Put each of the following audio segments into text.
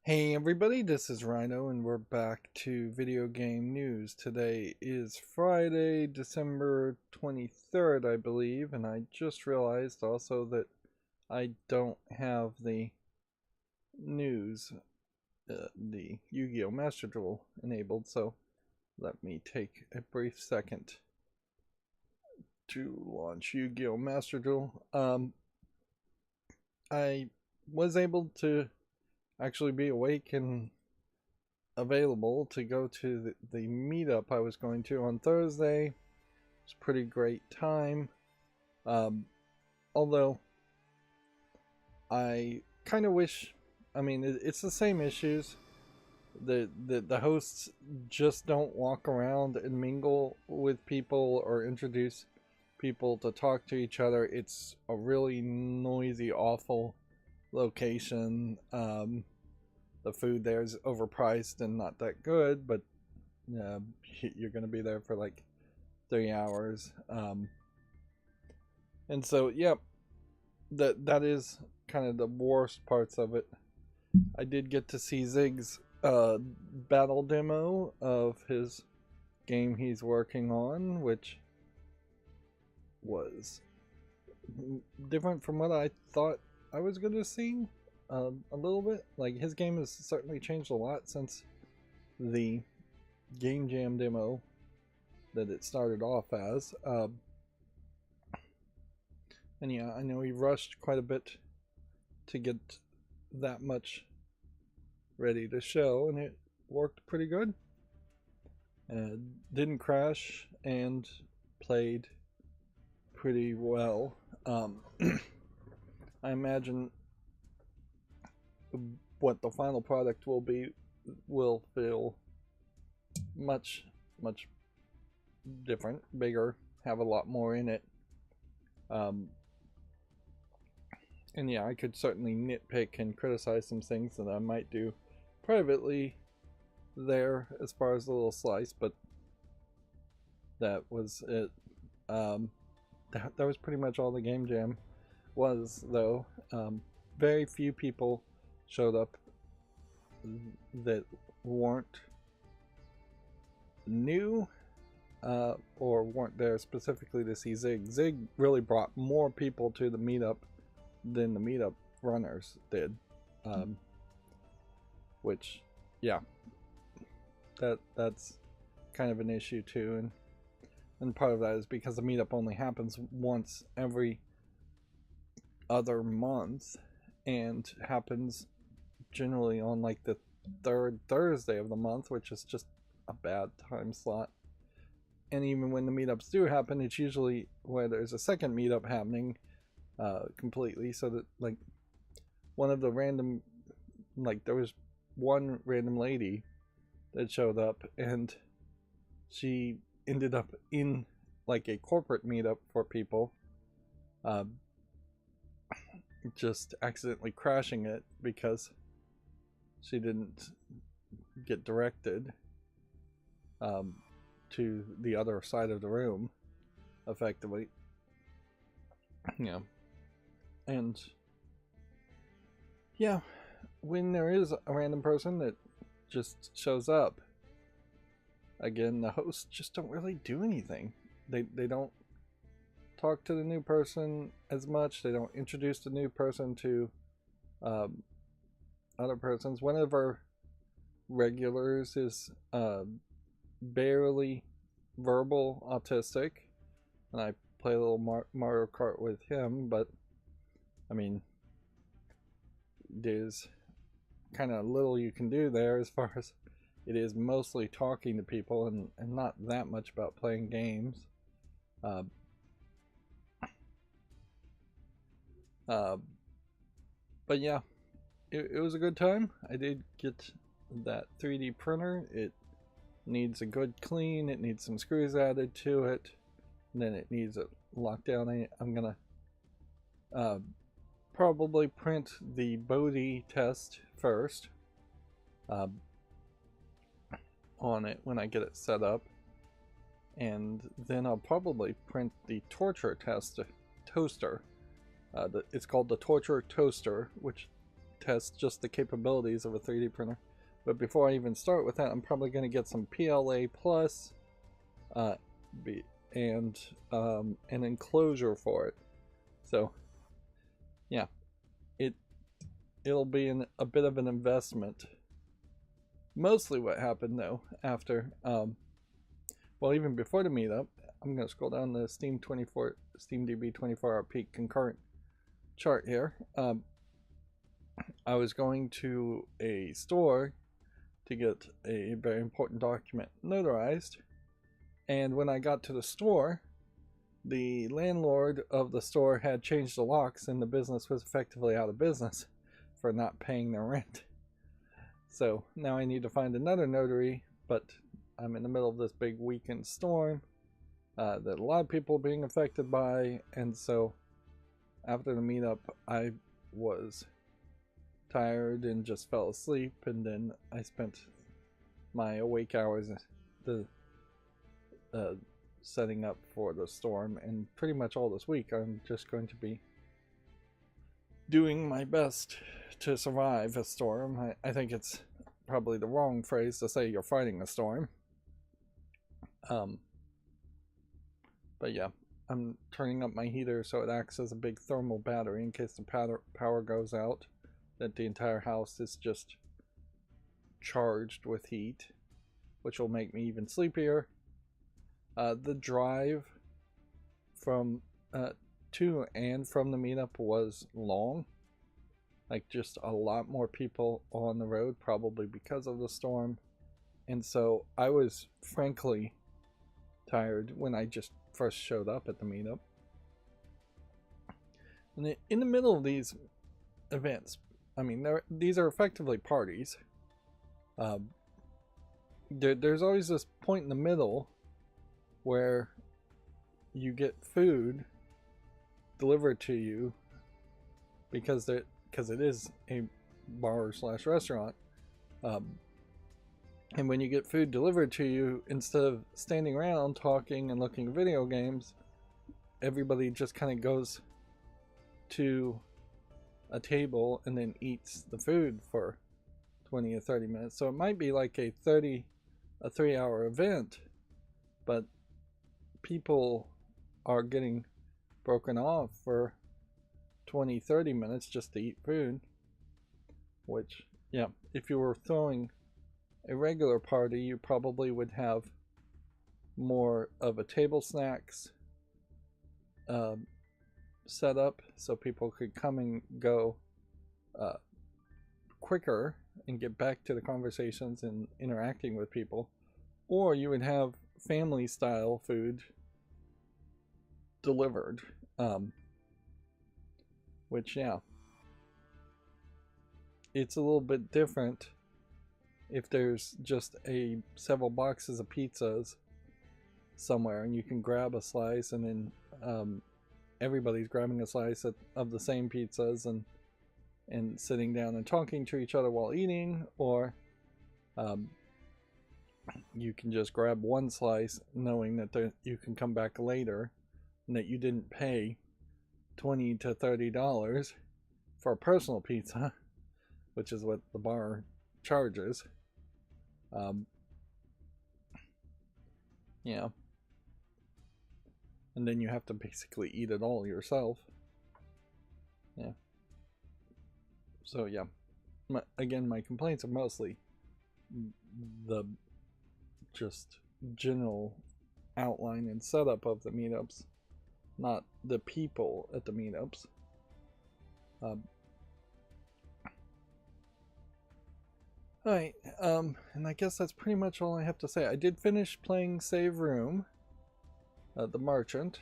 Hey everybody, this is Rydo and we're back to video game news. Today is Friday, December 23rd, I believe, and I just realized also that I don't have the news, the Yu-Gi-Oh! Master Duel enabled, so let me take a brief second to launch Yu-Gi-Oh! Master Duel. I was able to actually be awake and available to go to the meetup I was going to on Thursday. It was a pretty great time. Although I kind of wish, it's the same issues. The hosts just don't walk around and mingle with people or introduce people to talk to each other. It's a really noisy, awful location. The food there is overpriced and not that good, but you're going to be there for like 3 hours. And so, yeah, that is kind of the worst parts of it. I did get to see Zig's battle demo of his game he's working on, which was different from what I thought I was going to see. A little bit. Like, his game has certainly changed a lot since the Game Jam demo that it started off as. And yeah, I know he rushed quite a bit to get that much ready to show, and it worked pretty good. Didn't crash and played pretty well. I imagine what the final product will be will feel much different, bigger, have a lot more in it. And yeah, I could certainly nitpick and criticize some things that I might do privately there as far as the little slice, but that was it. That was pretty much all the Game Jam was, though. Very few people showed up that weren't new or weren't there specifically to see Zig. Zig really brought more people to the meetup than the meetup runners did, which, yeah, that's kind of an issue too, and part of that is because the meetup only happens once every other month and happens generally on like the third Thursday of the month, which is just a bad time slot. And even when the meetups do happen, it's usually where there's a second meetup happening completely, so that like one of the random, like there was one random lady that showed up and she ended up in like a corporate meetup for people, just accidentally crashing it because she didn't get directed to the other side of the room effectively. Yeah. And yeah, when there is a random person that just shows up, again, the hosts just don't really do anything. They don't talk to the new person as much. They don't introduce the new person to other persons. One of our regulars is barely verbal autistic, and I play a little Mario Kart with him, but I mean, there's kind of little you can do there as far as it is mostly talking to people and not that much about playing games. But yeah, it was a good time. I did get that 3D printer. It needs a good clean. It needs some screws added to it. And then it needs a lockdown. I'm gonna probably print the Bodhi test first on it when I get it set up. And then I'll probably print the torture test toaster. It's called the torture toaster, which test just the capabilities of a 3D printer. But before I even start with that, I'm probably going to get some PLA plus and an enclosure for it. So yeah, it'll be a bit of an investment. Mostly what happened though after well, even before the meetup, I'm going to scroll down the SteamDB 24-hour peak concurrent chart here. I was going to a store to get a very important document notarized, and when I got to the store, the landlord of the store had changed the locks and the business was effectively out of business for not paying their rent. So now I need to find another notary, but I'm in the middle of this big weekend storm that a lot of people are being affected by, and so after the meetup I was tired and just fell asleep, and then I spent my awake hours setting up for the storm, and pretty much all this week I'm just going to be doing my best to survive a storm. I think it's probably the wrong phrase to say you're fighting a storm. But yeah, I'm turning up my heater so it acts as a big thermal battery in case the power goes out, that the entire house is just charged with heat, which will make me even sleepier. The drive from to and from the meetup was long, like just a lot more people on the road, probably because of the storm, and so I was frankly tired when I just first showed up at the meetup. And in the middle of these events, I mean, these are effectively parties. There's always this point in the middle where you get food delivered to you because it is a bar / restaurant. And when you get food delivered to you, instead of standing around talking and looking at video games, everybody just kind of goes to a table and then eats the food for 20 or 30 minutes. So it might be like a 3-hour event, but people are getting broken off for 20-30 minutes just to eat food, which, yeah, if you were throwing a regular party, you probably would have more of a table snacks set up so people could come and go quicker and get back to the conversations and interacting with people, or you would have family style food delivered, which, yeah, it's a little bit different if there's just several boxes of pizzas somewhere and you can grab a slice, and then everybody's grabbing a slice of the same pizzas and sitting down and talking to each other while eating, or you can just grab one slice knowing that you can come back later and that you didn't pay $20 to $30 for a personal pizza, which is what the bar charges. Yeah, and then you have to basically eat it all yourself. Yeah. So yeah, again, my complaints are mostly the just general outline and setup of the meetups, not the people at the meetups. Alright, and I guess that's pretty much all I have to say. I did finish playing Save Room, the Merchant,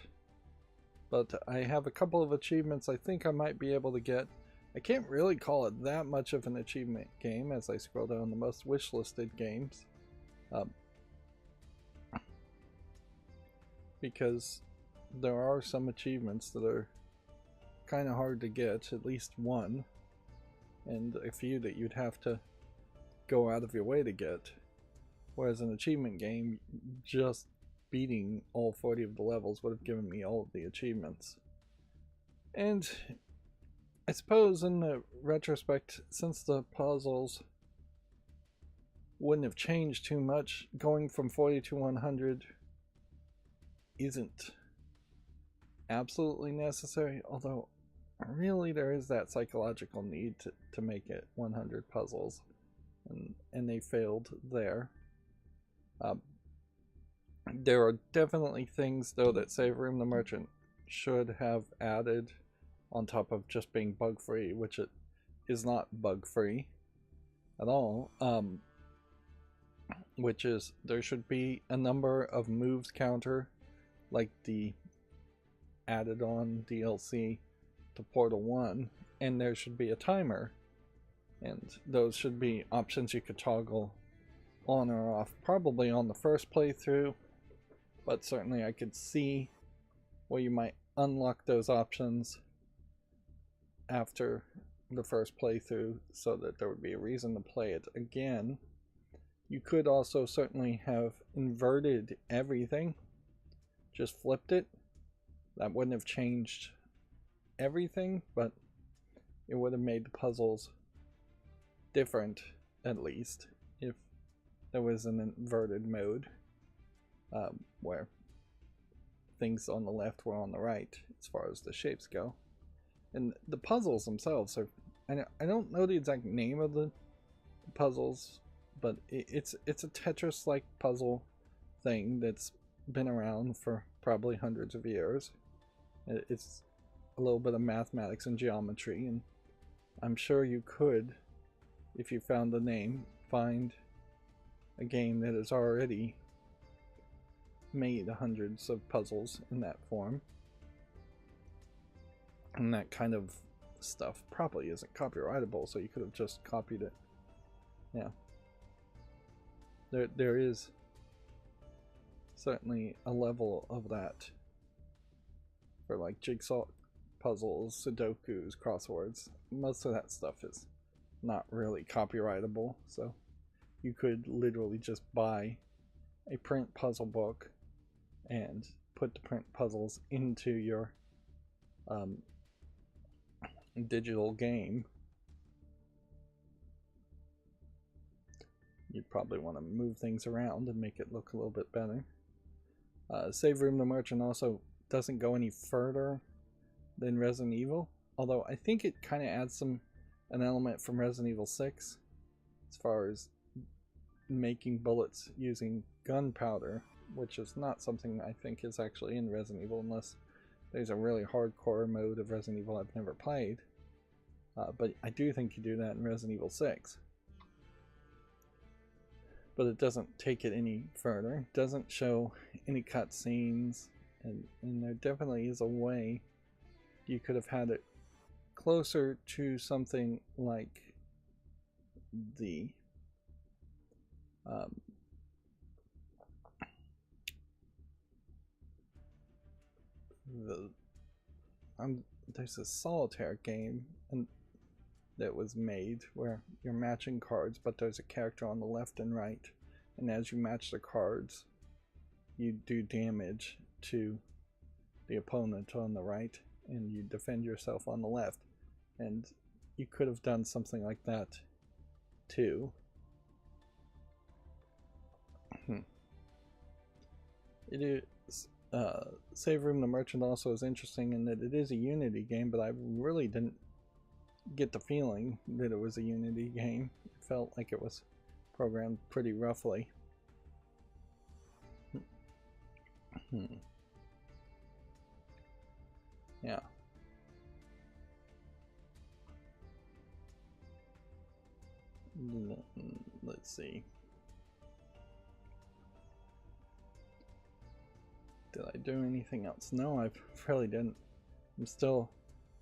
but I have a couple of achievements I think I might be able to get. I can't really call it that much of an achievement game as I scroll down the most wishlisted games, because there are some achievements that are kind of hard to get, at least one, and a few that you'd have to go out of your way to get, whereas an achievement game, just beating all 40 of the levels would have given me all of the achievements. And I suppose in the retrospect, since the puzzles wouldn't have changed too much, going from 40 to 100 isn't absolutely necessary, although really there is that psychological need to make it 100 puzzles, and they failed there. There are definitely things though that Save Room the Merchant should have added on top of just being bug free, which it is not bug free at all. Which is there should be a number of moves counter like the added on DLC to Portal 1, and there should be a timer, and those should be options you could toggle on or off, probably on the first playthrough, but certainly I could see where you might unlock those options after the first playthrough so that there would be a reason to play it again. You could also certainly have inverted everything, just flipped it. That wouldn't have changed everything, but it would have made the puzzles different, at least, if there was an inverted mode where things on the left were on the right as far as the shapes go. And the puzzles themselves are, I don't know the exact name of the puzzles, but it's a Tetris-like puzzle thing that's been around for probably hundreds of years. It's a little bit of mathematics and geometry, and I'm sure you could, if you found the name, find a game that has already made hundreds of puzzles in that form. And that kind of stuff probably isn't copyrightable, so you could have just copied it. Yeah. There is certainly a level of that for like jigsaw puzzles, sudokus, crosswords. Most of that stuff is not really copyrightable, so you could literally just buy a print puzzle book and put the print puzzles into your digital game. You'd probably want to move things around and make it look a little bit better. Save Room the Merchant also doesn't go any further than Resident Evil, although I think it kind of adds an element from Resident Evil 6 as far as making bullets using gunpowder, which is not something I think is actually in Resident Evil unless there's a really hardcore mode of Resident Evil I've never played. But I do think you do that in Resident Evil 6. But it doesn't take it any further. It doesn't show any cutscenes, and there definitely is a way you could have had it closer to something like the there's a solitaire game that was made where you're matching cards, but there's a character on the left and right, and as you match the cards you do damage to the opponent on the right and you defend yourself on the left, and you could have done something like that too. It is Save Room the Merchant also is interesting in that it is a Unity game, but I really didn't get the feeling that it was a Unity game. It felt like it was programmed pretty roughly. Yeah. Let's see. Did I do anything else? No, I really didn't. I'm still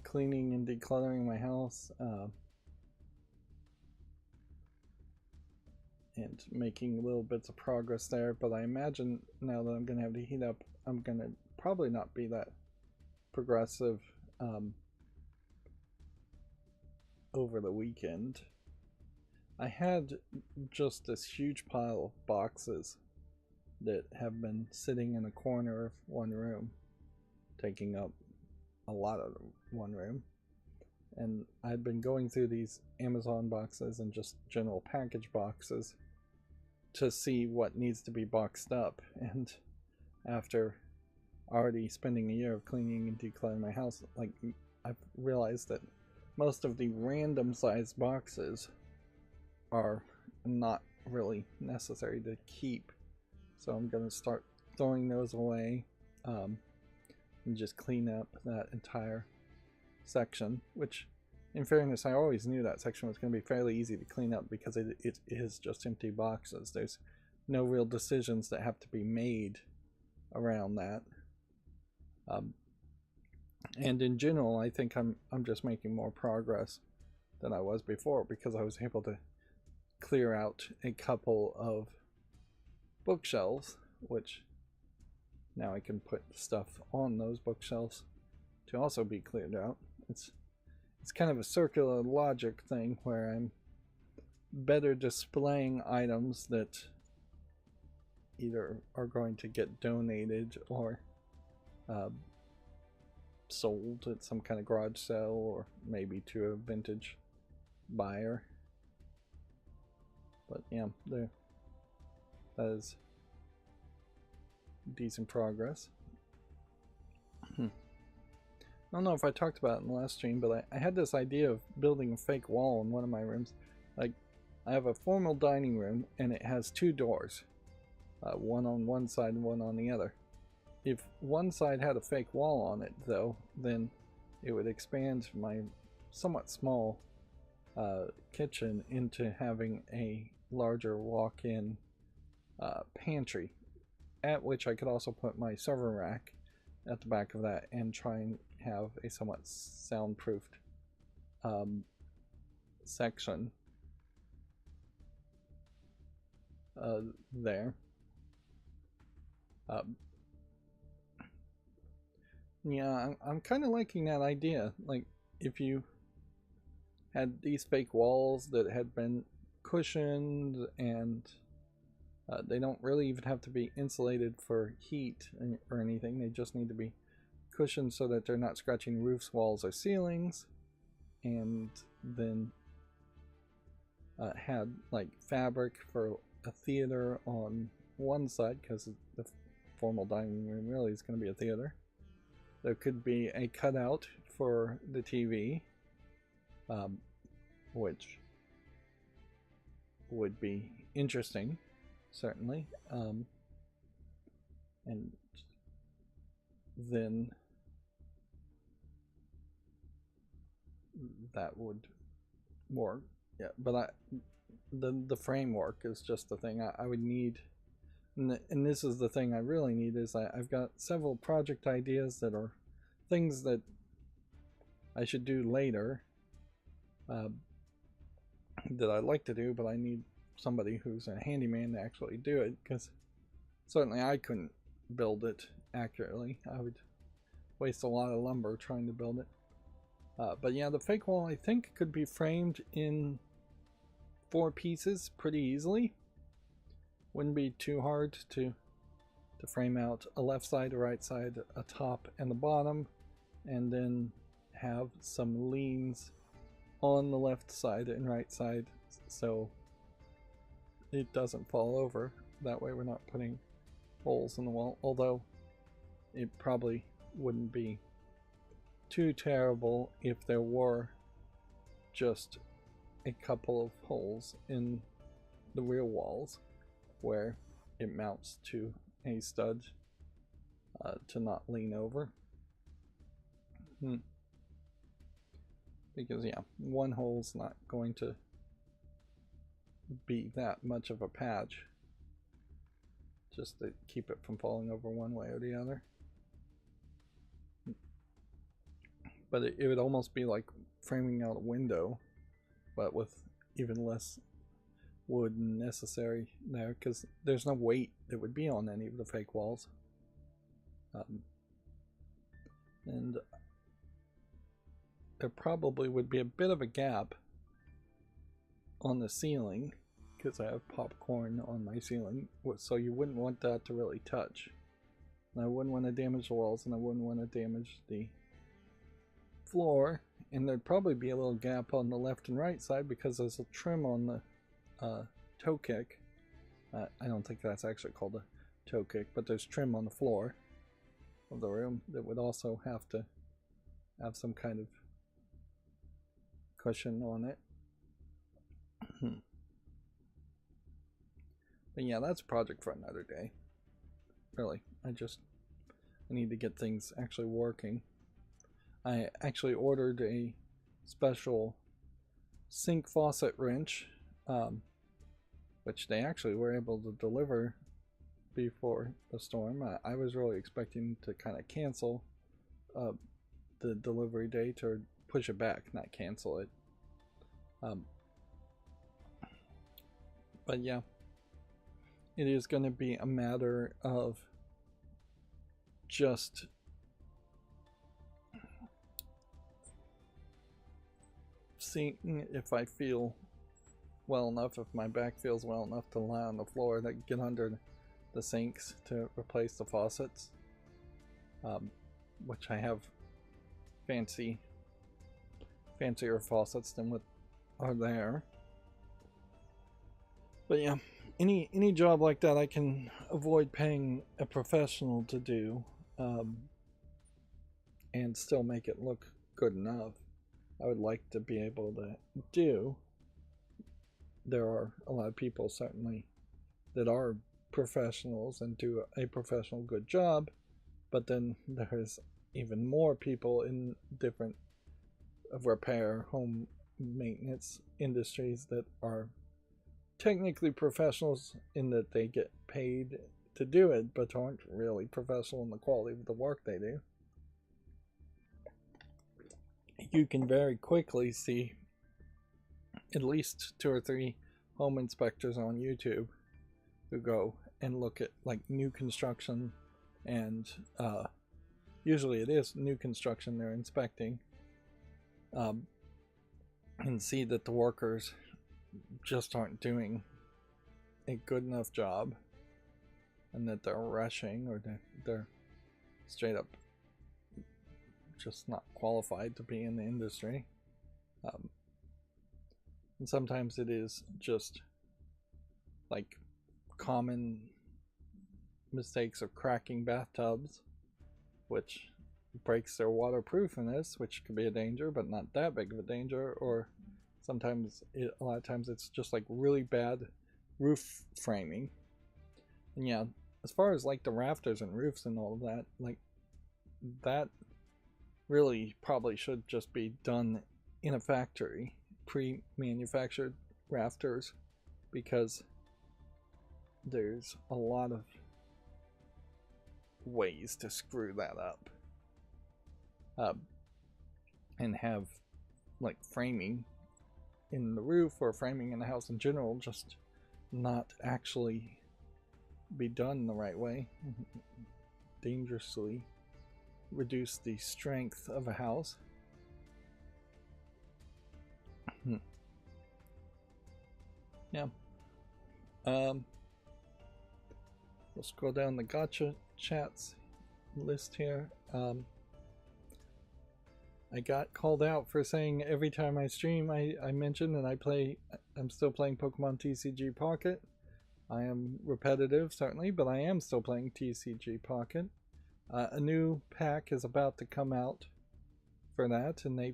cleaning and decluttering my house and making little bits of progress there, but I imagine now that I'm going to have the heat up, I'm going to probably not be that progressive over the weekend. I had just this huge pile of boxes that have been sitting in a corner of one room, taking up a lot of one room, And I'd been going through these Amazon boxes and just general package boxes to see what needs to be boxed up. And after already spending a year of cleaning and decluttering my house, like, I've realized that most of the random sized boxes are not really necessary to keep. So I'm going to start throwing those away, and just clean up that entire section, which in fairness I always knew that section was going to be fairly easy to clean up because it is just empty boxes. There's no real decisions that have to be made around that. And in general, I think I'm just making more progress than I was before because I was able to clear out a couple of bookshelves, which now I can put stuff on those bookshelves to also be cleared out. It's kind of a circular logic thing where I'm better displaying items that either are going to get donated or sold at some kind of garage sale, or maybe to a vintage buyer. But yeah, that is decent progress. I don't know if I talked about it in the last stream, but I had this idea of building a fake wall in one of my rooms. Like, I have a formal dining room and it has two doors, one on one side and one on the other. If one side had a fake wall on it, though, then it would expand my somewhat small kitchen into having a larger walk-in pantry, at which I could also put my server rack at the back of that and try and have a somewhat soundproofed section there. Yeah, I'm kind of liking that idea. Like, if you had these fake walls that had been cushioned, and they don't really even have to be insulated for heat or anything. They just need to be cushioned so that they're not scratching roofs, walls, or ceilings. And then had like fabric for a theater on one side, because the formal dining room really is going to be a theater. There could be a cutout for the TV, which would be interesting, certainly. And then that would work. Yeah, but the framework is just the thing I would need. And this is the thing I really need, is I've got several project ideas that are things that I should do later, that I'd like to do, but I need somebody who's a handyman to actually do it, because certainly I couldn't build it accurately. I would waste a lot of lumber trying to build it. But yeah, the fake wall I think could be framed in 4 pieces pretty easily. Wouldn't be too hard to frame out a left side, a right side, a top, and the bottom, and then have some leans on the left side and right side so it doesn't fall over. That way we're not putting holes in the wall, although it probably wouldn't be too terrible if there were just a couple of holes in the rear walls where it mounts to a stud to not lean over. Because yeah, one hole's not going to be that much of a patch, just to keep it from falling over one way or the other. But it would almost be like framing out a window, but with even less wood necessary there, because there's no weight that would be on any of the fake walls. And there probably would be a bit of a gap on the ceiling, because I have popcorn on my ceiling, so you wouldn't want that to really touch. And I wouldn't want to damage the walls, and I wouldn't want to damage the floor, And there'd probably be a little gap on the left and right side because there's a trim on the toe kick. I don't think that's actually called a toe kick, but there's trim on the floor of the room that would also have to have some kind of cushion on it. But yeah, that's a project for another day. Really, I need to get things actually working. I actually ordered a special sink faucet wrench, which they actually were able to deliver before the storm. I was really expecting to kind of cancel the delivery date, or push it back, not cancel it. But yeah, it is going to be a matter of just seeing if I feel well enough, if my back feels well enough to lie on the floor, that get under the sinks to replace the faucets, which I have fancier faucets than what are there. But yeah, any job like that I can avoid paying a professional to do, and still make it look good enough, I would like to be able to do. There are a lot of people certainly that are professionals and do a professional good job, but then there's even more people in different repair, home maintenance industries that are technically professionals in that they get paid to do it, but aren't really professional in the quality of the work they do. You can very quickly see at least 2 or 3 home inspectors on YouTube who go and look at like new construction, and usually it is new construction they're inspecting, and see that the workers just aren't doing a good enough job, and that they're rushing, or they're straight up just not qualified to be in the industry. And sometimes it is just like common mistakes of cracking bathtubs, which breaks their waterproofness, which could be a danger, but not that big of a danger. Or sometimes, a lot of times, it's just like really bad roof framing. And yeah, as far as like the rafters and roofs and all of that, like that really probably should just be done in a factory, pre-manufactured rafters, because there's a lot of ways to screw that up, and have like framing in the roof or framing in the house in general just not actually be done the right way, dangerously reduce the strength of a house. Yeah. We'll scroll down the gotcha chats list here. I got called out for saying every time I stream I mention that I'm still playing Pokemon TCG Pocket. I am repetitive certainly, but I am still playing TCG Pocket. A new pack is about to come out for that, and they,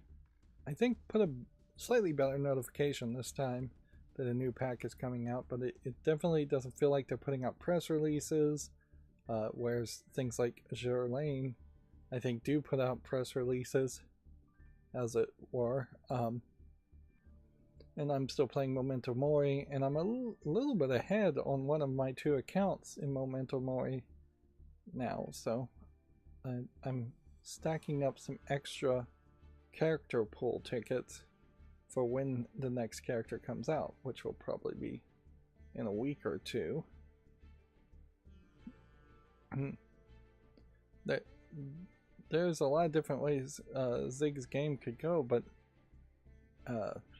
I think, put a slightly better notification this time that a new pack is coming out, but it definitely doesn't feel like they're putting out press releases, whereas things like Azure Lane, I think, do put out press releases, as it were. And I'm still playing Memento Mori, and I'm a little bit ahead on one of my 2 accounts in Memento Mori now, so I'm stacking up some extra character pool tickets for when the next character comes out, which will probably be in a week or 2. There's a lot of different ways Zig's game could go, but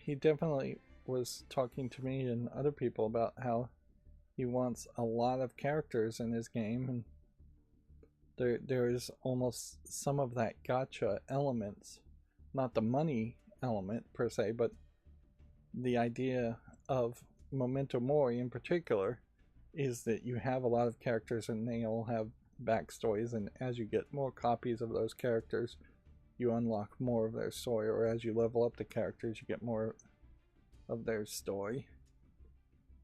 he definitely was talking to me and other people about how he wants a lot of characters in his game, and there is almost some of that gacha elements not the money element per se, but the idea of Memento Mori in particular is that you have a lot of characters and they all have backstories, and as you get more copies of those characters, you unlock more of their story, or as you level up the characters, you get more of their story.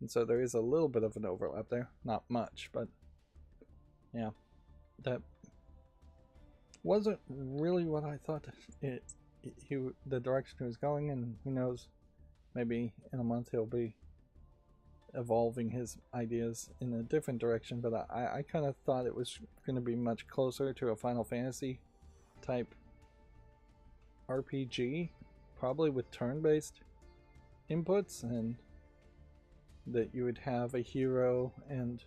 And so there is a little bit of an overlap there. Not much, but yeah. That wasn't really what I thought the direction he was going, and who knows, maybe in a month he'll be evolving his ideas in a different direction, but I kind of thought it was going to be much closer to a Final Fantasy type RPG, probably with turn-based inputs, and that you would have a hero, and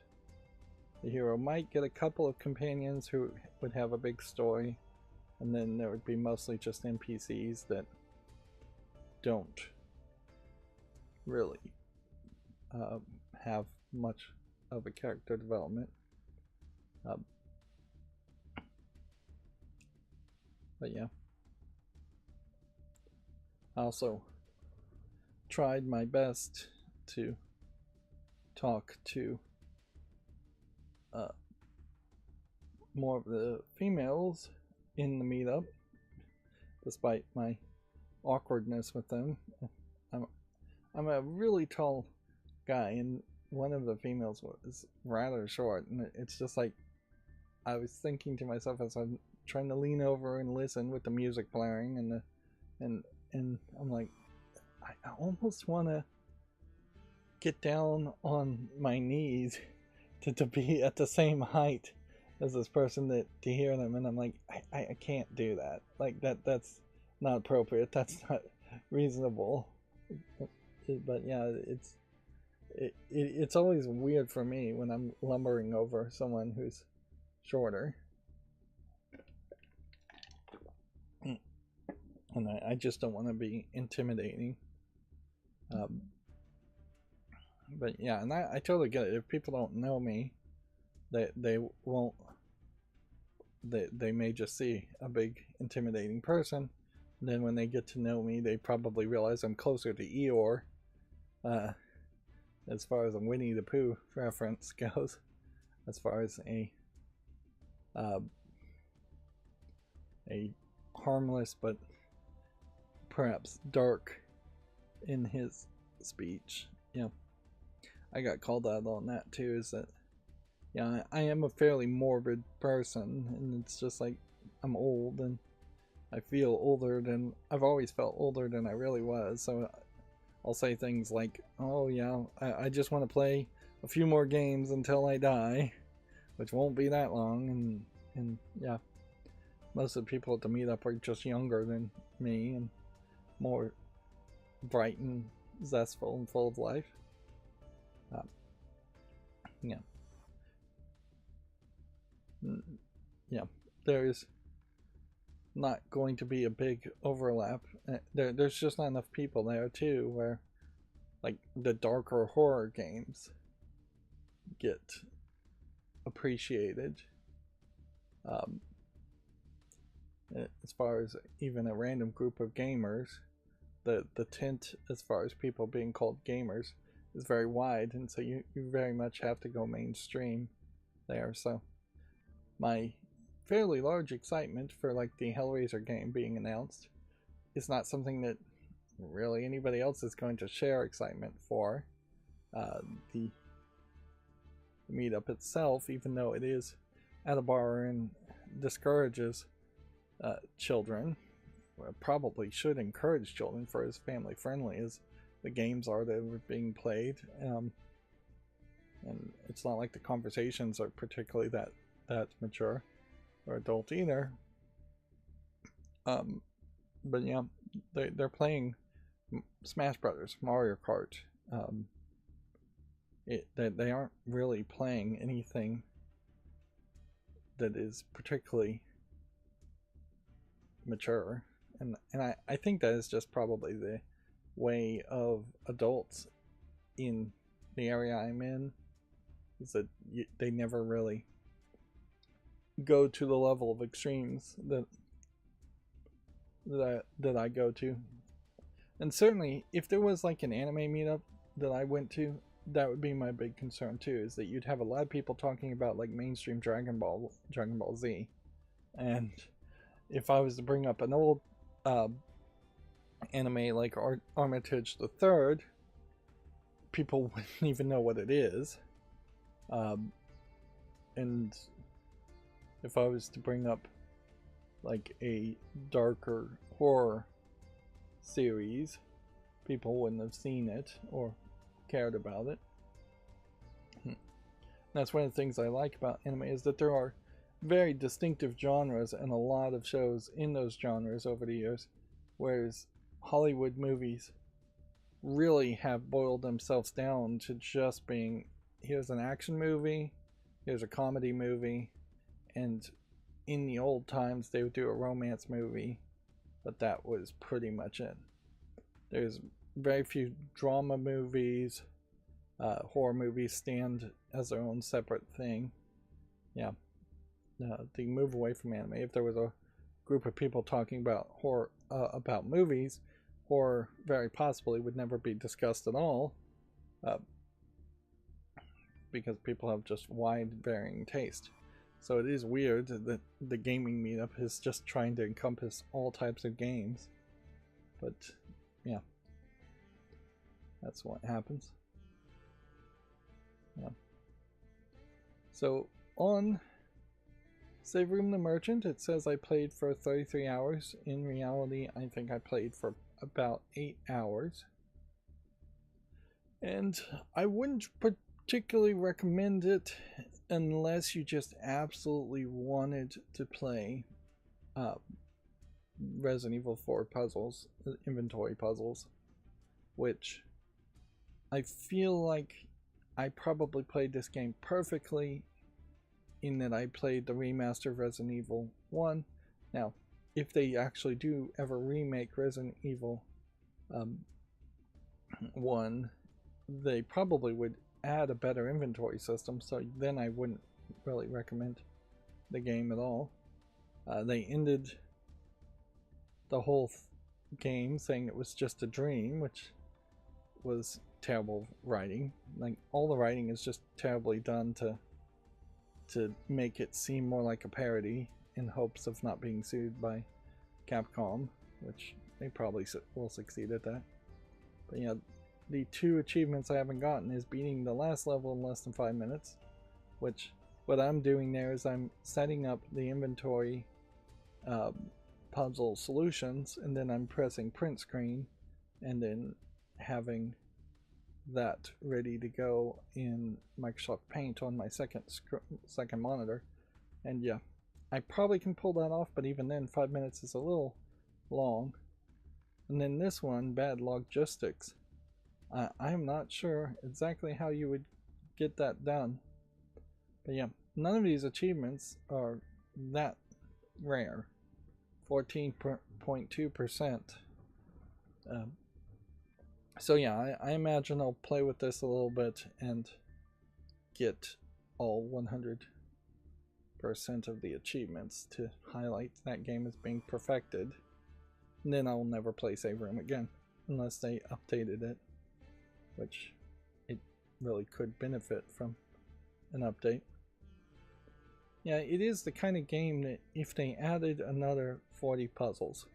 the hero might get a couple of companions who would have a big story, and then there would be mostly just NPCs that don't really have much of a character development. But yeah, I also tried my best to talk to more of the females in the meetup, despite my awkwardness with them. I'm a really tall guy, and one of the females was rather short, and it's just like I was thinking to myself as I'm trying to lean over and listen with the music blaring, and I'm like, I almost want to get down on my knees to be at the same height as this person to hear them, and I'm like, I can't do that. Like that's not appropriate. That's not reasonable. But yeah, it's always weird for me when I'm lumbering over someone who's shorter, and I just don't want to be intimidating. But yeah, and I totally get it. If people don't know me, they won't. They may just see a big intimidating person. And then when they get to know me, they probably realize I'm closer to Eeyore, as far as a Winnie the Pooh reference goes, as far as a harmless but perhaps dark in his speech. Yeah, I got called out on that too. Is that yeah, I am a fairly morbid person, and it's just like I'm old and I feel older than I've always felt older than I really was. So I'll say things like, "Oh yeah, I just want to play a few more games until I die," which won't be that long. And yeah, most of the people at the meetup are just younger than me and more bright and zestful and full of life. Yeah. Yeah, there's not going to be a big overlap. There's just not enough people there too, where like the darker horror games get appreciated. As far as even a random group of gamers, the tent as far as people being called gamers is very wide, and so you very much have to go mainstream there. So my fairly large excitement for like the Hellraiser game being announced is not something that really anybody else is going to share excitement for. The meetup itself, even though it is at a bar and discourages children, probably should encourage children for as family friendly as the games are that are being played. And it's not like the conversations are particularly that mature or adult either. But yeah, they're playing Smash Brothers, Mario Kart. They aren't really playing anything that is particularly mature, and I think that is just probably the way of adults in the area I'm in, is that they never really go to the level of extremes that that I go to. And certainly, if there was like an anime meetup that I went to, that would be my big concern too, is that you'd have a lot of people talking about like mainstream Dragon Ball Z. And if I was to bring up an old anime like Armitage the Third, people wouldn't even know what it is. And if I was to bring up like a darker horror series, people wouldn't have seen it or cared about it. That's one of the things I like about anime, is that there are very distinctive genres and a lot of shows in those genres over the years, whereas Hollywood movies really have boiled themselves down to just being, here's an action movie, here's a comedy movie, and in the old times they would do a romance movie, but that was pretty much it. There's very few drama movies. Horror movies stand as their own separate thing. Yeah, they move away from anime. If there was a group of people talking about horror, about movies, horror very possibly would never be discussed at all, because people have just wide varying taste. So it is weird that the gaming meetup is just trying to encompass all types of games. But yeah, that's what happens. Yeah. So on Save Room the Merchant, it says I played for 33 hours. In reality, I think I played for about 8 hours. And I wouldn't particularly recommend it unless you just absolutely wanted to play Resident Evil 4 puzzles, inventory puzzles, which I feel like I probably played this game perfectly in that I played the remaster of Resident Evil 1. Now, if they actually do ever remake Resident Evil 1, they probably would add a better inventory system, so then I wouldn't really recommend the game at all. They ended the whole game saying it was just a dream, which was terrible writing. Like, all the writing is just terribly done to make it seem more like a parody in hopes of not being sued by Capcom, which they probably will succeed at that. But yeah, the 2 achievements I haven't gotten is beating the last level in less than 5 minutes, which what I'm doing there is I'm setting up the inventory puzzle solutions, and then I'm pressing print screen and then having that ready to go in Microsoft Paint on my second monitor. And yeah, I probably can pull that off, but even then 5 minutes is a little long. And then this one, Bad Logistics, I am not sure exactly how you would get that done, but yeah, none of these achievements are that rare. 14.2%. So yeah, I imagine I'll play with this a little bit and get all 100% of the achievements to highlight that game as being perfected. And then I'll never play Save Room again, unless they updated it, which it really could benefit from an update. Yeah, it is the kind of game that if they added another 40 puzzles,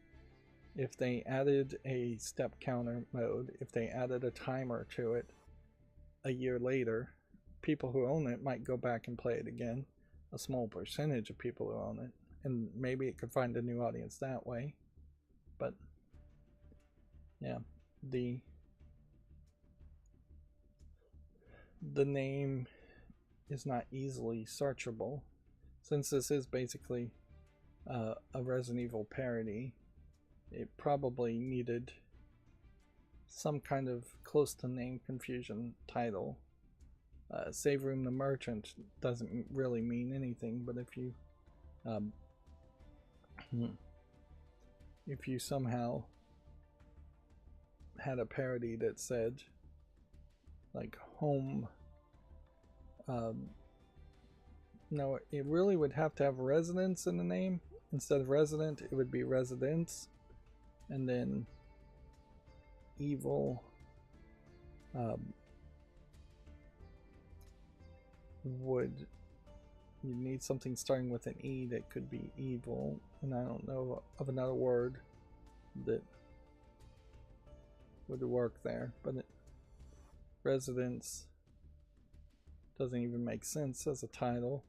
if they added a step counter mode, if they added a timer to it a year later, people who own it might go back and play it again. A small percentage of people who own it, and maybe it could find a new audience that way. But yeah, the name is not easily searchable, since this is basically a Resident Evil parody. It probably needed some kind of close to name confusion title. Save Room the Merchant doesn't really mean anything, but if you somehow had a parody that said like home, no, it really would have to have residence in the name. Instead of resident, it would be residence. And then evil would, you need something starting with an E that could be evil, and I don't know of another word that would work there, but residence doesn't even make sense as a title.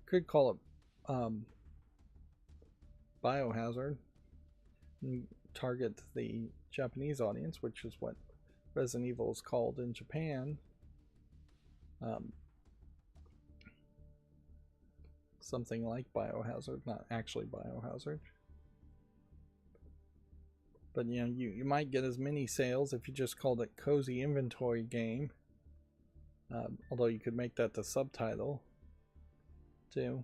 Could call it Biohazard and target the Japanese audience, which is what Resident Evil is called in Japan. Something like Biohazard, not actually Biohazard. But you know, you might get as many sales if you just called it Cozy Inventory Game. Although you could make that the subtitle too.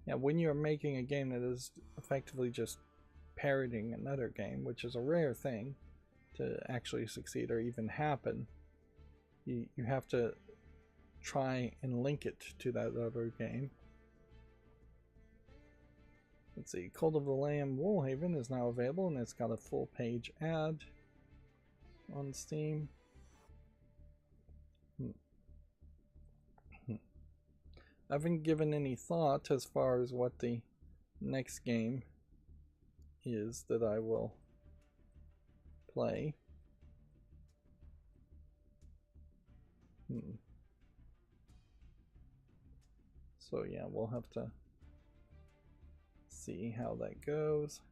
Yeah, when you're making a game that is effectively just parroting another game, which is a rare thing to actually succeed or even happen, you have to try and link it to that other game. Let's see, Cult of the Lamb Woolhaven is now available, and it's got a full page ad on Steam. I haven't given any thought as far as what the next game is that I will play. So yeah, we'll have to see how that goes.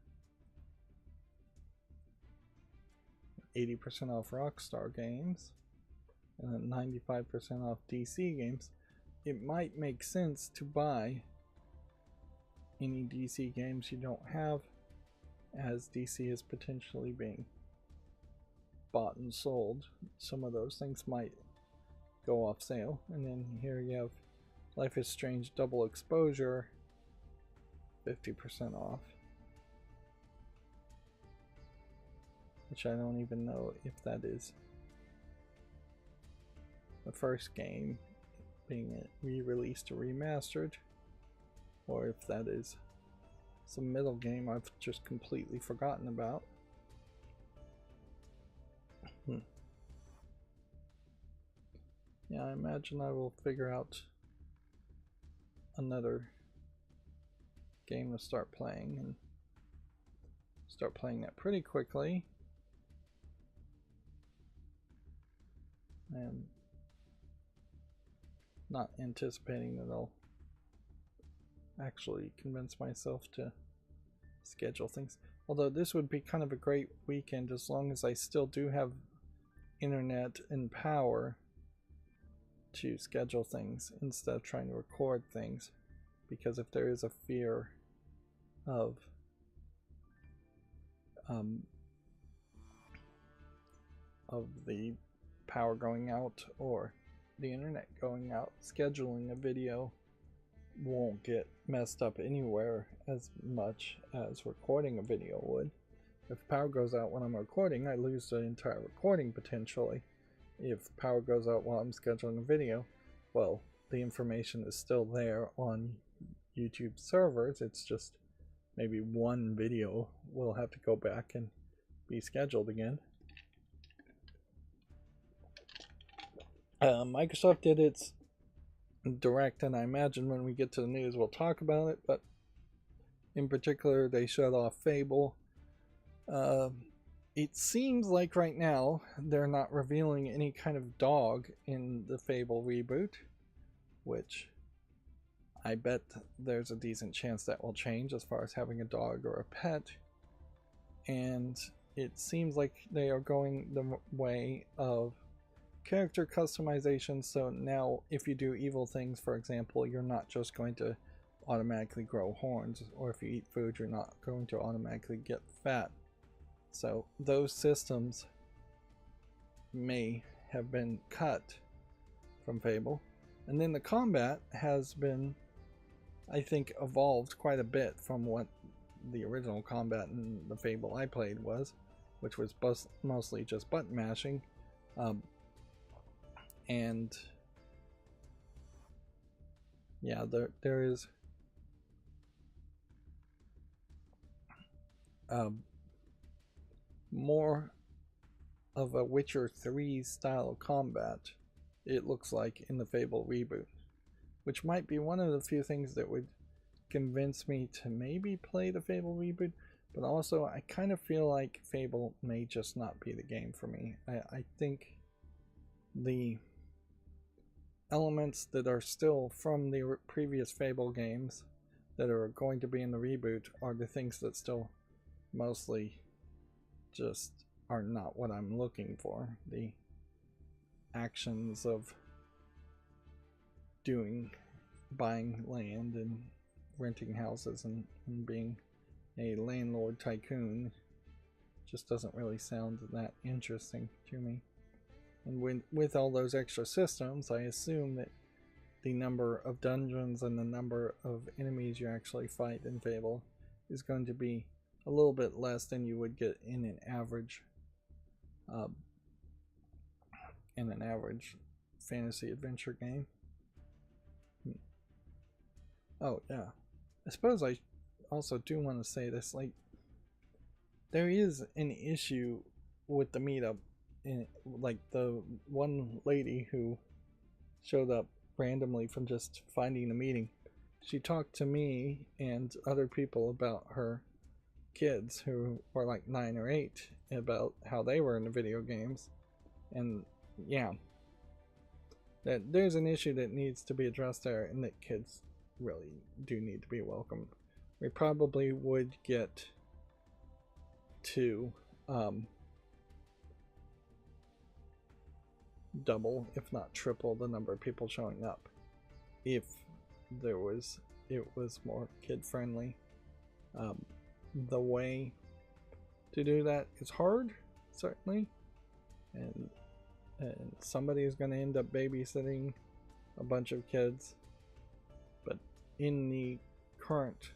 80% off Rockstar games and then 95% off DC games. It might make sense to buy any DC games you don't have, as DC is potentially being bought and sold. Some of those things might go off sale. And then here you have Life is Strange Double Exposure, 50% off, which I don't even know if that is the first game being re-released or remastered, or if that is some middle game I've just completely forgotten about. Yeah, I imagine I will figure out another game to start playing, and start playing that pretty quickly. And not anticipating that I'll actually convince myself to schedule things. Although this would be kind of a great weekend as long as I still do have internet and power to schedule things instead of trying to record things, because if there is a fear of the power going out or the internet going out, scheduling a video won't get messed up anywhere as much as recording a video would. If power goes out when I'm recording, I lose the entire recording potentially. If power goes out while I'm scheduling a video, well, the information is still there on YouTube servers. It's just maybe one video will have to go back and be scheduled again. Microsoft did its direct, and I imagine when we get to the news we'll talk about it, but in particular they shut off Fable. It seems like right now they're not revealing any kind of dog in the Fable reboot, which I bet there's a decent chance that will change as far as having a dog or a pet. And it seems like they are going the way of character customization. So now if you do evil things, for example, you're not just going to automatically grow horns, or if you eat food, you're not going to automatically get fat. So those systems may have been cut from Fable. And then the combat has been, I think, evolved quite a bit from what the original combat in the Fable I played was, which was mostly just button mashing. And yeah, there is um, more of a Witcher 3 style of combat, it looks like, in the Fable reboot, which might be one of the few things that would convince me to maybe play the Fable reboot. But also, I kind of feel like Fable may just not be the game for me. I think the elements that are still from the previous Fable games that are going to be in the reboot are the things that still mostly just are not what I'm looking for. The actions of buying land and renting houses and being a landlord tycoon just doesn't really sound that interesting to me. And with all those extra systems, I assume that the number of dungeons and the number of enemies you actually fight in Fable is going to be a little bit less than you would get in an average fantasy adventure game. Oh yeah, I suppose I also do want to say this, like, there is an issue with the meetup. Like, the one lady who showed up randomly from just finding a meeting, she talked to me and other people about her kids who were like 9 or 8, about how they were into video games. And yeah, that there's an issue that needs to be addressed there, and that kids really do need to be welcomed. We probably would get to double, if not triple, the number of people showing up if it was more kid friendly. The way to do that is hard, certainly, and somebody is going to end up babysitting a bunch of kids. But in the current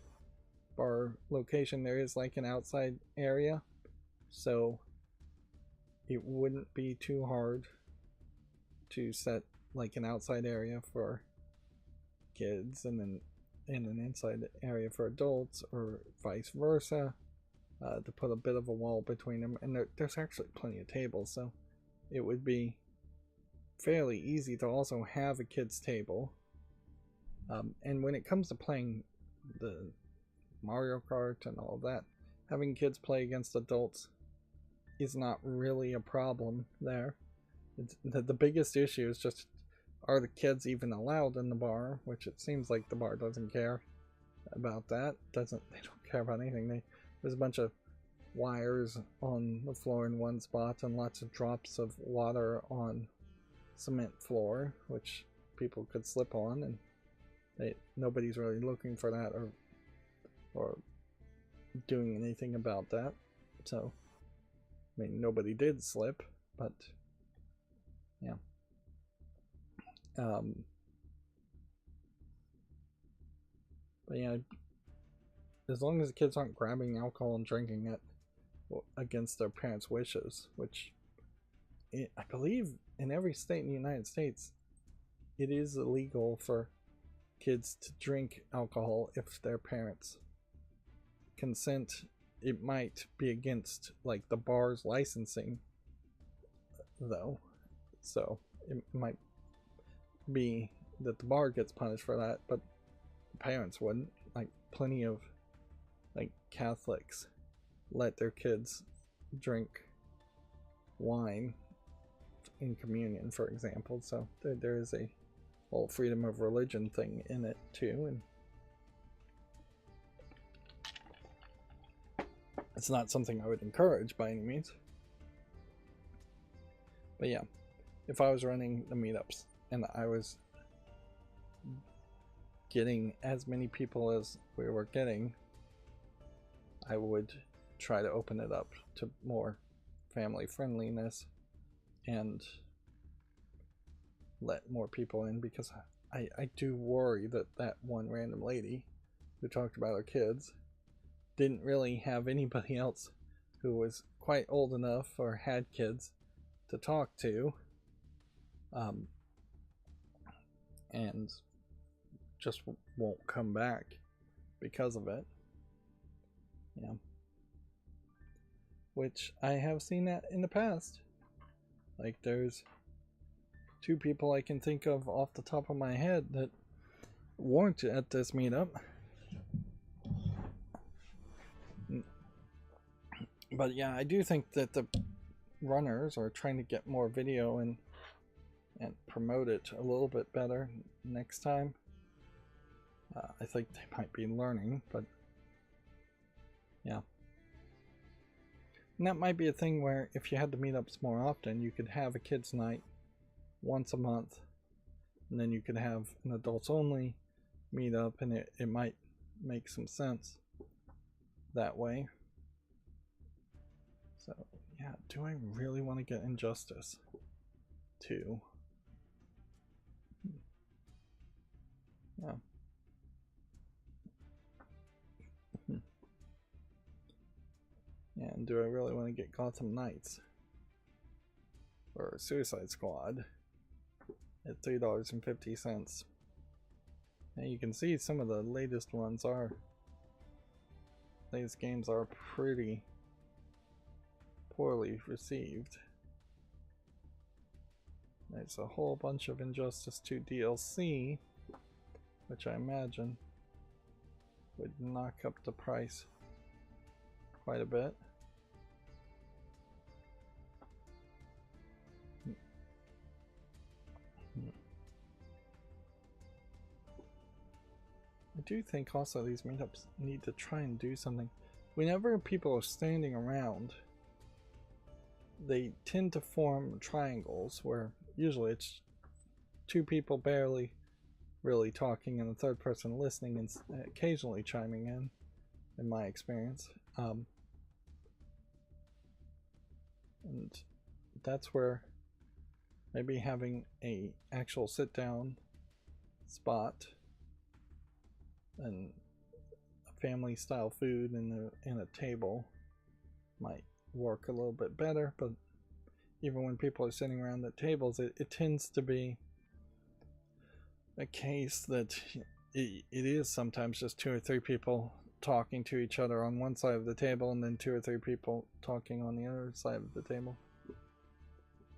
bar location, there is like an outside area, so it wouldn't be too hard to set like an outside area for kids and then in an inside area for adults, or vice versa, to put a bit of a wall between them. And there's actually plenty of tables, so it would be fairly easy to also have a kids table. And when it comes to playing the Mario Kart and all that, having kids play against adults is not really a problem there. The biggest issue is just, are the kids even allowed in the bar? Which it seems like the bar doesn't care about that. They don't care about anything. There's a bunch of wires on the floor in one spot and lots of drops of water on cement floor, which people could slip on, and nobody's really looking for that or doing anything about that. So, I mean, nobody did slip, but yeah. But yeah, as long as the kids aren't grabbing alcohol and drinking it against their parents' wishes, which I believe in every state in the United States, it is illegal for kids to drink alcohol if their parents consent. It might be against like the bar's licensing though, so it might be that the bar gets punished for that, but the parents wouldn't. Like, plenty of like Catholics let their kids drink wine in communion, for example, so there is a whole freedom of religion thing in it too. And it's not something I would encourage by any means. But yeah, if I was running the meetups and I was getting as many people as we were getting, I would try to open it up to more family friendliness and let more people in, because I do worry that one random lady who talked about her kids didn't really have anybody else who was quite old enough or had kids to talk to, and just won't come back because of it. Yeah. which I have seen that in the past. Like, there's 2 people I can think of off the top of my head that weren't at this meetup. But yeah, I do think that the runners are trying to get more video and promote it a little bit better next time. I think they might be learning, but yeah. And that might be a thing where if you had the meetups more often, you could have a kids' night once a month, and then you could have an adults only meetup, and it might make some sense that way. So yeah, do I really want to get Injustice 2? Yeah. And do I really want to get Gotham Knights or Suicide Squad at $3.50? And you can see some of the latest ones are, these games are pretty poorly received. There's a whole bunch of Injustice 2 DLC, which I imagine would knock up the price quite a bit. I do think also these meetups need to try and do something. Whenever people are standing around, they tend to form triangles where usually it's 2 people barely really talking and the third person listening and occasionally chiming in my experience. And that's where maybe having a actual sit down spot and a family style food in a table might work a little bit better. But even when people are sitting around the tables, it tends to be a case that it is sometimes just 2 or 3 people talking to each other on one side of the table and then 2 or 3 people talking on the other side of the table.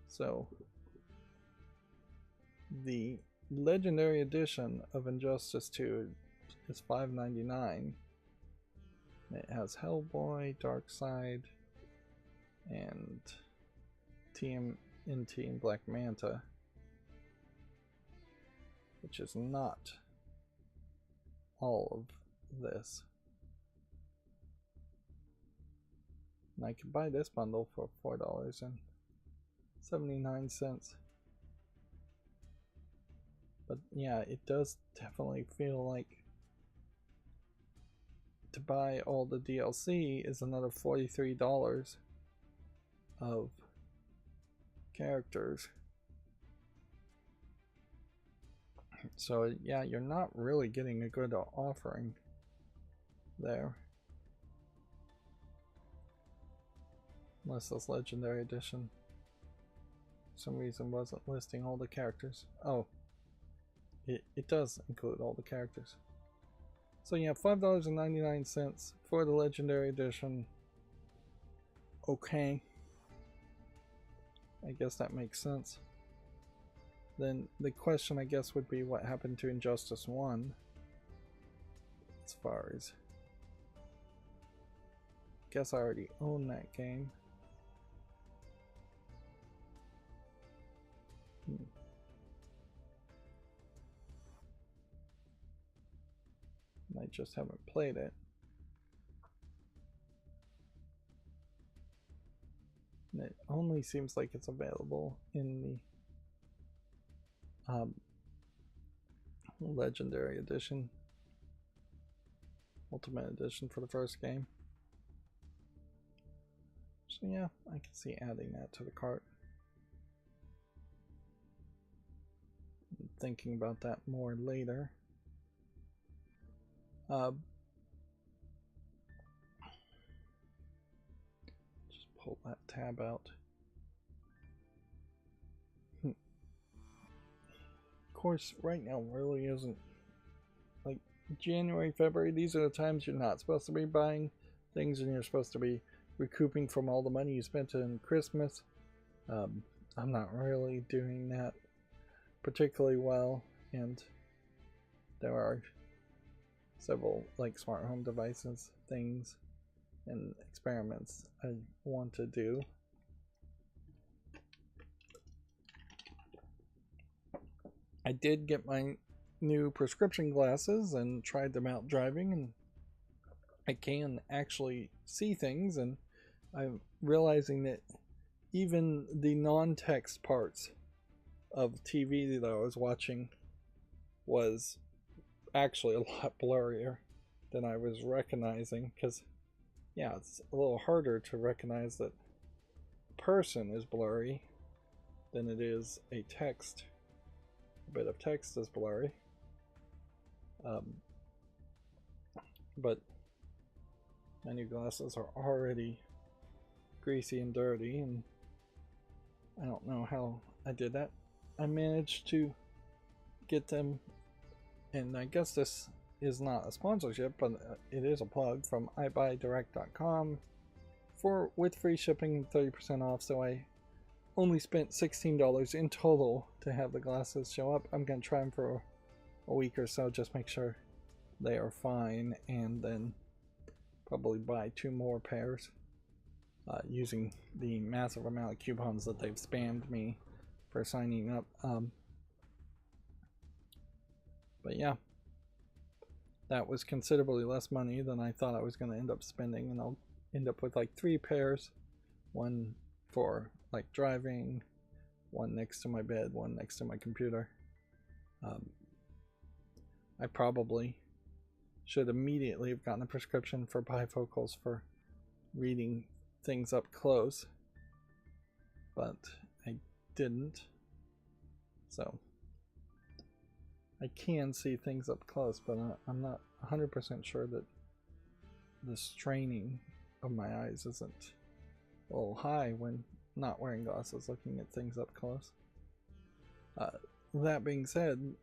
So the Legendary Edition of Injustice 2 is $5.99. It has Hellboy, Darkseid, and TMNT and Black Manta, which is not all of this. And I could buy this bundle for $4.79. But yeah, it does definitely feel like to buy all the DLC is another $43 of characters. So yeah, you're not really getting a good offering there. Unless this Legendary Edition for some reason wasn't listing all the characters. Oh, it does include all the characters. So yeah, $5.99 for the Legendary Edition. Okay, I guess that makes sense. Then the question, I guess, would be what happened to Injustice 1 as far as... I guess I already own that game. I just haven't played it. And it only seems like it's available in the Legendary Edition, Ultimate Edition for the first game. So yeah, I can see adding that to the cart. I'm thinking about that more later. Just pull that tab out. Of course, right now really isn't, like January, February, these are the times you're not supposed to be buying things and you're supposed to be recouping from all the money you spent on Christmas. I'm not really doing that particularly well, and there are several like smart home devices, things, and experiments I want to do. I did get my new prescription glasses and tried them out driving, and I can actually see things, and I'm realizing that even the non-text parts of TV that I was watching was actually a lot blurrier than I was recognizing, because yeah, it's a little harder to recognize that a person is blurry than it is a text. A bit of text is blurry. But my new glasses are already greasy and dirty, and I don't know how I did that. I managed to get them, and I guess this is not a sponsorship, but it is a plug, from iBuyDirect.com with free shipping and 30% off. So I only spent $16 in total to have the glasses show up. I'm going to try them for a week or so, just make sure they are fine, and then probably buy 2 more pairs using the massive amount of coupons that they've spammed me for signing up. But yeah, that was considerably less money than I thought I was going to end up spending, and I'll end up with like 3 pairs, one for like driving, one next to my bed, one next to my computer. I probably should immediately have gotten a prescription for bifocals for reading things up close, but I didn't. So I can see things up close, but I'm not 100% sure that the straining of my eyes isn't a little high when not wearing glasses, looking at things up close. That being said,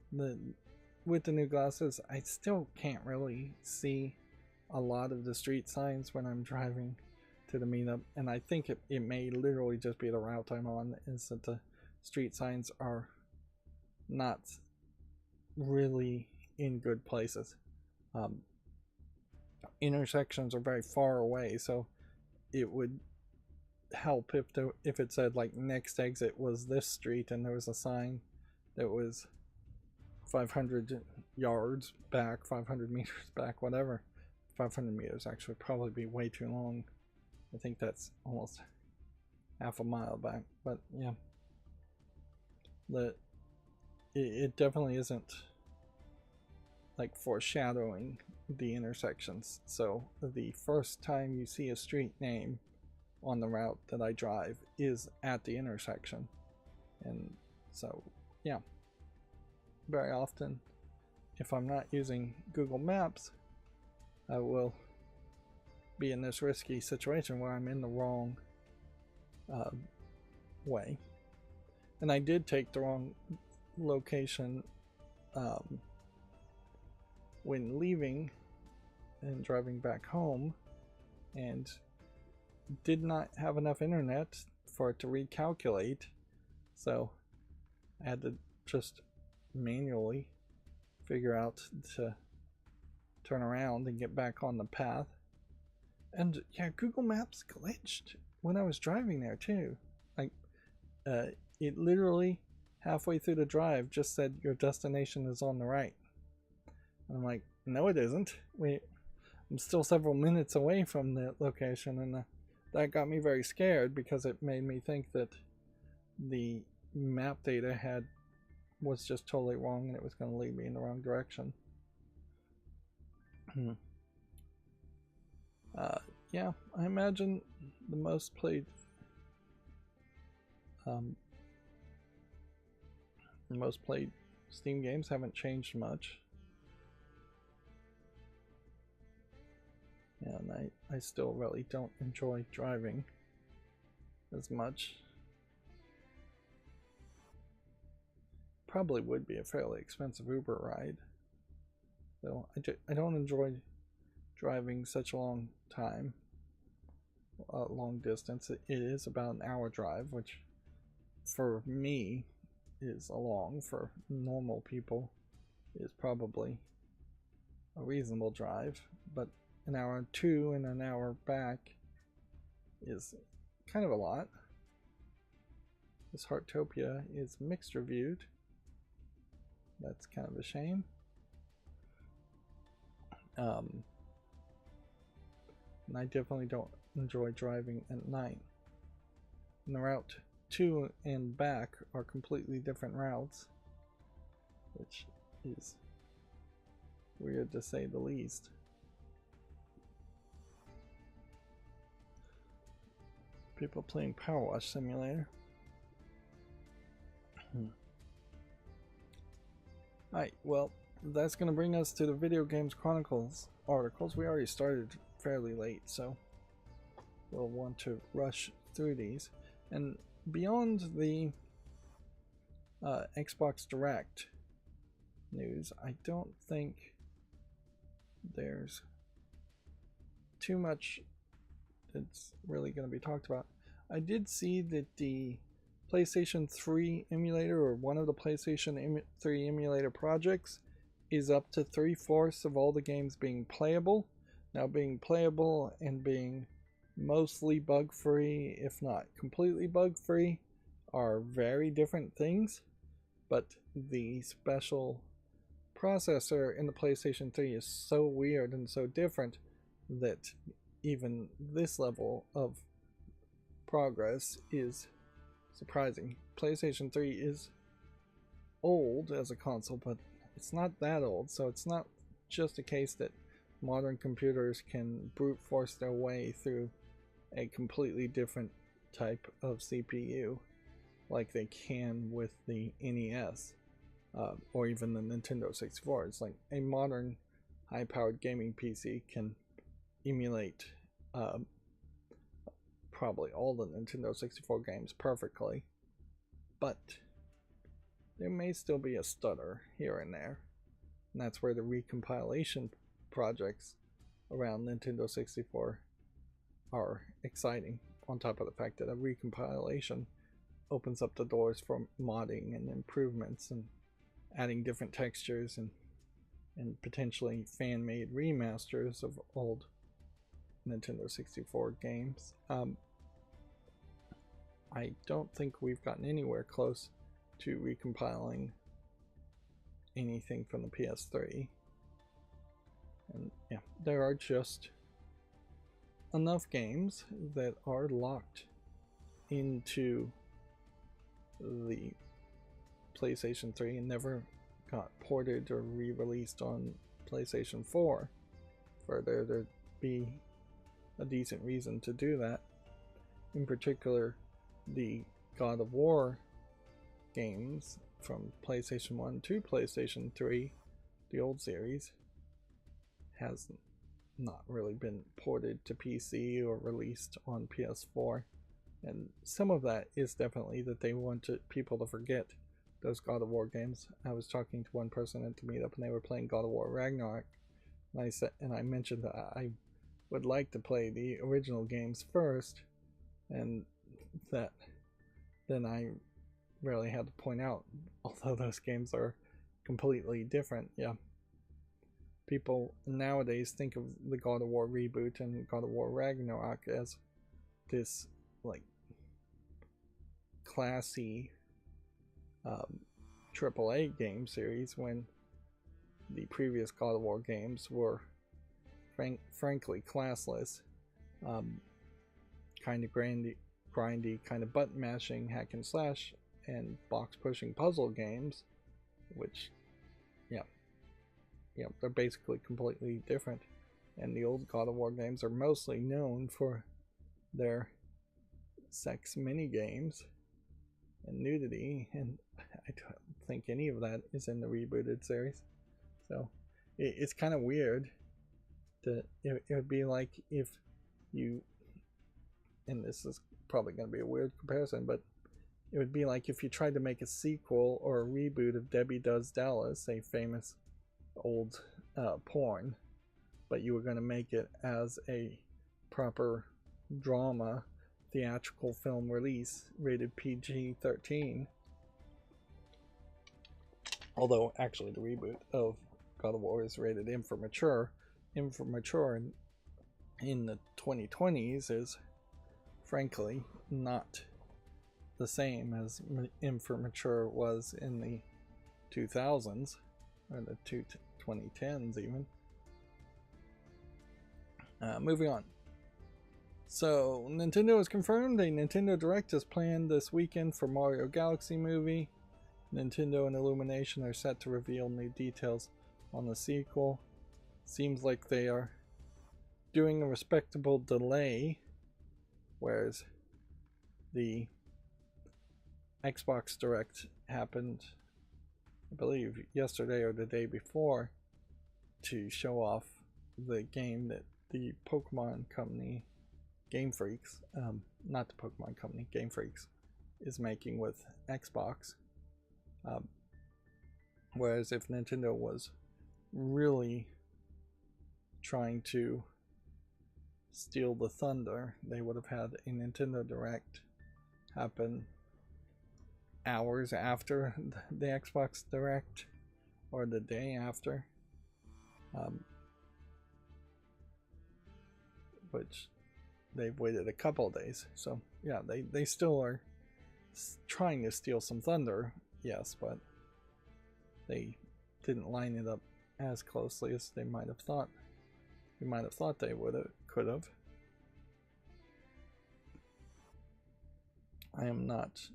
with the new glasses, I still can't really see a lot of the street signs when I'm driving to the meetup, and I think it may literally just be the route I'm on, is that the street signs are not really in good places. Intersections are very far away, so it would help if it said like next exit was this street, and there was a sign that was 500 yards back, 500 meters back, whatever. 500 meters actually would probably be way too long. I think that's almost half a mile back, but yeah, it definitely isn't like foreshadowing the intersections. So the first time you see a street name on the route that I drive is at the intersection, and so yeah, very often if I'm not using Google Maps, I will be in this risky situation where I'm in the wrong way. And I did take the wrong location when leaving and driving back home, and did not have enough internet for it to recalculate, so I had to just manually figure out to turn around and get back on the path. And yeah, Google Maps glitched when I was driving there too. Like it literally halfway through the drive just said your destination is on the right. And I'm like, no it isn't. I'm still several minutes away from the location, and that got me very scared because it made me think that the map data was just totally wrong and it was going to lead me in the wrong direction. Yeah, I imagine the most played Steam games haven't changed much. Yeah, and I still really don't enjoy driving as much. Probably would be a fairly expensive Uber ride, though I don't enjoy driving such a long time. long distance. It is about an hour drive, which for me is long. For normal people is probably a reasonable drive, but an hour to and an hour back is kind of a lot. This Heartopia is mixed reviewed. That's kind of a shame. And I definitely don't enjoy driving at night. And the route to and back are completely different routes, which is weird to say the least. People playing Power Wash Simulator. Alright, well, that's going to bring us to the Video Games Chronicles articles. We already started fairly late, so we'll want to rush through these. And beyond the Xbox Direct news, I don't think there's too much that's really going to be talked about. I did see that the PlayStation 3 emulator, or one of the PlayStation 3 emulator projects, is up to 3/4 of all the games being playable. Now, being playable and being mostly bug-free, if not completely bug-free, are very different things, but the special processor in the PlayStation 3 is so weird and so different that even this level of progress is surprising. PlayStation 3 is old as a console, but it's not that old, so it's not just a case that modern computers can brute force their way through a completely different type of CPU like they can with the NES or even the Nintendo 64. It's like a modern high-powered gaming PC can emulate probably all the Nintendo 64 games perfectly, but there may still be a stutter here and there, and that's where the recompilation projects around Nintendo 64 are exciting, on top of the fact that a recompilation opens up the doors for modding and improvements and adding different textures and potentially fan-made remasters of old Nintendo 64 games. I don't think we've gotten anywhere close to recompiling anything from the PS3. And yeah, there are just enough games that are locked into the PlayStation 3 and never got ported or re-released on PlayStation 4 for there to be a decent reason to do that. In particular, the God of War games from PlayStation 1 to PlayStation 3, the old series, has not really been ported to PC or released on PS4, and some of that is definitely that they wanted people to forget those God of War games. I was talking to one person at the meetup and they were playing God of War Ragnarok, and I mentioned that I would like to play the original games first, and that then I really had to point out, although those games are completely different, yeah, people nowadays think of the God of War reboot and God of War Ragnarok as this like classy AAA game series, when the previous God of War games were frankly classless, kind of grindy, kind of button mashing hack and slash and box pushing puzzle games, which they're basically completely different. And the old God of War games are mostly known for their sex mini games and nudity, and I don't think any of that is in the rebooted series. So it's kind of weird. It would be like if you, and this is probably going to be a weird comparison, but it would be like if you tried to make a sequel or a reboot of Debbie Does Dallas, a famous old porn, but you were going to make it as a proper drama theatrical film release rated PG-13. Although actually the reboot of God of War is rated M for mature. M for mature in the 2020s is frankly not the same as M for mature was in the 2000s or the 2010s even. Moving on. So Nintendo has confirmed a Nintendo Direct is planned this weekend for Mario Galaxy movie. Nintendo and Illumination are set to reveal new details on the sequel. Seems like they are doing a respectable delay, whereas the Xbox Direct happened, I believe, yesterday or the day before to show off the game that the Pokemon company, Game Freaks, not the Pokemon company, Game Freaks, is making with Xbox. Whereas if Nintendo was really trying to steal the thunder, they would have had a Nintendo Direct happen hours after the Xbox Direct or the day after, which they've waited a couple of days. So yeah, they still are trying to steal some thunder, yes, but they didn't line it up as closely as they might have thought. You might have thought they could have. I am not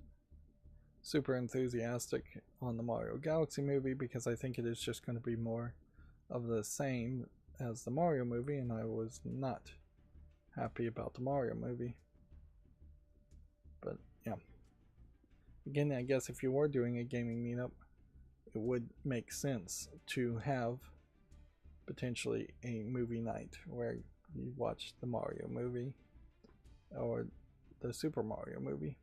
super enthusiastic on the Mario Galaxy movie because I think it is just going to be more of the same as the Mario movie, and I was not happy about the Mario movie. But yeah, again, I guess if you were doing a gaming meetup, it would make sense to have potentially a movie night where you watch the Mario movie or the Super Mario movie.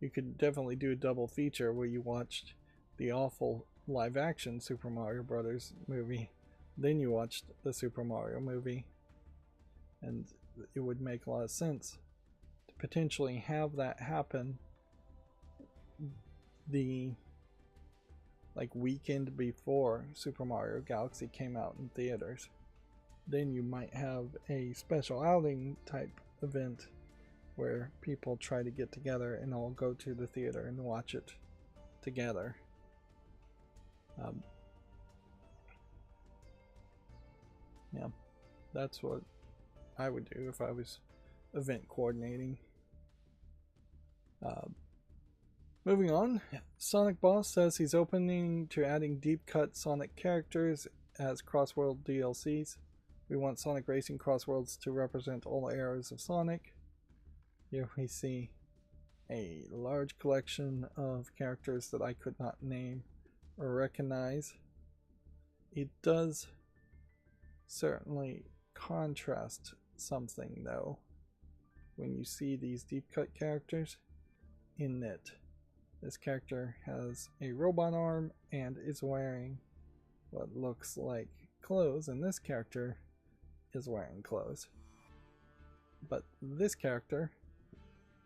You could definitely do a double feature where you watched the awful live action Super Mario Brothers movie, then you watched the Super Mario movie, and it would make a lot of sense to potentially have that happen the weekend before Super Mario Galaxy came out in theaters. Then you might have a special outing type event where people try to get together and all go to the theater and watch it together. Yeah, that's what I would do if I was event coordinating. Moving on, Sonic Boss says he's opening to adding deep cut Sonic characters as Crossworld DLCs. We want Sonic Racing Crossworlds to represent all eras of Sonic. Here we see a large collection of characters that I could not name or recognize. It does certainly contrast something though when you see these deep cut characters, in that this character has a robot arm and is wearing what looks like clothes, and this character is wearing clothes. But this character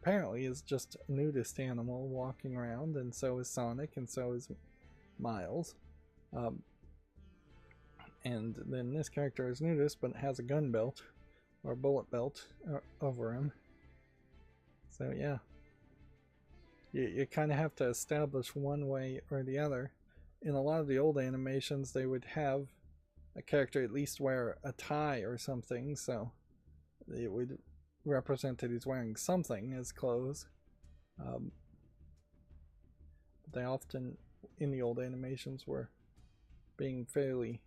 apparently is just a nudist animal walking around, and so is Sonic, and so is Miles. And then this character is nudist but has a gun belt or bullet belt over him. So yeah, you kind of have to establish one way or the other. In a lot of the old animations, they would have a character at least wear a tie or something, so it would represent that he's wearing something as clothes. They often, in the old animations, were being fairly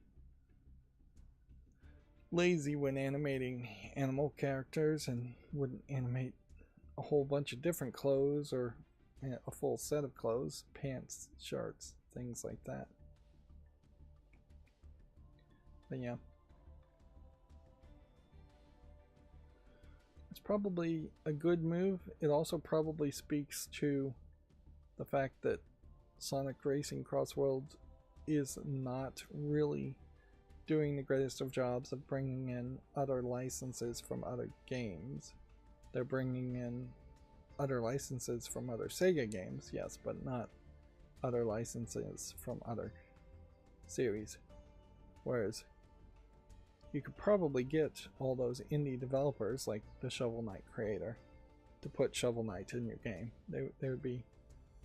lazy when animating animal characters and wouldn't animate a whole bunch of different clothes or a full set of clothes, pants, shirts, things like that. But yeah, it's probably a good move. It also probably speaks to the fact that Sonic Racing Crossworld is not really doing the greatest of jobs of bringing in other licenses from other games. They're bringing in other licenses from other Sega games, yes, but not other licenses from other series. Whereas you could probably get all those indie developers like the Shovel Knight creator to put Shovel Knight in your game. They would be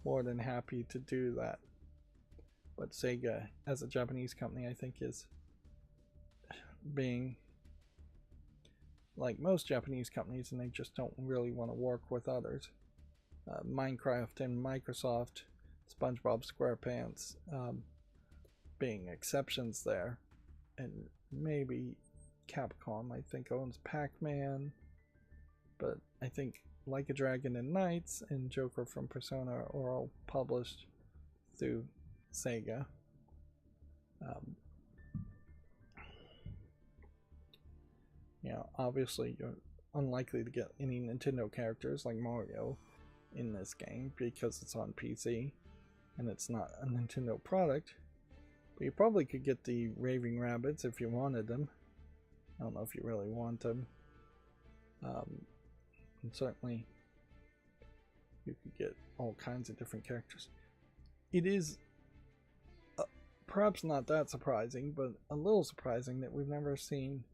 more than happy to do that. But Sega, as a Japanese company, I think is being like most Japanese companies, and they just don't really want to work with others. Minecraft and Microsoft, SpongeBob SquarePants being exceptions there, and maybe Capcom I think owns Pac-Man, but I think Like a Dragon and Knights and Joker from Persona are all published through Sega. Obviously you're unlikely to get any Nintendo characters like Mario in this game because it's on PC and it's not a Nintendo product, but you probably could get the Raving Rabbids if you wanted them. I don't know if you really want them. And certainly you could get all kinds of different characters. It is perhaps not that surprising, but a little surprising that we've never seen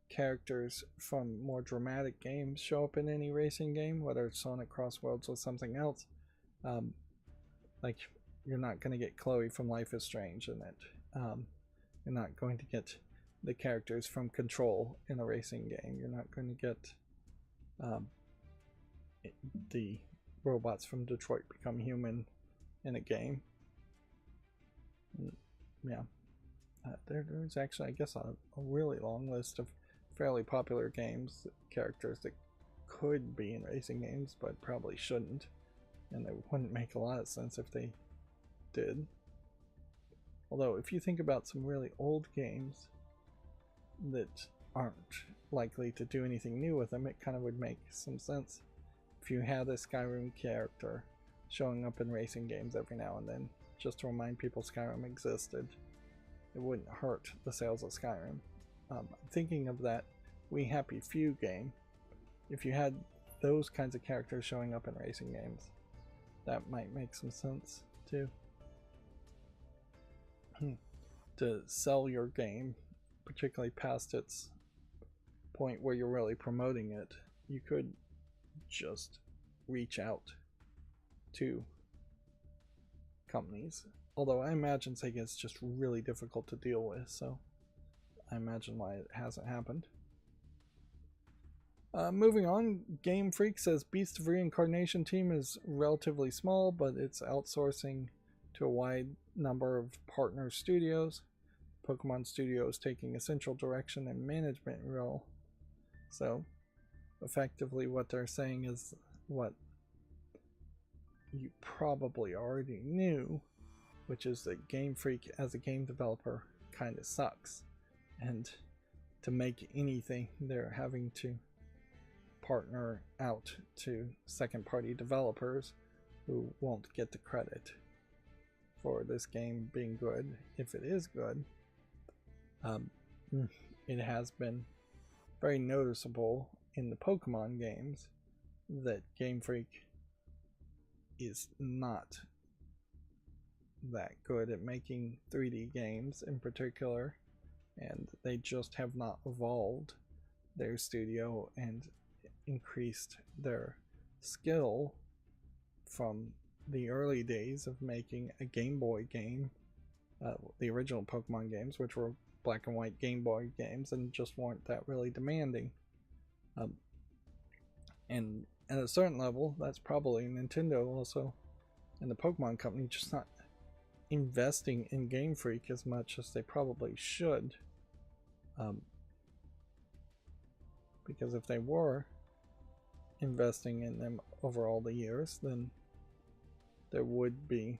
characters from more dramatic games show up in any racing game, whether it's Sonic Cross Worlds or something else. Like, you're not going to get Chloe from Life is Strange in it. You're not going to get the characters from Control in a racing game. You're not going to get the robots from Detroit Become Human in a game. Yeah. There's actually, I guess, a really long list of fairly popular games, characters that could be in racing games, but probably shouldn't. And it wouldn't make a lot of sense if they did. Although, if you think about some really old games that aren't likely to do anything new with them, it kind of would make some sense. If you had a Skyrim character showing up in racing games every now and then, just to remind people Skyrim existed, it wouldn't hurt the sales of Skyrim. Thinking of that We Happy Few game, if you had those kinds of characters showing up in racing games, that might make some sense too. To sell your game, particularly past its point where you're really promoting it, you could just reach out to companies. Although I imagine Sega is just really difficult to deal with, so I imagine why it hasn't happened. Moving on, Game Freak says Beast of Reincarnation team is relatively small, but it's outsourcing to a wide number of partner studios. Pokemon Studio is taking a central direction and management role. So, effectively what they're saying is what you probably already knew, which is that Game Freak as a game developer kind of sucks. And to make anything, they're having to partner out to second-party developers who won't get the credit for this game being good, if it is good. It has been very noticeable in the Pokemon games that Game Freak is not that good at making 3D games in particular, and they just have not evolved their studio and increased their skill from the early days of making a Game Boy game, the original Pokemon games, which were black and white Game Boy games and just weren't that really demanding. And at a certain level, that's probably Nintendo also, and the Pokemon company just not investing in Game Freak as much as they probably should. Because if they were investing in them over all the years, then there would be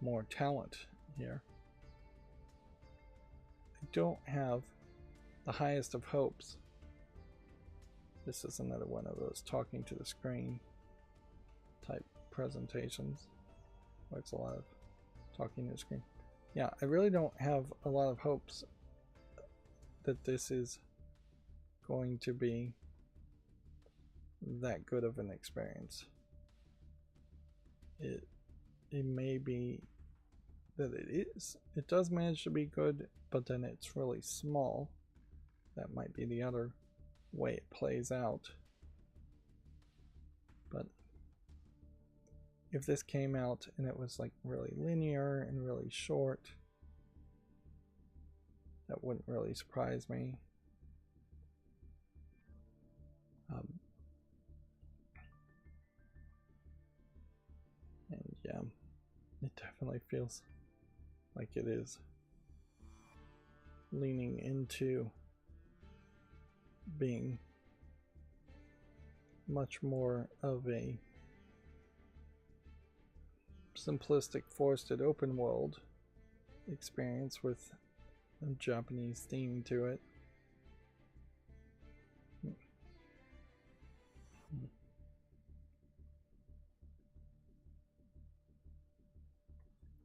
more talent here. I don't have the highest of hopes. This is another one of those talking to the screen type presentations where it's a lot of talking to the screen. Yeah, I really don't have a lot of hopes that this is going to be that good of an experience. It may be that it is. It does manage to be good, but then it's really small. That might be the other way it plays out. But if this came out and it was like really linear and really short, that wouldn't really surprise me. And yeah, it definitely feels like it is leaning into being much more of a simplistic forested open world experience with a Japanese theme to it.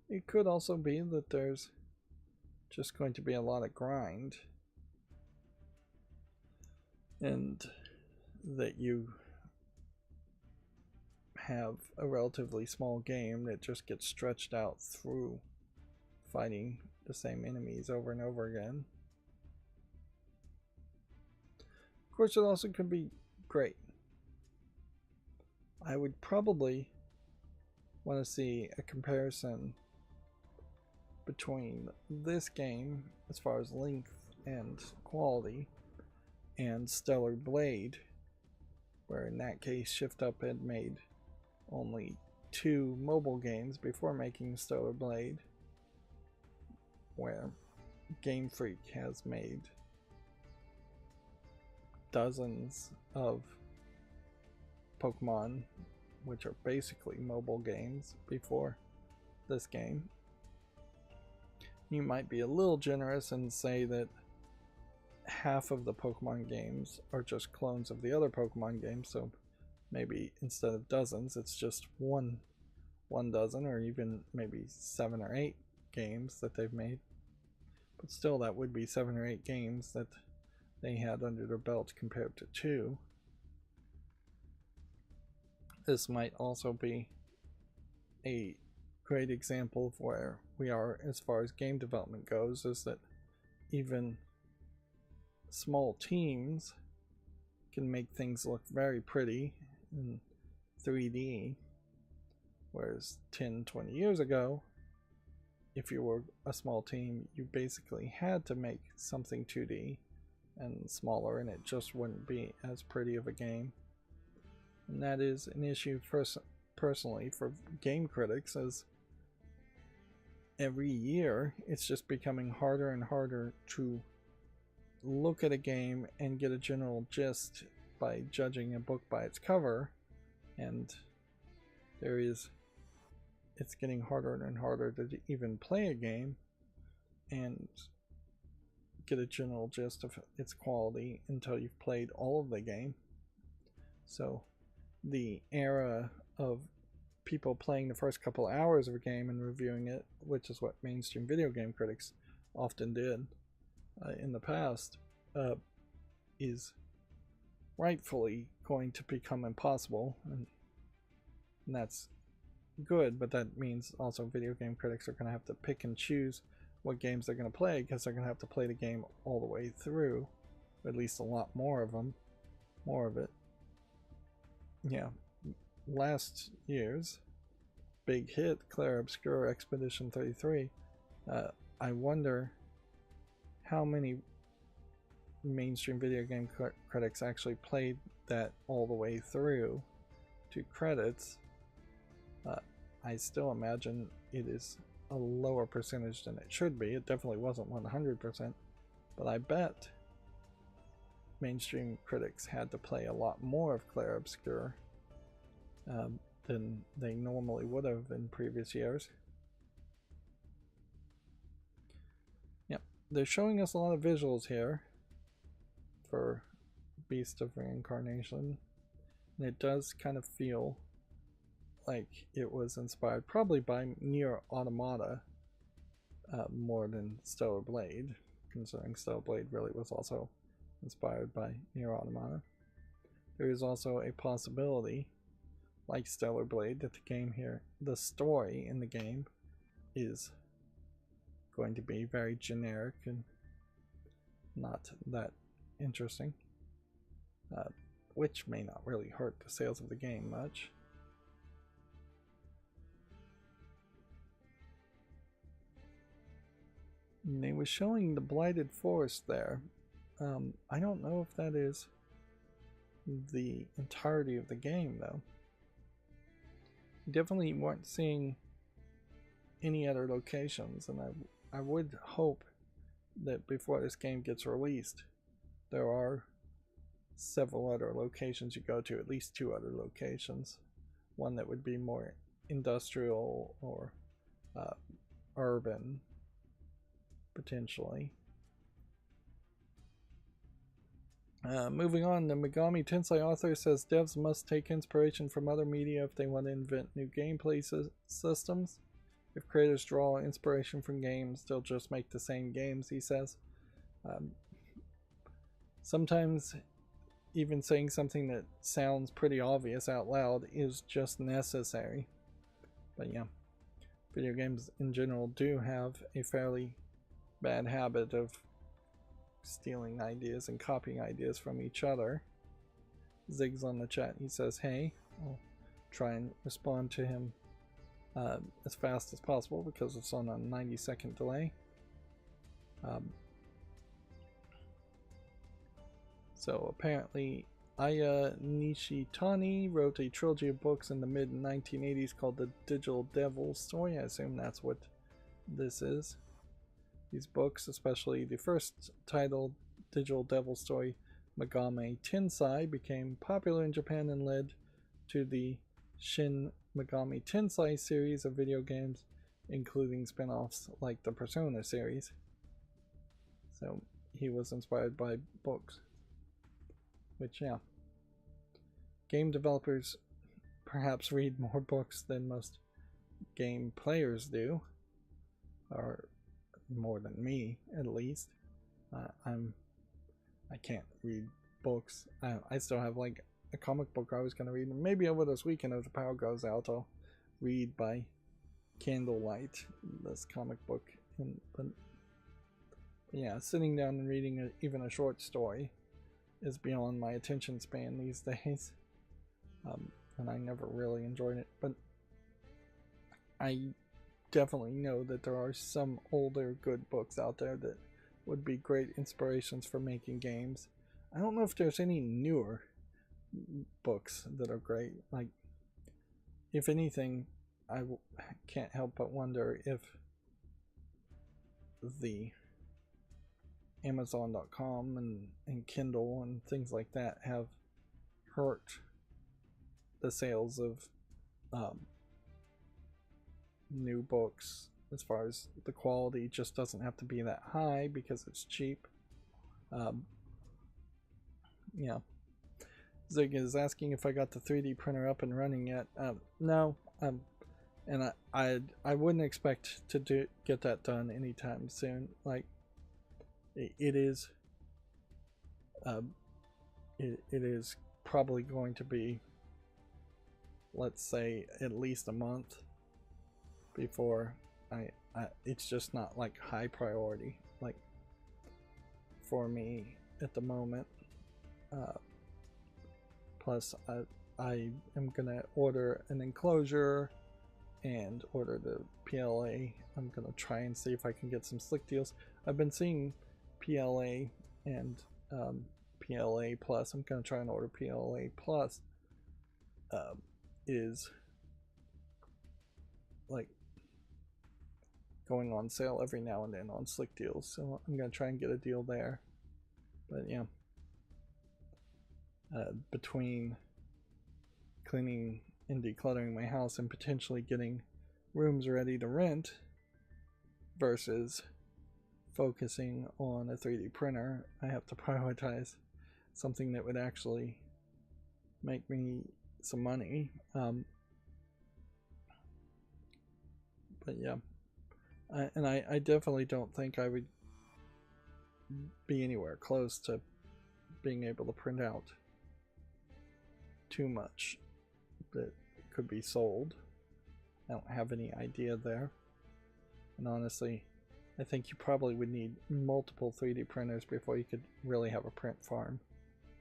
It could also be that there's just going to be a lot of grind, and that you have a relatively small game that just gets stretched out through fighting the same enemies over and over again. Of course, it also could be great. I would probably want to see a comparison between this game as far as length and quality and Stellar Blade, where in that case Shift Up had made only 2 mobile games before making Stellar Blade, where Game Freak has made dozens of Pokemon, which are basically mobile games, before this game. You might be a little generous and say that half of the Pokemon games are just clones of the other Pokemon games, so maybe instead of dozens, it's just one dozen, or even maybe 7 or 8 games that they've made. But still, that would be 7 or 8 games that they had under their belt compared to 2. This might also be a great example of where we are as far as game development goes, is that even small teams can make things look very pretty in 3D, whereas 10-20 years ago, if you were a small team, you basically had to make something 2D and smaller, and it just wouldn't be as pretty of a game. And that is an issue personally for game critics, as every year it's just becoming harder and harder to look at a game and get a general gist by judging a book by its cover, and it's getting harder and harder to even play a game and get a general gist of its quality until you've played all of the game. So the era of people playing the first couple hours of a game and reviewing it, which is what mainstream video game critics often did in the past, is rightfully going to become impossible, and that's good, but that means also video game critics are going to have to pick and choose what games they're going to play, because they're going to have to play the game all the way through, at least a lot more of it. Yeah, last year's big hit, Clair Obscur Expedition 33, I wonder how many mainstream video game critics actually played that all the way through to credits. I still imagine it is a lower percentage than it should be. It definitely wasn't 100%, but I bet mainstream critics had to play a lot more of Clair Obscur than they normally would have in previous years. Yep, they're showing us a lot of visuals here for Beast of Reincarnation, and it does kind of feel like it was inspired probably by Nier Automata, more than Stellar Blade, considering Stellar Blade really was also inspired by Nier Automata. There is also a possibility, like Stellar Blade, that the story in the game is going to be very generic and not that interesting, which may not really hurt the sales of the game much. And they were showing the Blighted Forest there. I don't know if that is the entirety of the game, though. Definitely weren't seeing any other locations, and I would hope that before this game gets released, there are several other locations you go to, at least 2 other locations. One that would be more industrial or urban, potentially. Moving on, the Megami Tensei author says devs must take inspiration from other media if they want to invent new gameplay systems. If creators draw inspiration from games, they'll just make the same games, he says. Sometimes even saying something that sounds pretty obvious out loud is just necessary. But yeah, video games in general do have a fairly bad habit of stealing ideas and copying ideas from each other. Zig's on the chat. He says, hey, I'll try and respond to him as fast as possible because it's on a 90-second delay. So apparently Aya Nishitani wrote a trilogy of books in the mid-1980s called the Digital Devil Story. I assume that's what this is. These books, especially the first titled Digital Devil Story, Megami Tensei, became popular in Japan and led to the Shin Megami Tensei series of video games, including spin-offs like the Persona series. So he was inspired by books. Which, yeah. Game developers perhaps read more books than most game players do. Or more than me, at least. I can't read books. I still have like a comic book I was going to read. Maybe over this weekend if the power goes out, I'll read by candlelight this comic book. But yeah, sitting down and reading even a short story is beyond my attention span these days. And I never really enjoyed it. But I definitely know that there are some older good books out there that would be great inspirations for making games. I don't know if there's any newer books that are great. Like, if anything, I can't help but wonder if the Amazon.com and Kindle and things like that have hurt the sales of new books, as far as the quality just doesn't have to be that high because it's cheap. Yeah. Zig is asking if I got the 3D printer up and running yet. No. And I wouldn't expect to get that done anytime soon. Like, it is probably going to be, let's say, at least a month before it's just not like high priority like for me at the moment. Plus I am gonna order an enclosure and order the PLA. I'm gonna try and see if I can get some slick deals. I've been seeing PLA and PLA Plus. I'm gonna try and order PLA Plus. Is like going on sale every now and then on slick deals, so I'm gonna try and get a deal there. But yeah, between cleaning and decluttering my house and potentially getting rooms ready to rent versus focusing on a 3D printer, I have to prioritize something that would actually make me some money. But yeah, And I definitely don't think I would be anywhere close to being able to print out too much that could be sold. I don't have any idea there. And honestly, I think you probably would need multiple 3D printers before you could really have a print farm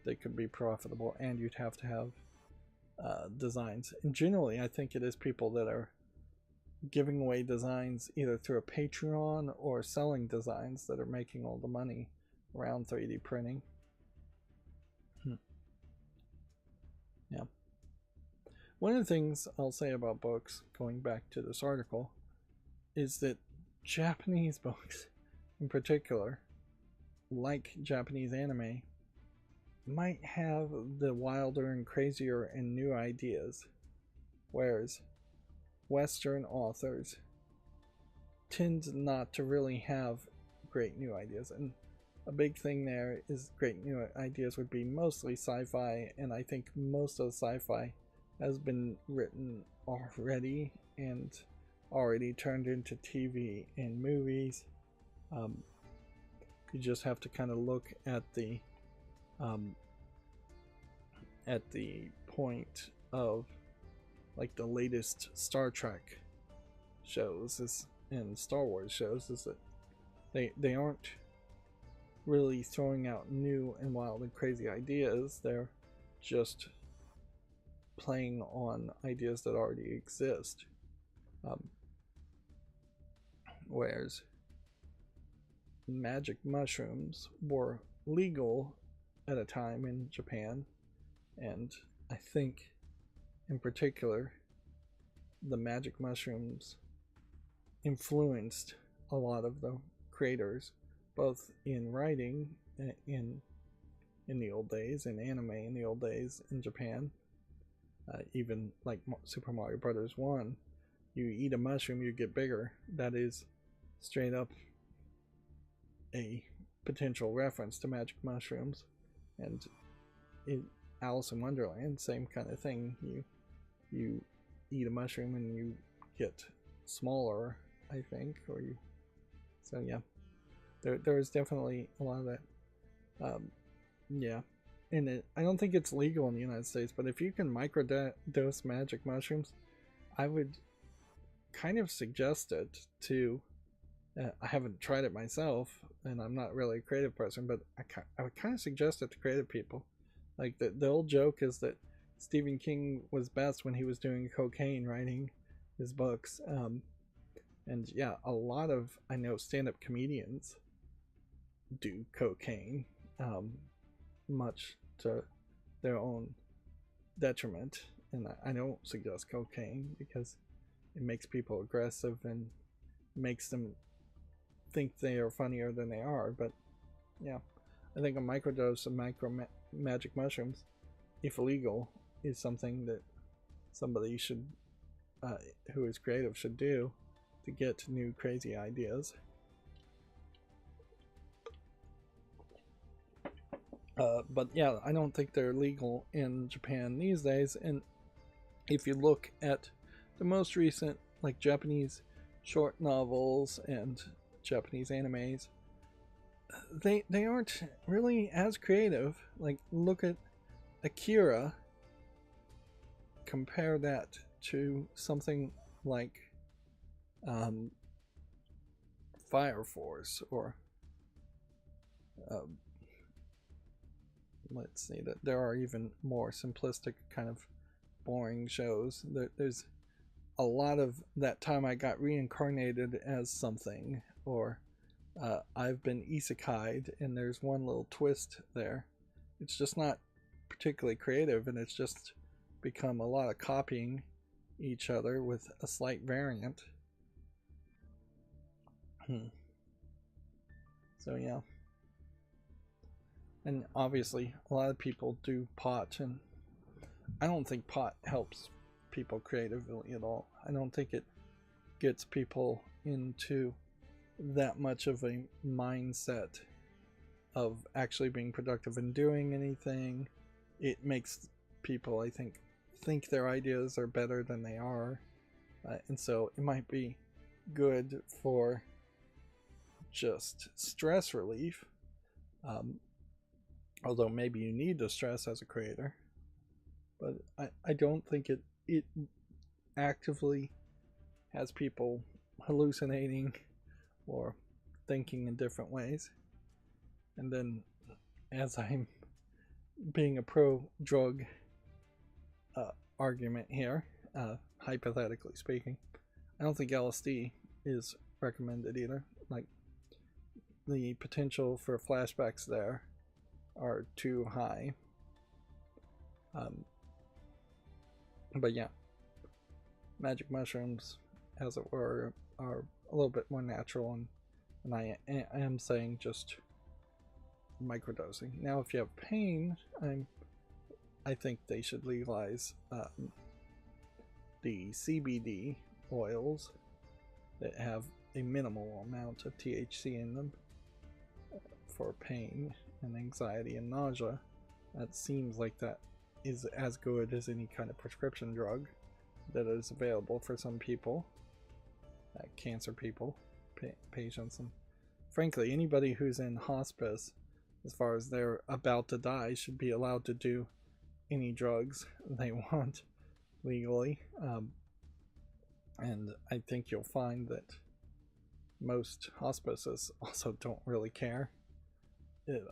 that could be profitable, and you'd have to have designs. And generally, I think it is people that are giving away designs either through a Patreon or selling designs that are making all the money around 3D printing. Yeah. One of the things I'll say about books, going back to this article, is that Japanese books in particular, like Japanese anime, might have the wilder and crazier and new ideas, whereas Western authors tend not to really have great new ideas. And a big thing there is great new ideas would be mostly sci-fi, and I think most of the sci-fi has been written already and already turned into TV and movies. You just have to kind of look at the point of like the latest Star Trek shows and Star Wars shows, is that they aren't really throwing out new and wild and crazy ideas. They're just playing on ideas that already exist. Whereas magic mushrooms were legal at a time in Japan, and I think in particular the magic mushrooms influenced a lot of the creators, both in writing in the old days, in anime in the old days in Japan. Even like Super Mario Brothers 1, you eat a mushroom, you get bigger. That is straight up a potential reference to magic mushrooms. And in Alice in Wonderland, same kind of thing. You eat a mushroom and you get smaller, I think, so yeah, there is definitely a lot of that. Yeah, and I don't think it's legal in the United States, but if you can microdose magic mushrooms, I would kind of suggest it to. I haven't tried it myself, and I'm not really a creative person, but I would kind of suggest it to creative people. Like the old joke is that Stephen King was best when he was doing cocaine writing his books. And yeah, a lot of, I know, stand-up comedians do cocaine, much to their own detriment. And I don't suggest cocaine because it makes people aggressive and makes them think they are funnier than they are. But yeah, I think a microdose of magic mushrooms, if legal, is something that somebody should, who is creative, should do to get new crazy ideas. But yeah, I don't think they're legal in Japan these days. And if you look at the most recent like Japanese short novels and Japanese animes, they aren't really as creative. Like, look at Akira, compare that to something like Fire Force, or let's see, that there are even more simplistic kind of boring shows. There's a lot of that time I got reincarnated as something, or I've been isekai'd, and there's one little twist there. It's just not particularly creative, and it's just become a lot of copying each other with a slight variant. So yeah. And obviously a lot of people do pot, and I don't think pot helps people creatively at all. I don't think it gets people into that much of a mindset of actually being productive and doing anything. It makes people, I think their ideas are better than they are, and so it might be good for just stress relief, although maybe you need the stress as a creator, but I don't think it actively has people hallucinating or thinking in different ways. And then, as I'm being a pro-drug argument here, hypothetically speaking, I don't think LSD is recommended either. Like, the potential for flashbacks there are too high. But yeah, magic mushrooms, as it were, are a little bit more natural, and I am saying just microdosing. Now, if you have pain, I think they should legalize the CBD oils that have a minimal amount of THC in them for pain and anxiety and nausea. That seems like that is as good as any kind of prescription drug that is available for some people, cancer people, patients, and frankly anybody who's in hospice, as far as they're about to die, should be allowed to do any drugs they want legally. And I think you'll find that most hospices also don't really care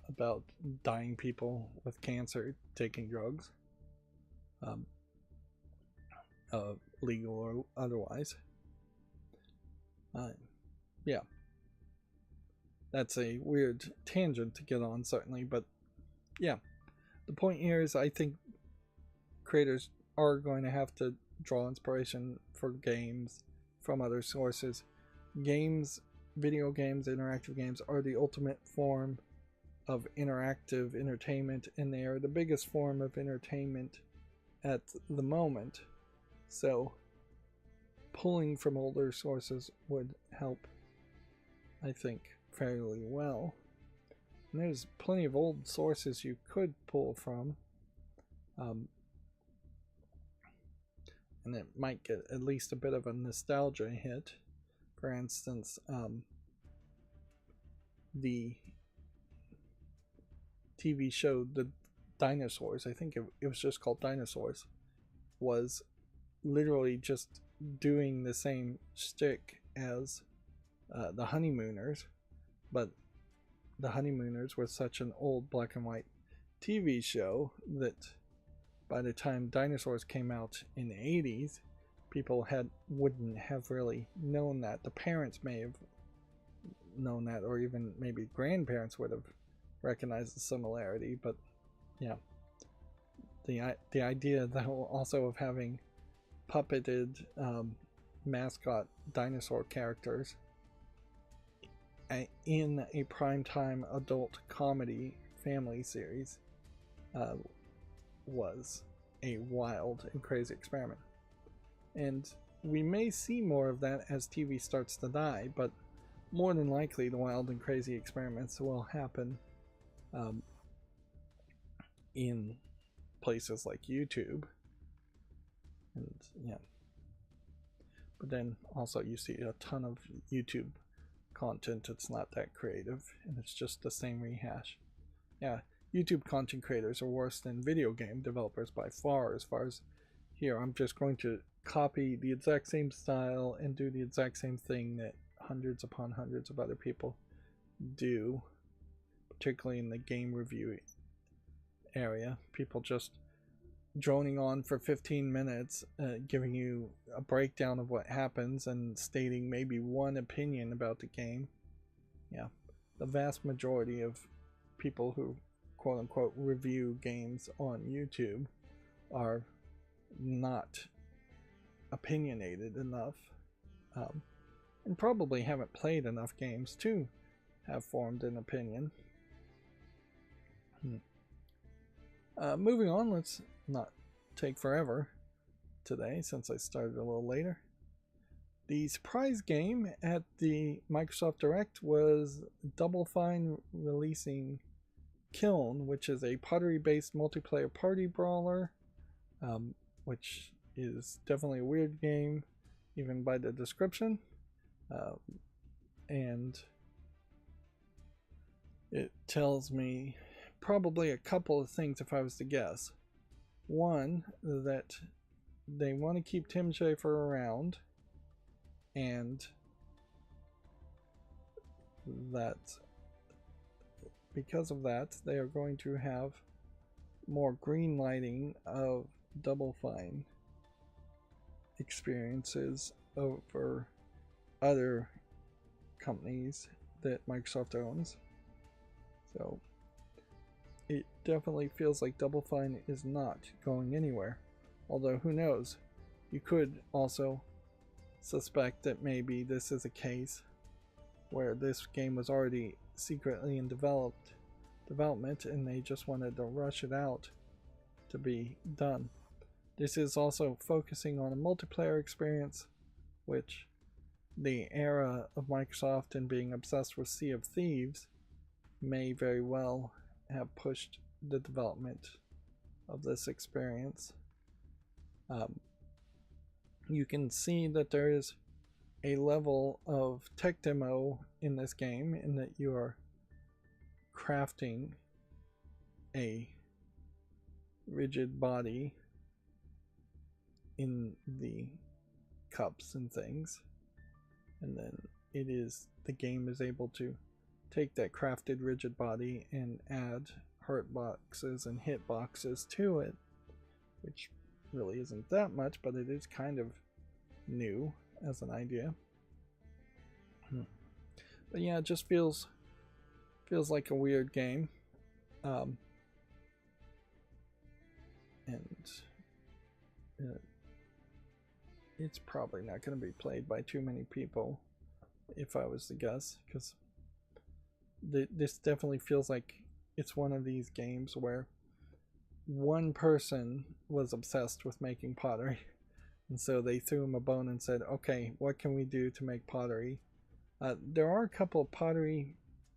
about dying people with cancer taking drugs, legal or otherwise. Yeah, that's a weird tangent to get on, certainly, but yeah, the point here is I think creators are going to have to draw inspiration for games from other sources. Games, video games, interactive games are the ultimate form of interactive entertainment, and they are the biggest form of entertainment at the moment. So pulling from older sources would help, I think, fairly well. And there's plenty of old sources you could pull from, and it might get at least a bit of a nostalgia hit. For instance, the TV show The Dinosaurs, I think it was just called Dinosaurs, was literally just doing the same shtick as The Honeymooners, but The Honeymooners was such an old black and white TV show that by the time Dinosaurs came out in the 80s, people wouldn't have really known that. The parents may have known that, or even maybe grandparents would have recognized the similarity. But yeah, the idea though also of having puppeted mascot dinosaur characters in a primetime adult comedy family series was a wild and crazy experiment. And we may see more of that as TV starts to die, but more than likely the wild and crazy experiments will happen in places like YouTube. And yeah, but then also you see a ton of YouTube content that's not that creative, and it's just the same rehash. Yeah, YouTube content creators are worse than video game developers by far. As far as here, I'm just going to copy the exact same style and do the exact same thing that hundreds upon hundreds of other people do, particularly in the game review area. People just droning on for 15 minutes, giving you a breakdown of what happens and stating maybe one opinion about the game. Yeah, the vast majority of people who quote-unquote review games on YouTube are not opinionated enough, and probably haven't played enough games to have formed an opinion. Moving on, let's not take forever today since I started a little later. The surprise game at the Microsoft Direct was Double Fine releasing Kiln, which is a pottery-based multiplayer party brawler, which is definitely a weird game, even by the description. And it tells me probably a couple of things if I was to guess. One, that they want to keep Tim Schafer around, and that because of that, they are going to have more green lighting of Double Fine experiences over other companies that Microsoft owns. So it definitely feels like Double Fine is not going anywhere. Although who knows? You could also suspect that maybe this is a case where this game was already secretly in development and they just wanted to rush it out to be done. This is also focusing on a multiplayer experience, which the era of Microsoft and being obsessed with Sea of Thieves may very well have pushed the development of this experience. You can see that there is a level of tech demo in this game in that you are crafting a rigid body in the cups and things, and then the game is able to take that crafted rigid body and add hurt boxes and hit boxes to it, which really isn't that much, but it is kind of new as an idea. But yeah, it just feels like a weird game, and it's probably not going to be played by too many people, if I was to guess, because this definitely feels like it's one of these games where one person was obsessed with making pottery, and so they threw him a bone and said, okay, what can we do to make pottery? There are a couple of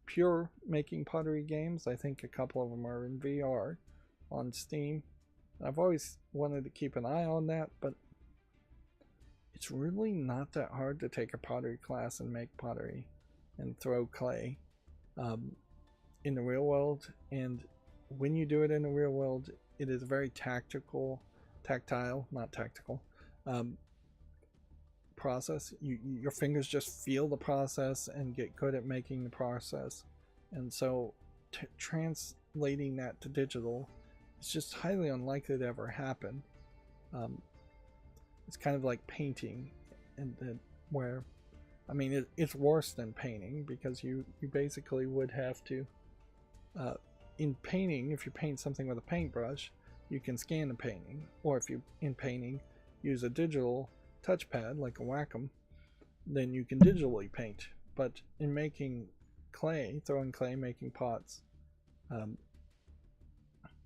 pure making pottery games. I think a couple of them are in VR on Steam. I've always wanted to keep an eye on that, but it's really not that hard to take a pottery class and make pottery and throw clay in the real world. And when you do it in the real world, it is very tactile process. Your fingers just feel the process and get good at making the process. And so translating that to digital, it's just highly unlikely to ever happen. It's kind of like painting, and where, I mean, it's worse than painting, because you basically would have to, in painting, if you paint something with a paintbrush, you can scan the painting, or if you, in painting, use a digital touchpad like a Wacom, then you can digitally paint. But in making clay, throwing clay, making pots,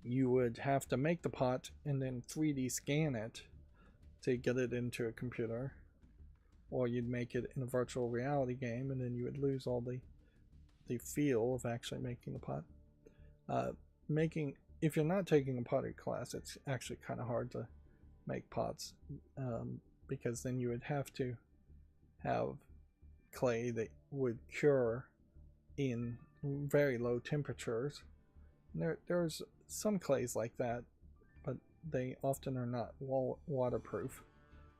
you would have to make the pot and then 3D scan it to get it into a computer, or you'd make it in a virtual reality game, and then you would lose all the feel of actually making the pot. If you're not taking a pottery class, it's actually kind of hard to make pots, because then you would have to have clay that would cure in very low temperatures. There's some clays like that, but they often are not waterproof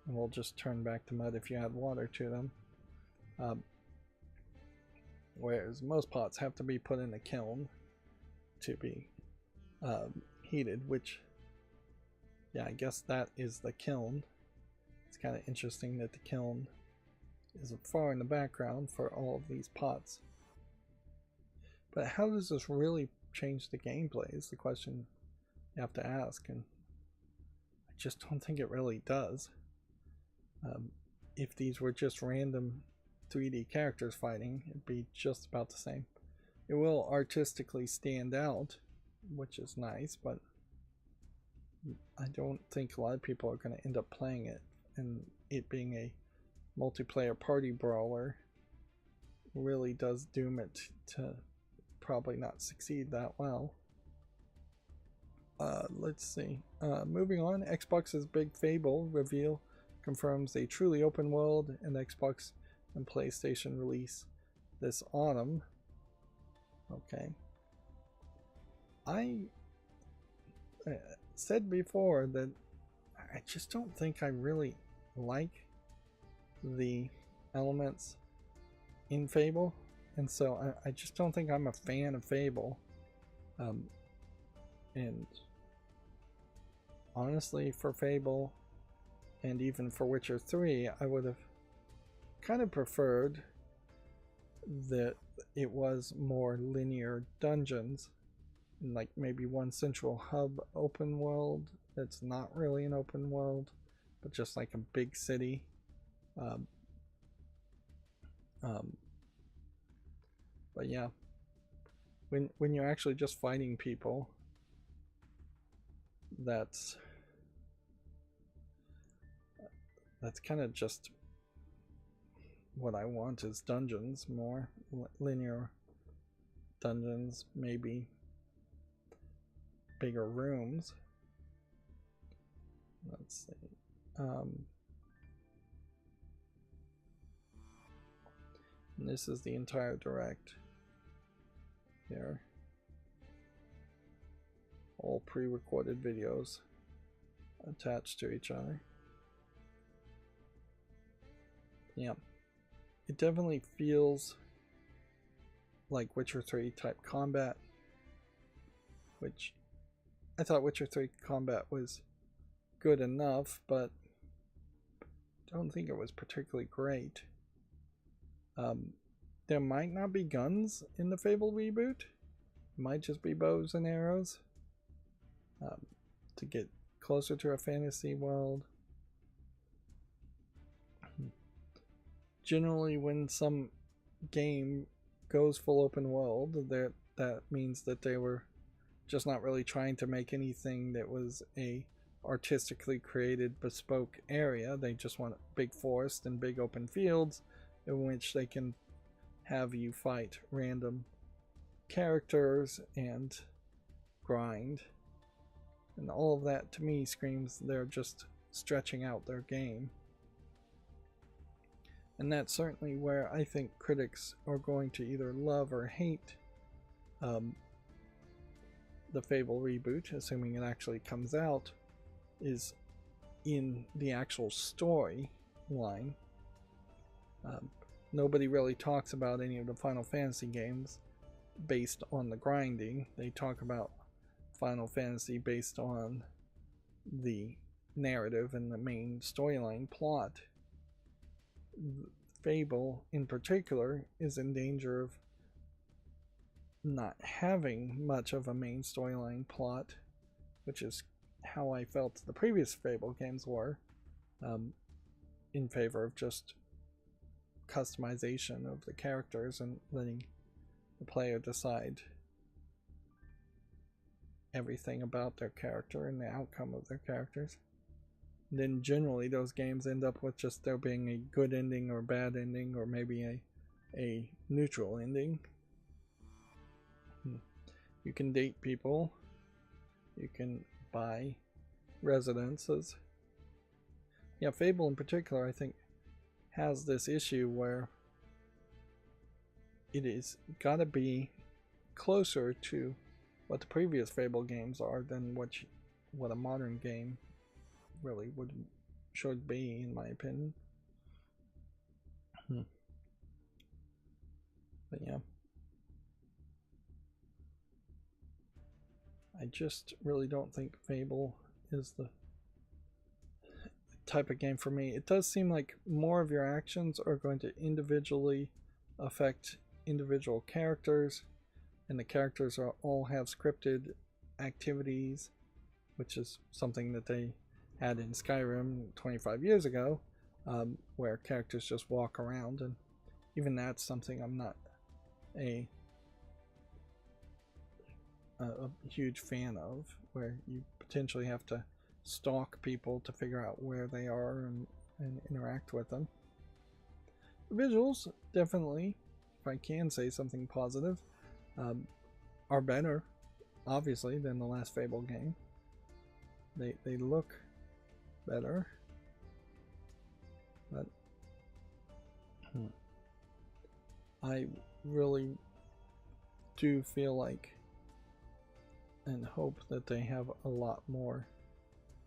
and will just turn back to mud if you add water to them. Whereas most pots have to be put in a kiln to be heated, which, yeah, I guess that is the kiln. It's kind of interesting that the kiln is far in the background for all of these pots. But how does this really change the gameplay is the question you have to ask, and I just don't think it really does. If these were just random 3D characters fighting, it'd be just about the same. It will artistically stand out, which is nice, but I don't think a lot of people are going to end up playing it, and it being a multiplayer party brawler really does doom it to probably not succeed that well. Let's see. Moving on, Xbox's Big Fable reveal confirms a truly open world, and Xbox and PlayStation release this autumn. Okay. I said before that I just don't think I really like the elements in Fable, and so I just don't think I'm a fan of Fable. And honestly, for Fable and even for Witcher 3, I would have kind of preferred that it was more linear dungeons, and like maybe one central hub open world that's not really an open world, but just like a big city. But yeah, when you're actually just fighting people, that's kind of just what I want, is dungeons, more linear dungeons, maybe bigger rooms. Let's see. And this is the entire direct here. All pre-recorded videos attached to each other. Yeah. It definitely feels like Witcher 3 type combat, which I thought Witcher 3 combat was good enough, but I don't think it was particularly great. There might not be guns in the Fable reboot. It might just be bows and arrows to get closer to a fantasy world. Generally, when some game goes full open world, that means that they were just not really trying to make anything that was a artistically created bespoke area. They just want a big forest and big open fields in which they can have you fight random characters and grind. And all of that to me screams they're just stretching out their game. And that's certainly where I think critics are going to either love or hate the Fable reboot, assuming it actually comes out, is in the actual story line. Nobody really talks about any of the Final Fantasy games based on the grinding. They talk about Final Fantasy based on the narrative and the main storyline plot. Fable in particular is in danger of not having much of a main storyline plot, which is how I felt the previous Fable games were, in favor of just customization of the characters and letting the player decide everything about their character and the outcome of their characters. And then generally those games end up with just there being a good ending or bad ending, or maybe a neutral ending. You can date people, you can buy residences. Yeah, Fable in particular, I think, has this issue where it is gotta be closer to what the previous Fable games are than what a modern game really should be, in my opinion. But yeah, I just really don't think Fable is the type of game for me. It does seem like more of your actions are going to individually affect individual characters, and the characters all have scripted activities, which is something that they had in Skyrim 25 years ago, where characters just walk around, and even that's something I'm not a huge fan of, where you potentially have to stalk people to figure out where they are and interact with them. The visuals, definitely, if I can say something positive, are better, obviously, than the last Fable game. They look better, but I really do feel like and hope that they have a lot more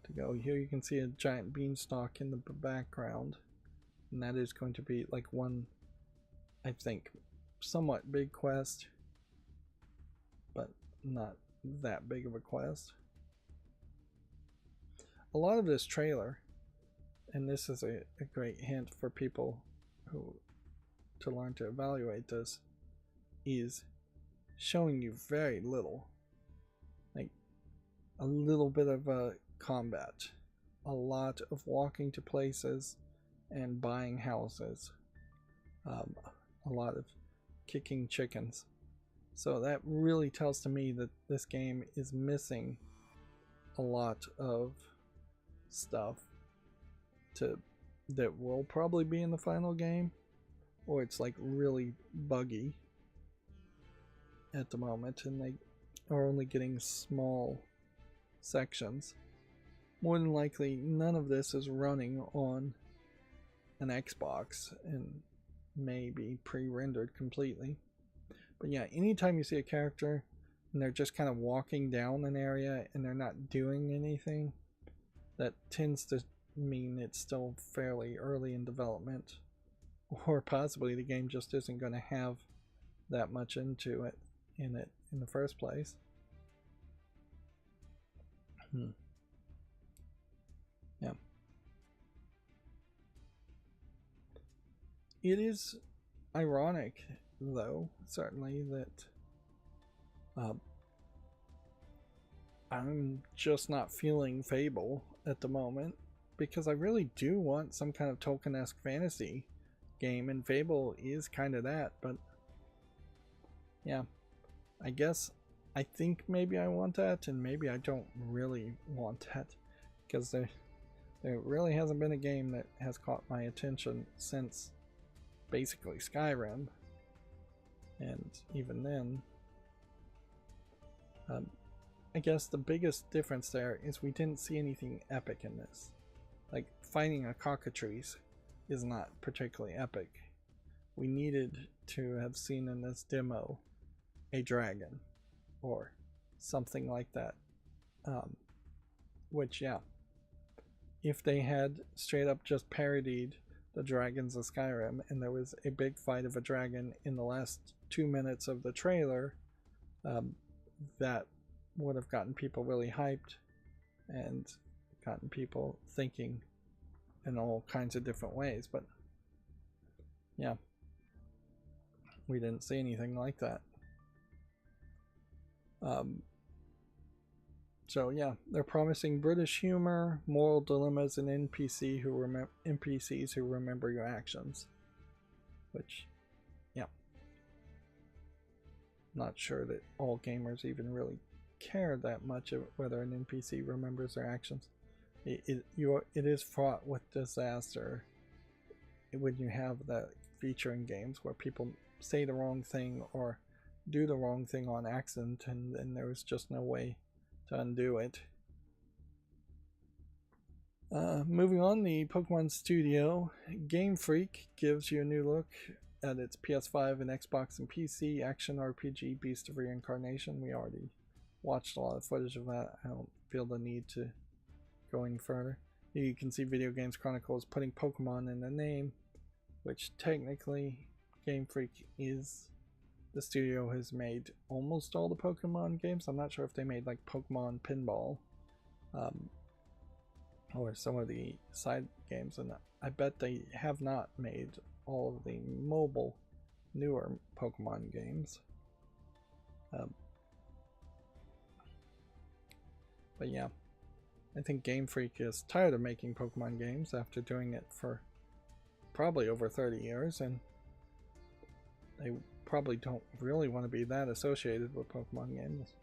to go. Here you can see a giant beanstalk in the background, and that is going to be like one, I think, somewhat big quest, but not that big of a quest. A lot of this trailer, and this is a great hint for people who to learn to evaluate this, is showing you very little, like a little bit of combat, a lot of walking to places and buying houses, a lot of kicking chickens. So that really tells to me that this game is missing a lot of stuff that will probably be in the final game, or it's like really buggy at the moment and they are only getting small sections. More than likely none of this is running on an Xbox and may be pre-rendered completely. But yeah, anytime you see a character and they're just kind of walking down an area and they're not doing anything, that tends to mean it's still fairly early in development, or possibly the game just isn't going to have that much into it in the first place. Yeah. It is ironic, though, certainly, that I'm just not feeling Fable at the moment, because I really do want some kind of Tolkien-esque fantasy game, and Fable is kind of that, but yeah, I guess I think maybe I want that, and maybe I don't really want that, because there really hasn't been a game that has caught my attention since basically Skyrim, and even then, I guess the biggest difference there is we didn't see anything epic in this. Like, fighting a cockatrice is not particularly epic. We needed to have seen in this demo a dragon or something like that. Which, yeah, if they had straight up just parodied the dragons of Skyrim and there was a big fight of a dragon in the last 2 minutes of the trailer, that would have gotten people really hyped and gotten people thinking in all kinds of different ways. But yeah, we didn't see anything like that. So yeah, they're promising British humor, moral dilemmas, and NPCs who remember your actions. Which, yeah, not sure that all gamers even really care that much of whether an NPC remembers their actions. It is fraught with disaster when you have that feature in games where people say the wrong thing or do the wrong thing on accident, and then there's just no way to undo it. Moving on, the Pokemon Studio Game Freak gives you a new look at its PS5 and Xbox and PC action RPG Beast of Reincarnation. We already watched a lot of footage of that. I don't feel the need to go any further. You can see Video Games Chronicles putting Pokemon in the name, which technically Game Freak is the studio has made almost all the Pokemon games. I'm not sure if they made like Pokemon Pinball or some of the side games, and I bet they have not made all of the mobile newer Pokemon games. But yeah, I think Game Freak is tired of making Pokemon games after doing it for probably over 30 years, and they probably don't really want to be that associated with Pokemon games.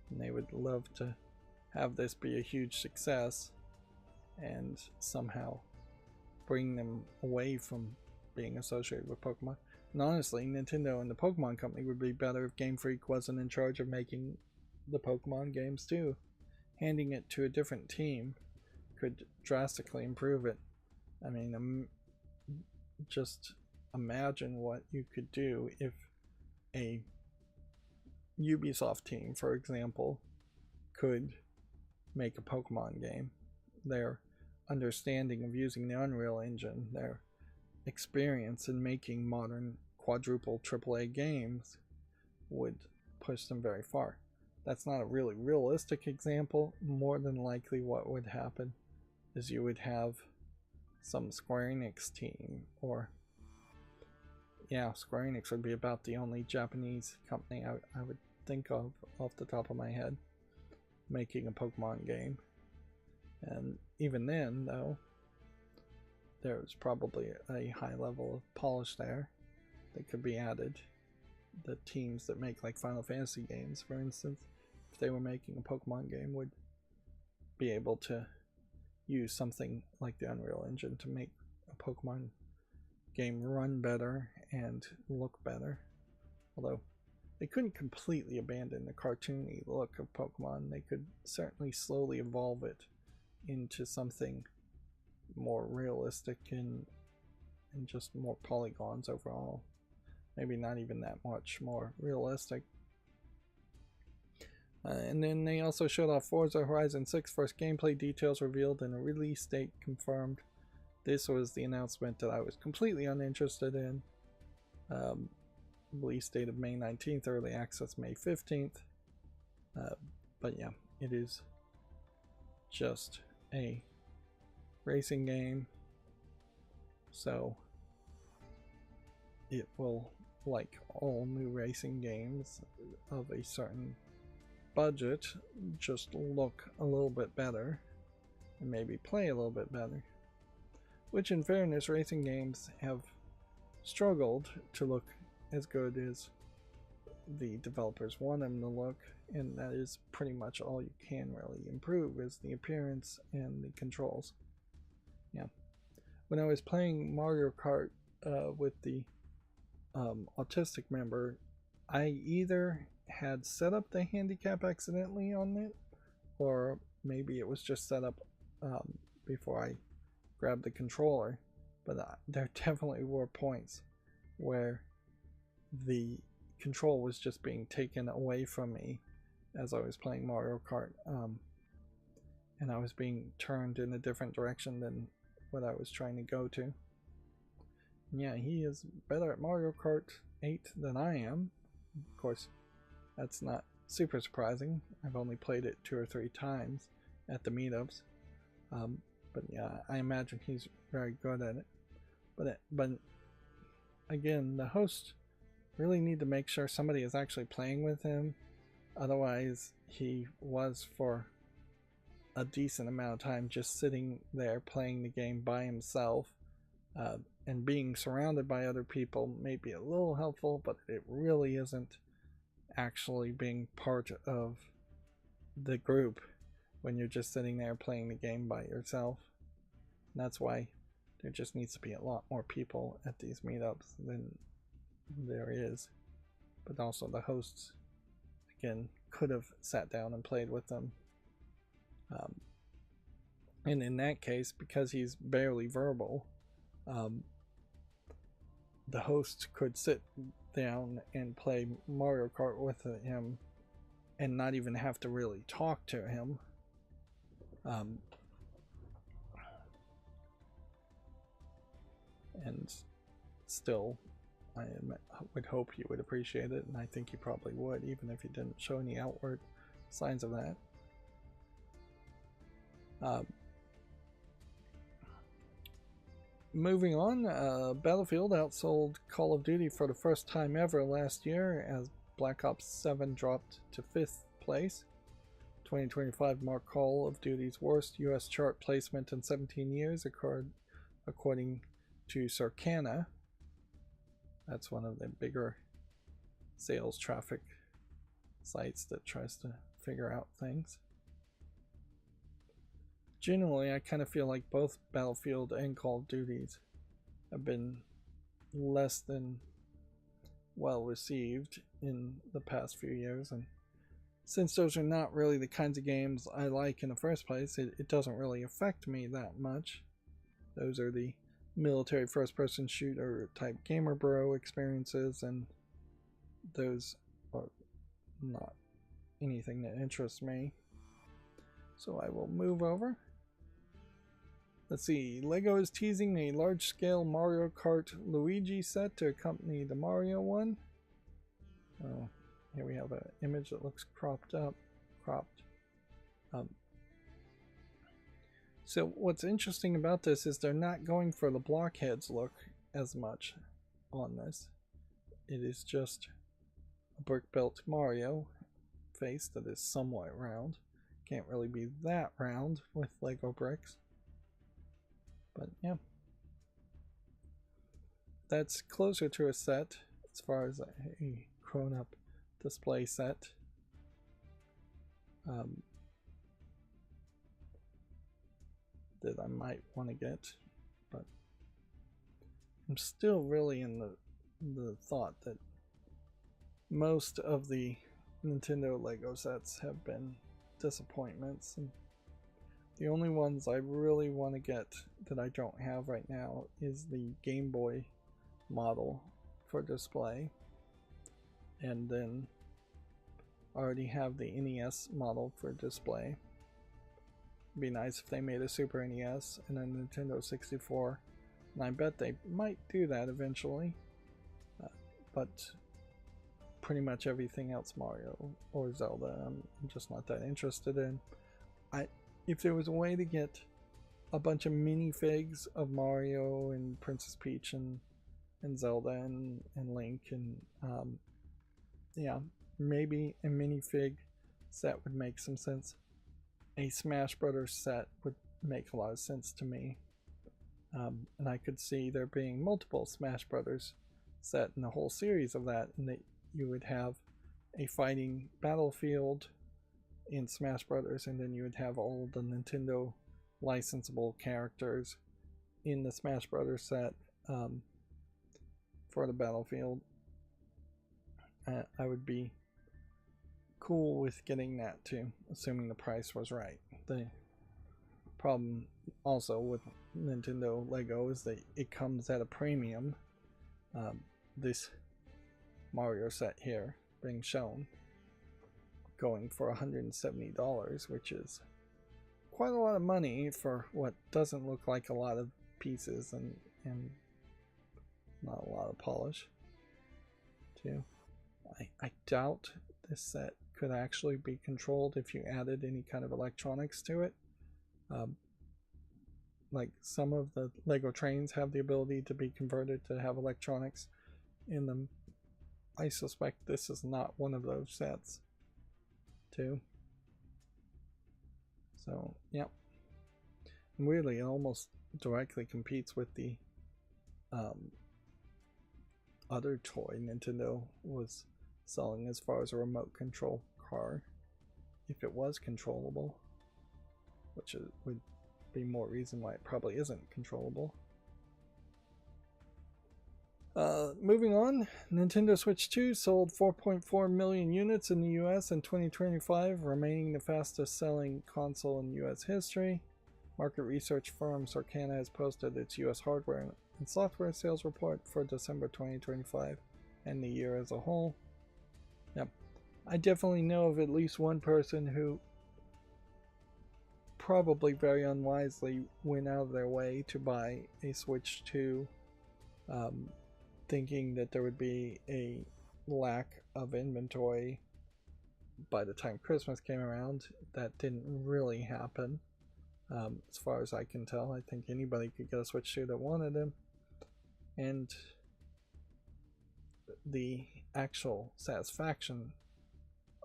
And they would love to have this be a huge success and somehow bring them away from being associated with Pokemon. And honestly, Nintendo and the Pokemon Company would be better if Game Freak wasn't in charge of making the Pokemon games too. Handing it to a different team could drastically improve it. I mean, just imagine what you could do if a Ubisoft team, for example, could make a Pokemon game. Their understanding of using the Unreal Engine, their experience in making modern quadruple AAA games would push them very far. That's not a really realistic example. More than likely what would happen is you would have some Square Enix team, or yeah, Square Enix would be about the only Japanese company I would think of off the top of my head making a Pokemon game. And even then, though, there's probably a high level of polish there that could be added. The teams that make like Final Fantasy games, for instance, if they were making a Pokemon game, would be able to use something like the Unreal Engine to make a Pokemon game run better and look better. Although they couldn't completely abandon the cartoony look of Pokemon, they could certainly slowly evolve it into something more realistic and just more polygons overall. Maybe not even that much more realistic. And then they also showed off Forza Horizon 6 first gameplay details revealed and a release date confirmed. This was the announcement that I was completely uninterested in. Release date of May 19th, early access May 15th. But yeah, it is just a racing game. So it will, like all new racing games of a certain budget, just look a little bit better and maybe play a little bit better. Which, in fairness, racing games have struggled to look as good as the developers want them to look, and that is pretty much all you can really improve, is the appearance and the controls. Yeah. When I was playing Mario Kart with the autistic member, I either had set up the handicap accidentally on it, or maybe it was just set up before I grabbed the controller, but there definitely were points where the control was just being taken away from me as I was playing Mario Kart, and I was being turned in a different direction than what I was trying to go to. And yeah, he is better at Mario Kart 8 than I am. Of course, that's not super surprising. I've only played it 2 or 3 times at the meetups. But yeah, I imagine he's very good at it. But again, the hosts really need to make sure somebody is actually playing with him. Otherwise, he was for a decent amount of time just sitting there playing the game by himself. And being surrounded by other people may be a little helpful, but it really isn't actually being part of the group when you're just sitting there playing the game by yourself. And that's why there just needs to be a lot more people at these meetups than there is. But also the hosts, again, could have sat down and played with them. And in that case, because he's barely verbal, the host could sit down and play Mario Kart with him and not even have to really talk to him. And still, I would hope he would appreciate it, and I think he probably would, even if he didn't show any outward signs of that. Moving on, Battlefield outsold Call of Duty for the first time ever last year as Black Ops 7 dropped to 5th place. 2025 marked Call of Duty's worst US chart placement in 17 years, according to Circana. That's one of the bigger sales traffic sites that tries to figure out things. Generally, I kind of feel like both Battlefield and Call of Duties have been less than well received in the past few years, and since those are not really the kinds of games I like in the first place, it doesn't really affect me that much. Those are the military first-person shooter type gamer bro experiences, and those are not anything that interests me. So I will move over. Let's see, Lego is teasing a large-scale Mario Kart Luigi set to accompany the Mario one. Oh, here we have an image that looks cropped. So what's interesting about this is they're not going for the blockheads look as much on this. It is just a brick-built Mario face that is somewhat round. Can't really be that round with Lego bricks. But yeah, that's closer to a set as far as a grown-up display set. That I might want to get, but I'm still really in the thought that most of the Nintendo Lego sets have been disappointments, and the only ones I really want to get that I don't have right now is the Game Boy model for display, and then I already have the NES model for display. It'd be nice if they made a Super NES and a Nintendo 64, and I bet they might do that eventually, but pretty much everything else Mario or Zelda I'm just not that interested in. If there was a way to get a bunch of minifigs of Mario and Princess Peach and Zelda and Link, and yeah, maybe a minifig set would make some sense. A Smash Brothers set would make a lot of sense to me, and I could see there being multiple Smash Brothers set in a whole series of that, and that you would have a fighting battlefield in Smash Brothers, and then you would have all the Nintendo licensable characters in the Smash Brothers set for the battlefield. I would be cool with getting that too, assuming the price was right. The problem also with Nintendo Lego is that it comes at a premium. This Mario set here being shown going for $170, which is quite a lot of money for what doesn't look like a lot of pieces and not a lot of polish too. I doubt this set could actually be controlled if you added any kind of electronics to it. Like some of the Lego trains have the ability to be converted to have electronics in them. I suspect this is not one of those sets too. So yeah, and weirdly it almost directly competes with the other toy Nintendo was selling as far as a remote control car, if it was controllable, which would be more reason why it probably isn't controllable. Moving on, Nintendo Switch 2 sold 4.4 million units in the US in 2025, remaining the fastest selling console in US history. Market research firm Circana has posted its US hardware and software sales report for December 2025 and the year as a whole. Yep, I definitely know of at least one person who probably very unwisely went out of their way to buy a Switch 2, thinking that there would be a lack of inventory by the time Christmas came around. That didn't really happen, as far as I can tell. I think anybody could get a Switch 2 that wanted them, and the actual satisfaction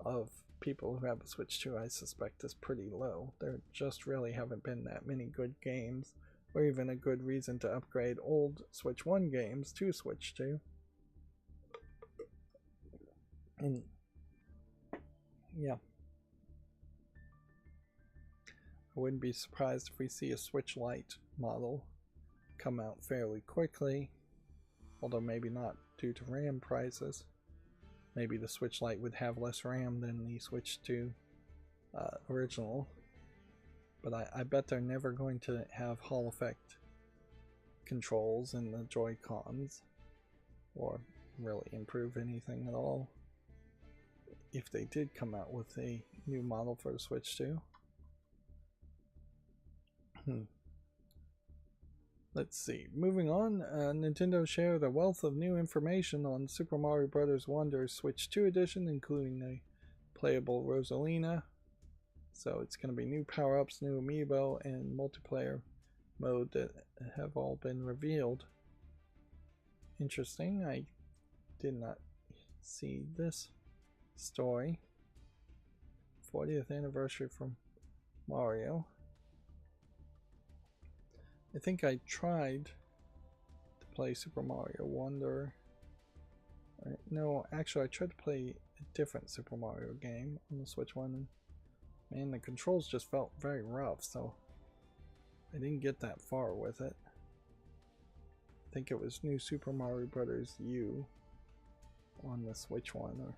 of people who have a Switch 2, I suspect, is pretty low. There just really haven't been that many good games, or even a good reason to upgrade old Switch 1 games to Switch 2. And yeah, I wouldn't be surprised if we see a Switch Lite model come out fairly quickly, although maybe not due to RAM prices. Maybe the Switch Lite would have less RAM than the Switch 2 original, but I bet they're never going to have Hall effect controls and the Joy-Cons, or really improve anything at all, if they did come out with a new model for the Switch 2. Let's see. Moving on, Nintendo shared a wealth of new information on Super Mario Bros. Wonder Switch 2 Edition, including a playable Rosalina. So it's going to be new power-ups, new amiibo, and multiplayer mode that have all been revealed. Interesting. I did not see this story. 40th anniversary from Mario. I think I tried to play Super Mario Wonder. No, actually I tried to play a different Super Mario game on the Switch one, and man, the controls just felt very rough, so I didn't get that far with it. I think it was New Super Mario Bros. U on the Switch one, or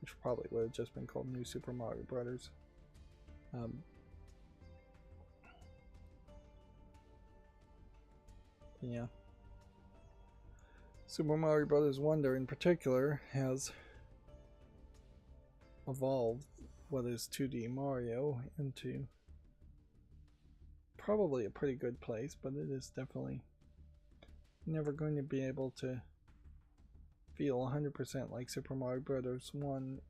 which probably would have just been called New Super Mario Bros. Yeah. Super Mario Bros. Wonder in particular has evolved what is 2D Mario into probably a pretty good place, but it is definitely never going to be able to feel 100% like Super Mario Bros. 1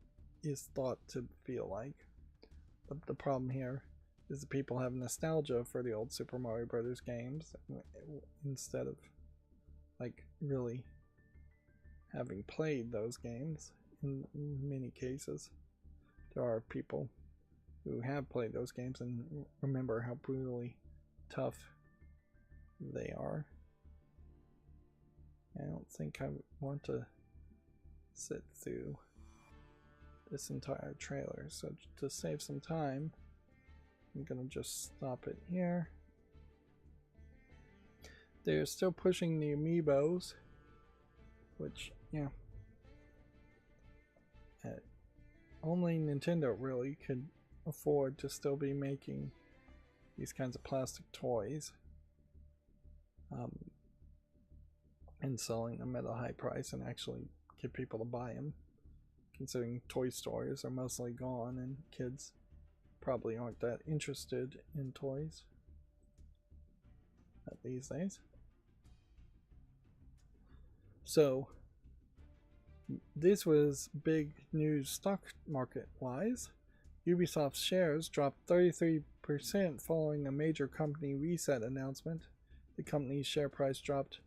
is thought to feel like. The problem here is that people have nostalgia for the old Super Mario Bros. Games instead of like really having played those games. In many cases, there are people who have played those games and remember how brutally tough they are. I don't think I want to sit through this entire trailer, so to save some time, I'm gonna just stop it here. They're still pushing the amiibos, which, yeah, only Nintendo really could afford to still be making these kinds of plastic toys and selling them at a high price and actually get people to buy them, considering toy stores are mostly gone and kids probably aren't that interested in toys these days. So this was big news stock market wise. Ubisoft's shares dropped 33% following a major company reset announcement. The company's share price dropped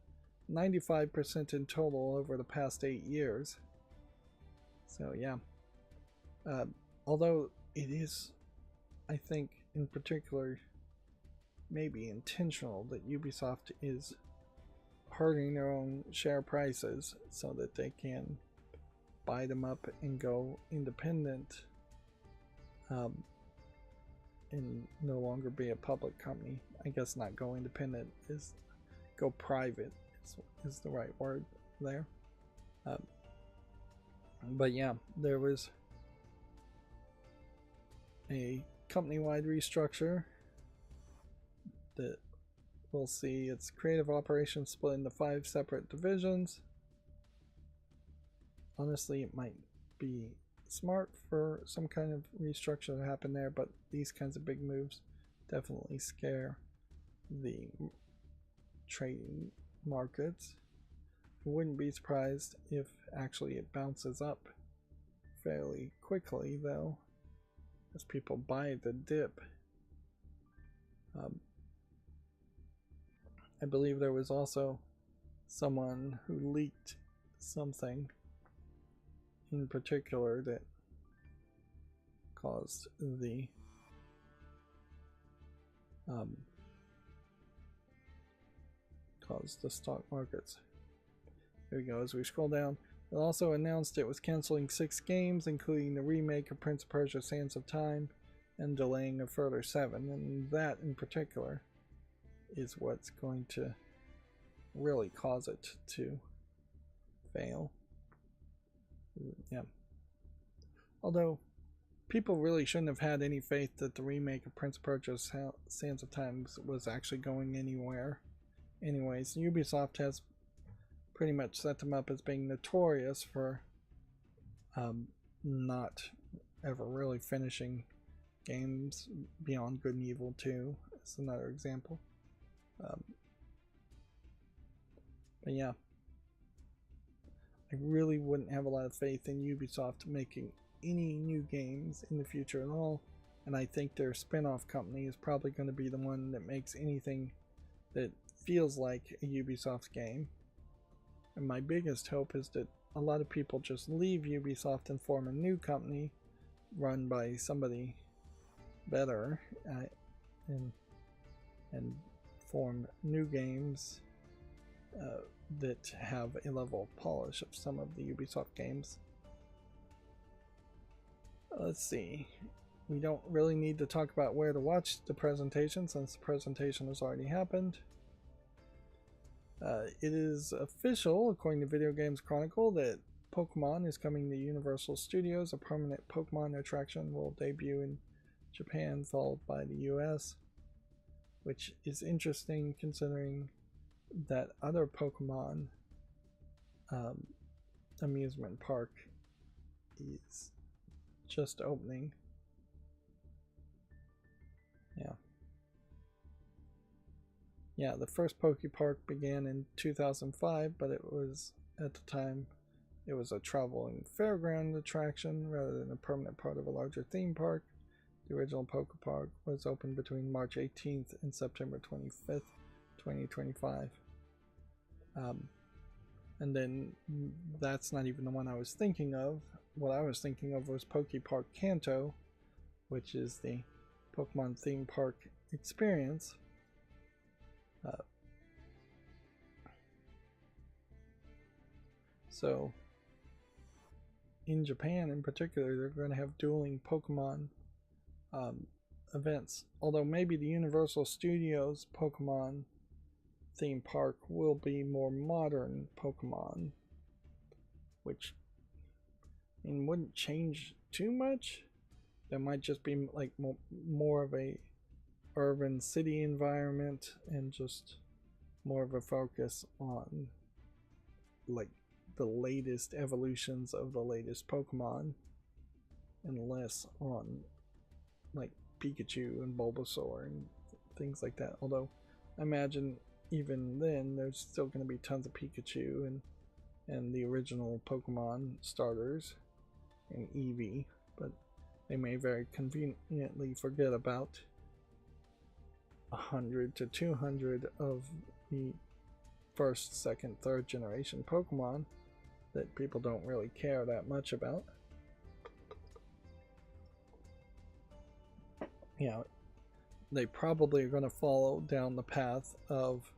95% in total over the past 8 years. So yeah, although it is, I think in particular, maybe intentional that Ubisoft is hurting their own share prices so that they can buy them up and go independent and no longer be a public company. I guess not go independent, is go private is the right word there. But yeah, there was a company-wide restructure that we'll see its creative operations split into 5 separate divisions. Honestly, it might be smart for some kind of restructure to happen there, but these kinds of big moves definitely scare the trading markets. I wouldn't be surprised if actually it bounces up fairly quickly, though, as people buy the dip. I believe there was also someone who leaked something in particular that caused the stock markets. There we go. As we scroll down, it also announced it was canceling 6 games, including the remake of Prince of Persia: Sands of Time, and delaying a further 7. And that in particular is what's going to really cause it to fail. Yeah. Although people really shouldn't have had any faith that the remake of Prince of Persia: Sands of Time was actually going anywhere anyways, Ubisoft has pretty much set them up as being notorious for not ever really finishing games. Beyond Good and Evil 2 is another example. But yeah, I really wouldn't have a lot of faith in Ubisoft making any new games in the future at all, and I think their spin-off company is probably going to be the one that makes anything that feels like a Ubisoft game. And my biggest hope is that a lot of people just leave Ubisoft and form a new company run by somebody better, and form new games that have a level of polish of some of the Ubisoft games. Let's see. We don't really need to talk about where to watch the presentation since the presentation has already happened. It is official, according to Video Games Chronicle, that Pokemon is coming to Universal Studios. A permanent Pokemon attraction will debut in Japan, followed by the US, which is interesting considering that other Pokemon amusement park is just opening. Yeah, the first Pokepark began in 2005, but it was, at the time, it was a traveling fairground attraction rather than a permanent part of a larger theme park. The original Pokepark was opened between March 18th and September 25th, 2025. And then that's not even the one I was thinking of. What I was thinking of was Pokepark Kanto, which is the Pokemon theme park experience. So in Japan in particular, they're going to have dueling Pokemon events. Although maybe the Universal Studios Pokemon theme park will be more modern Pokemon, which wouldn't change too much. There might just be like more of a urban city environment and just more of a focus on like the latest evolutions of the latest Pokemon and less on like Pikachu and Bulbasaur and things like that. Although I imagine even then there's still going to be tons of Pikachu and the original Pokemon starters and Eevee, but they may very conveniently forget about 100 to 200 of the first, second, third generation Pokemon that people don't really care that much about. Yeah, they probably are going to follow down the path of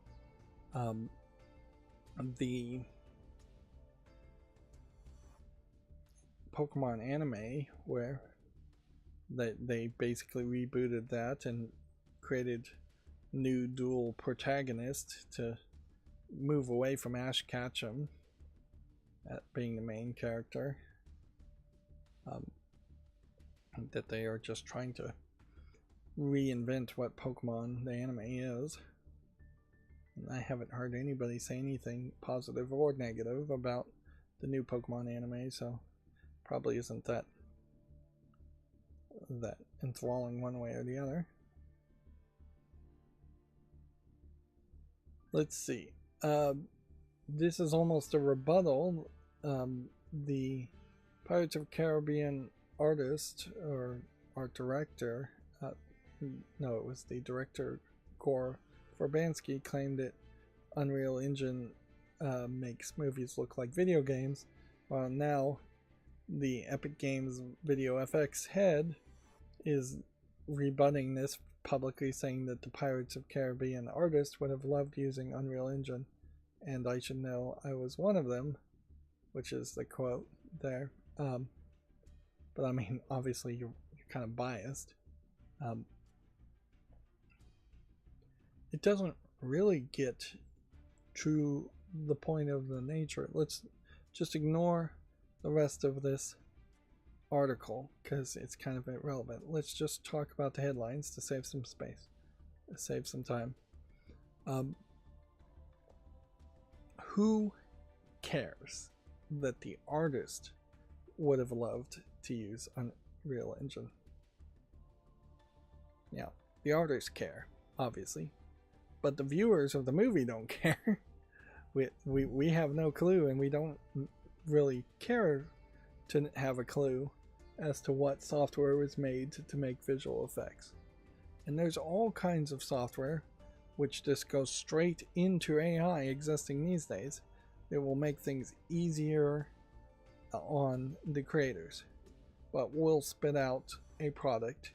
the Pokemon anime, where they basically rebooted that and created new dual protagonists to move away from Ash Ketchum being the main character. That they are just trying to reinvent what Pokemon the anime is. And I haven't heard anybody say anything positive or negative about the new Pokemon anime, so probably isn't that enthralling one way or the other. Let's see. This is almost a rebuttal. The Pirates of the Caribbean artist or art director, no, it was the director, Gore Verbinski, claimed that Unreal Engine makes movies look like video games, while now the Epic Games Video FX head is rebutting this, publicly saying that the Pirates of the Caribbean artist would have loved using Unreal Engine, and I should know I was one of them, which is the quote there. But I mean, obviously you're kind of biased. It doesn't really get to the point of the nature. Let's just ignore the rest of this article because it's kind of irrelevant. Let's just talk about the headlines to save some space, save some time. who cares that the artist would have loved to use Unreal Engine? Yeah, the artists care, obviously, but the viewers of the movie don't care. We have no clue, and we don't really care to have a clue as to what software was made to make visual effects. And there's all kinds of software which just goes straight into AI existing these days. It will make things easier on the creators, but will spit out a product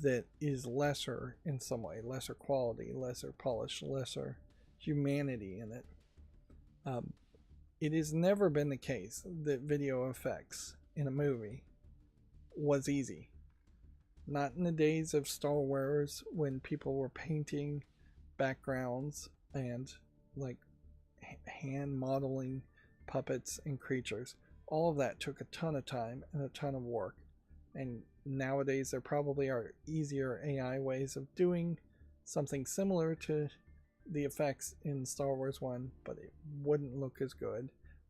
that is lesser in some way, lesser quality, lesser polish, lesser humanity in it. It has never been the case that video effects in a movie was easy. Not in the days of Star Wars when people were painting backgrounds and like hand modeling puppets and creatures. All of that took a ton of time and a ton of work. And nowadays there probably are easier AI ways of doing something similar to the effects in Star Wars 1, but it wouldn't look as good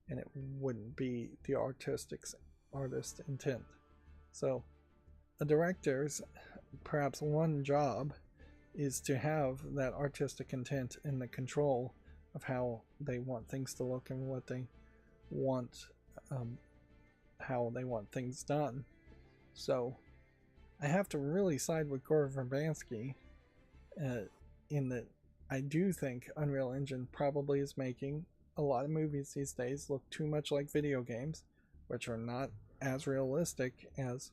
and it wouldn't be the artist intent. So a director's perhaps one job is to have that artistic intent and the control of how they want things to look and what they want, how they want things done. So I have to really side with Gore Verbinski in that I do think Unreal Engine probably is making a lot of movies these days look too much like video games, which are not as realistic as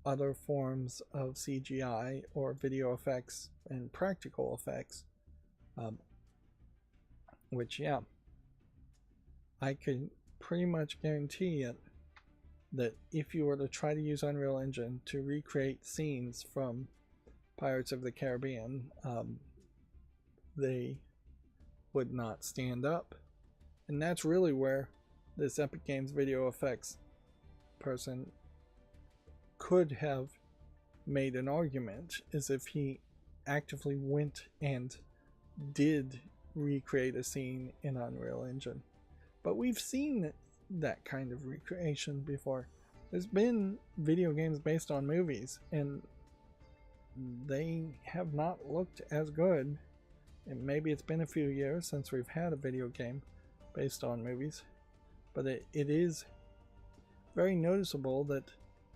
other forms of CGI or video effects and practical effects. Which, yeah, I could pretty much guarantee it that if you were to try to use Unreal Engine to recreate scenes from Pirates of the Caribbean, they would not stand up. And that's really where this Epic Games video effects person could have made an argument, as if he actively went and did recreate a scene in Unreal Engine. But we've seen that kind of recreation before. There's been video games based on movies, and they have not looked as good. And maybe it's been a few years since we've had a video game based on movies, but it is very noticeable that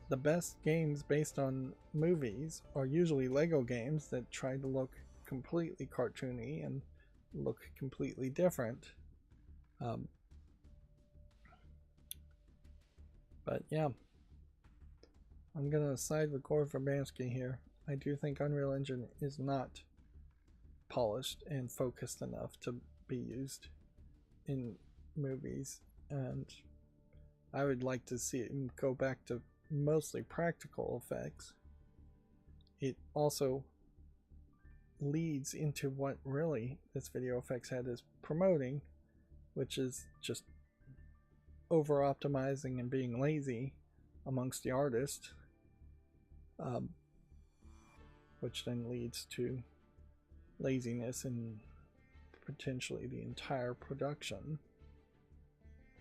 the best games based on movies are usually Lego games that try to look completely cartoony and look completely different. But yeah, I'm gonna side with Gore Verbinski here. I do think Unreal Engine is not polished and focused enough to be used in movies, and I would like to see it go back to mostly practical effects. It also leads into what really this video effects head is promoting, which is just over optimizing and being lazy amongst the artist, which then leads to laziness in potentially the entire production.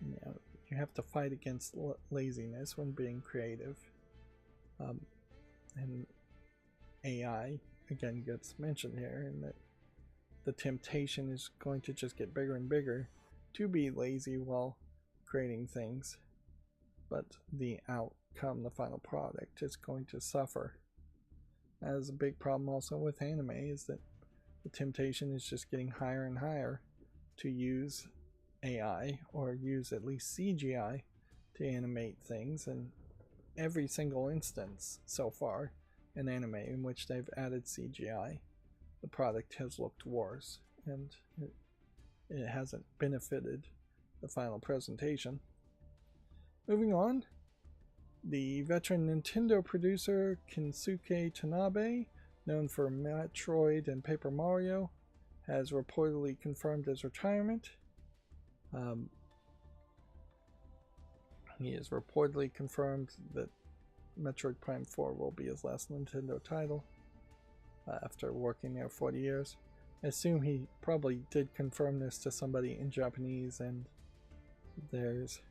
You know, you have to fight against laziness when being creative. And AI again gets mentioned here, and that the temptation is going to just get bigger and bigger to be lazy while creating things, but the outcome, the final product, is going to suffer. As a big problem also with anime is that the temptation is just getting higher and higher to use AI or use at least CGI to animate things, and every single instance so far in anime in which they've added CGI, the product has looked worse, and it hasn't benefited the final presentation. Moving on, the veteran Nintendo producer Kensuke Tanabe, known for Metroid and Paper Mario, has reportedly confirmed his retirement. He has reportedly confirmed that Metroid Prime 4 will be his last Nintendo title after working there 40 years. I assume he probably did confirm this to somebody in Japanese, and there's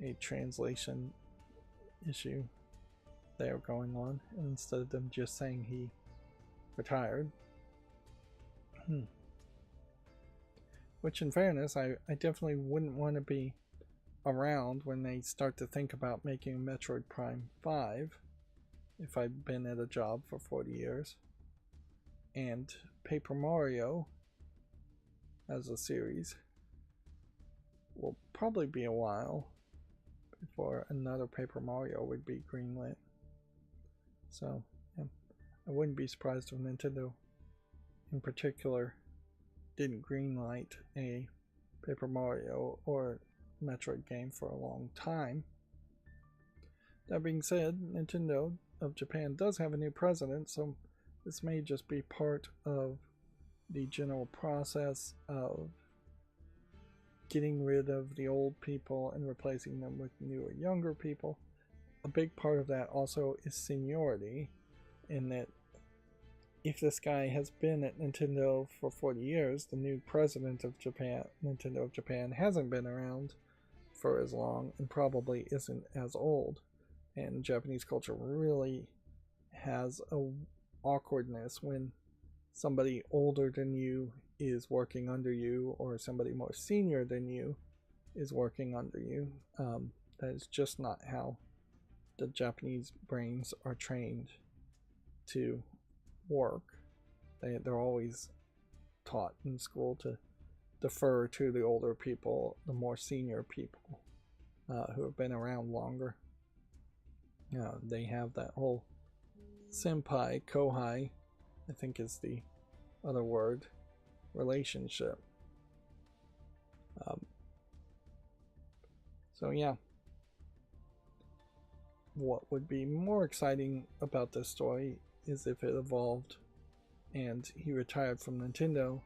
a translation issue there going on, and instead of them just saying he retired. Which, in fairness, I definitely wouldn't want to be around when they start to think about making Metroid Prime 5 if I'd been at a job for 40 years. And Paper Mario as a series will probably be a while before another Paper Mario would be greenlit. So, yeah, I wouldn't be surprised if Nintendo in particular didn't greenlight a Paper Mario or Metroid game for a long time. That being said, Nintendo of Japan does have a new president, so this may just be part of the general process of getting rid of the old people and replacing them with newer, younger people. A big part of that also is seniority, in that if this guy has been at Nintendo for 40 years, the new president of Japan, Nintendo of Japan, hasn't been around for as long and probably isn't as old. And Japanese culture really has a awkwardness when somebody older than you is working under you, or somebody more senior than you is working under you. That is just not how the Japanese brains are trained to work. They're always taught in school to defer to the older people, the more senior people who have been around longer. They have that whole senpai, kohai, I think is the other word, relationship. So yeah, what would be more exciting about this story is if it evolved and he retired from Nintendo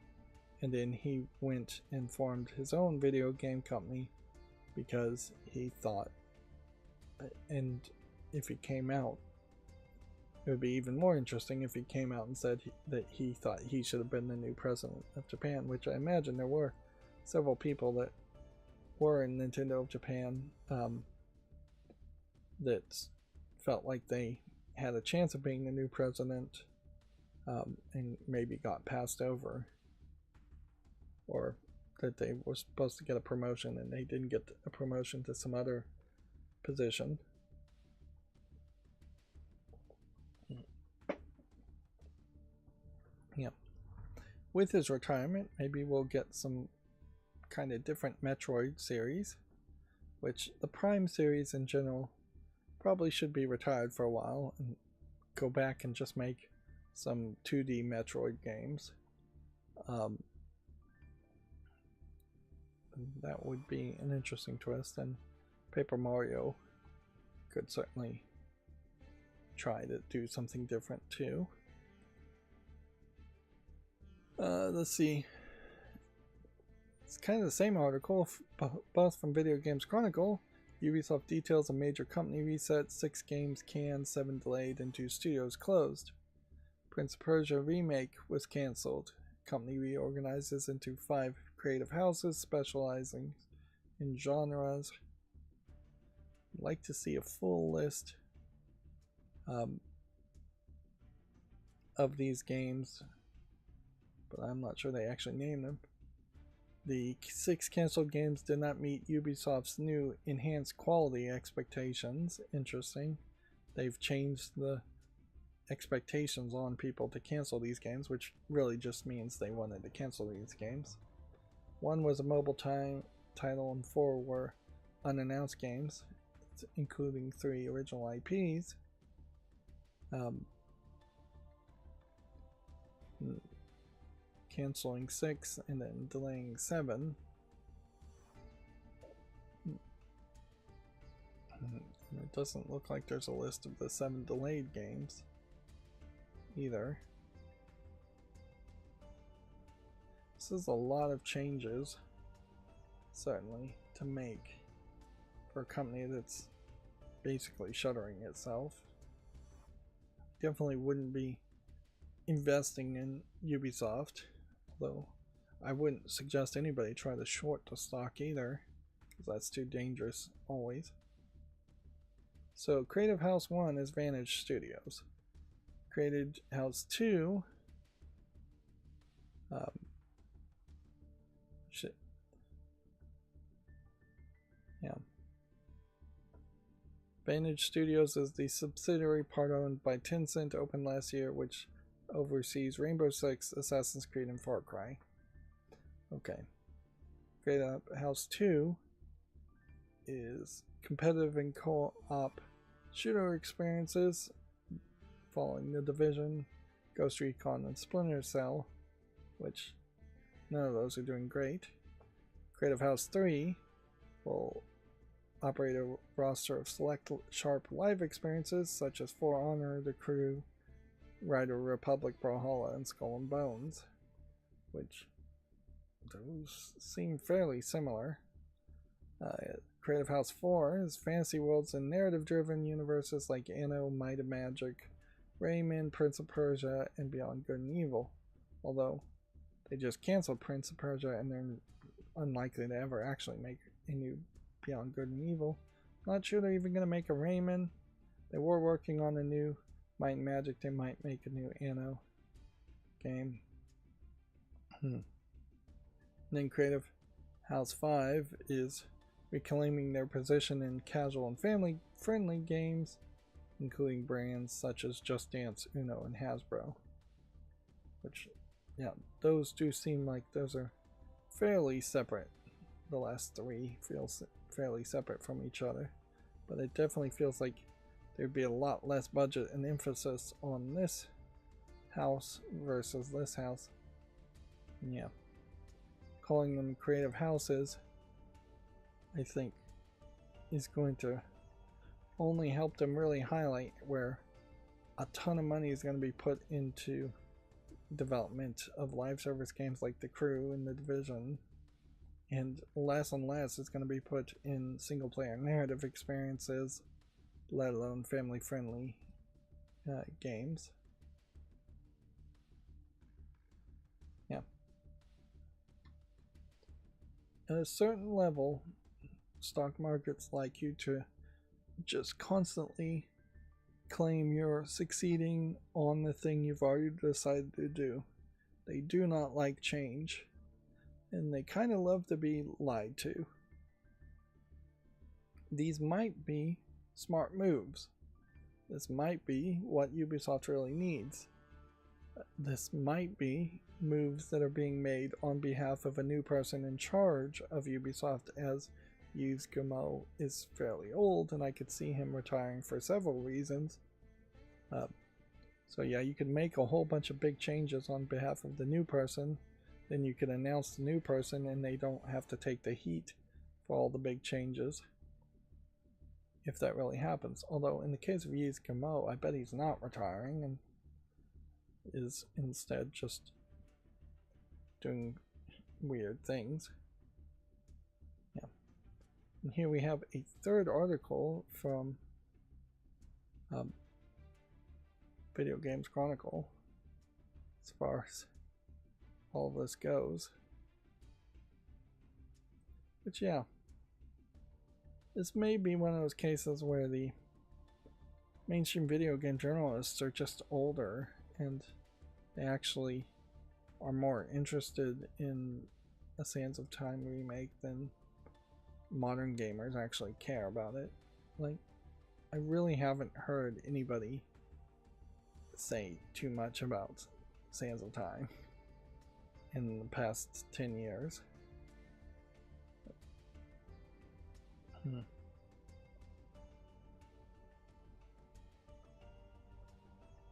and then he went and formed his own video game company because he thought, and if he came out, it would be even more interesting if he came out and said that he thought he should have been the new president of Japan, which I imagine there were several people that were in Nintendo of Japan that felt like they had a chance of being the new president and maybe got passed over, or that they were supposed to get a promotion and they didn't get a promotion to some other position. Yeah. With his retirement, maybe we'll get some kind of different Metroid series, which the Prime series in general probably should be retired for a while and go back and just make some 2D Metroid games. That would be an interesting twist, and Paper Mario could certainly try to do something different too. Let's see. It's kind of the same article, both from Video Games Chronicle. Ubisoft details a major company reset, 6 games canned, 7 delayed, and 2 studios closed. Prince of Persia Remake was cancelled. Company reorganizes into 5 creative houses specializing in genres. I'd like to see a full list of these games, but I'm not sure they actually name them. The 6 canceled games did not meet Ubisoft's new enhanced quality expectations. Interesting. They've changed the expectations on people to cancel these games, which really just means they wanted to cancel these games. 1 was a mobile title and 4 were unannounced games, including 3 original IPs. Canceling 6 and then delaying 7. It doesn't look like there's a list of the 7 delayed games either. This is a lot of changes, certainly, to make for a company that's basically shuttering itself. Definitely wouldn't be investing in Ubisoft, though I wouldn't suggest anybody try to short the stock either, because that's too dangerous always. So Creative House 1 is Vantage Studios. Creative House 2 Vantage Studios is the subsidiary part owned by Tencent, opened last year, which oversees Rainbow Six, Assassin's Creed, and Far Cry. Okay. Creative House 2 is competitive and co-op shooter experiences following The Division, Ghost Recon, and Splinter Cell, which none of those are doing great. Creative House 3 will operate a roster of select sharp live experiences such as For Honor, The Crew, Rydo, Republic, Brawlhalla, and Skull and Bones, which those seem fairly similar. Creative House 4 is fantasy worlds and narrative-driven universes like Anno, Might and Magic, Rayman, Prince of Persia, and Beyond Good and Evil. Although they just canceled Prince of Persia and they're unlikely to ever actually make a new Beyond Good and Evil. Not sure they're even going to make a Rayman. They were working on a new Might and Magic. They might make a new Anno game. Then Creative House 5 is reclaiming their position in casual and family-friendly games, including brands such as Just Dance, Uno, and Hasbro. Which, yeah, those do seem like those are fairly separate. The last three feels fairly separate from each other, but it definitely feels like there'd be a lot less budget and emphasis on this house versus this house. And yeah, calling them creative houses, I think, is going to only help them really highlight where a ton of money is going to be put into development of live service games like The Crew and The Division, and less is going to be put in single player narrative experiences, let alone family friendly games. Yeah. At a certain level, stock markets like you to just constantly claim you're succeeding on the thing you've already decided to do. They do not like change, and they kind of love to be lied to. These might be smart moves. This might be what Ubisoft really needs. This might be moves that are being made on behalf of a new person in charge of Ubisoft, as Yves Guillemot is fairly old and I could see him retiring for several reasons. So yeah, you could make a whole bunch of big changes on behalf of the new person, then you could announce the new person and they don't have to take the heat for all the big changes, if that really happens. Although in the case of Yves Guillemot, I bet he's not retiring and is instead just doing weird things. Yeah. And here we have a third article from Video Games Chronicle as far as all of this goes. But yeah, this may be one of those cases where the mainstream video game journalists are just older and they actually are more interested in a Sands of Time remake than modern gamers actually care about it. Like, I really haven't heard anybody say too much about Sands of Time in the past 10 years.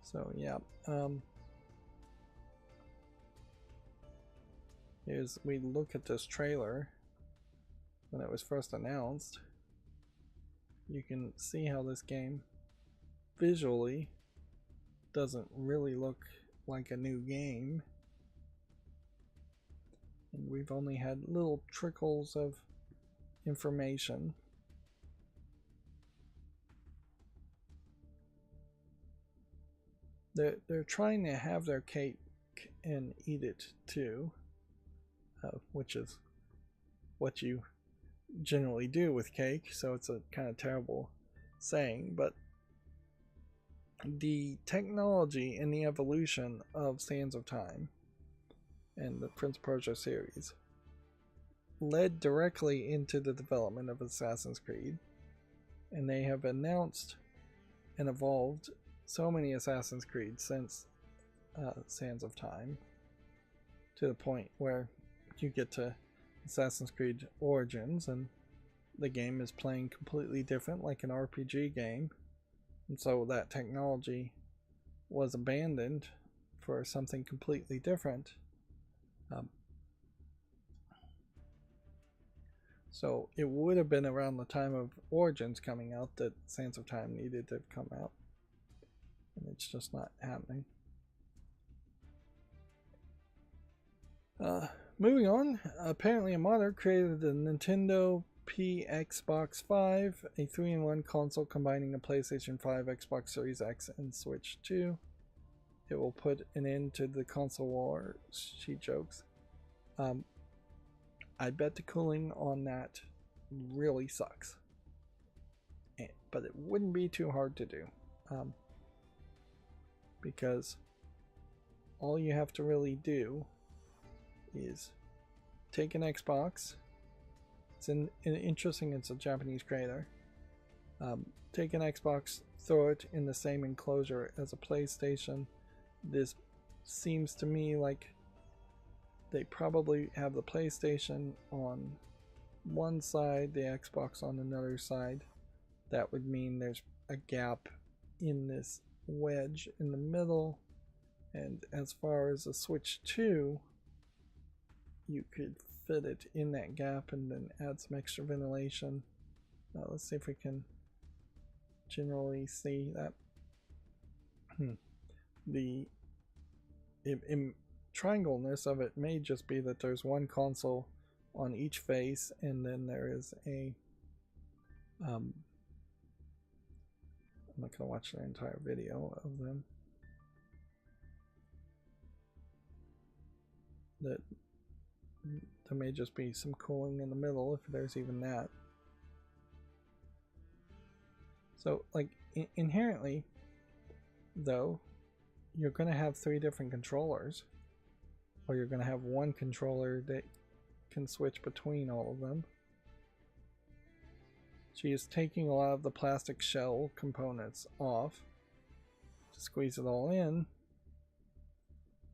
So yeah, as we look at this trailer when it was first announced, you can see how this game visually doesn't really look like a new game, and we've only had little trickles of information. they're trying to have their cake and eat it too, which is what you generally do with cake, so it's a kind of terrible saying, but the technology and the evolution of Sands of Time and the Prince of Persia series led directly into the development of Assassin's Creed, and they have announced and evolved so many Assassin's Creed since Sands of Time, to the point where you get to Assassin's Creed Origins and the game is playing completely different, like an RPG game, and so that technology was abandoned for something completely different. So it would have been around the time of Origins coming out that Sands of Time needed to come out, and it's just not happening. Moving on, apparently a modder created the Nintendo Xbox 5, a 3-in-1 console combining a PlayStation 5, Xbox Series X, and Switch 2. It will put an end to the console war, she jokes. I bet the cooling on that really sucks, but it wouldn't be too hard to do, because all you have to really do is take an Xbox. It's interesting, it's a Japanese creator. Take an Xbox, throw it in the same enclosure as a PlayStation. This seems to me like they probably have the PlayStation on one side, the Xbox on another side. That would mean there's a gap in this wedge in the middle. And as far as the Switch 2, you could fit it in that gap and then add some extra ventilation. Let's see if we can generally see that. The triangleness of it may just be that there's one console on each face, and then there is a I'm not going to watch the entire video of them. That there may just be some cooling in the middle, if there's even that. So, like, inherently, though, you're going to have 3 different controllers, or you're going to have one controller that can switch between all of them. She is taking a lot of the plastic shell components off to squeeze it all in,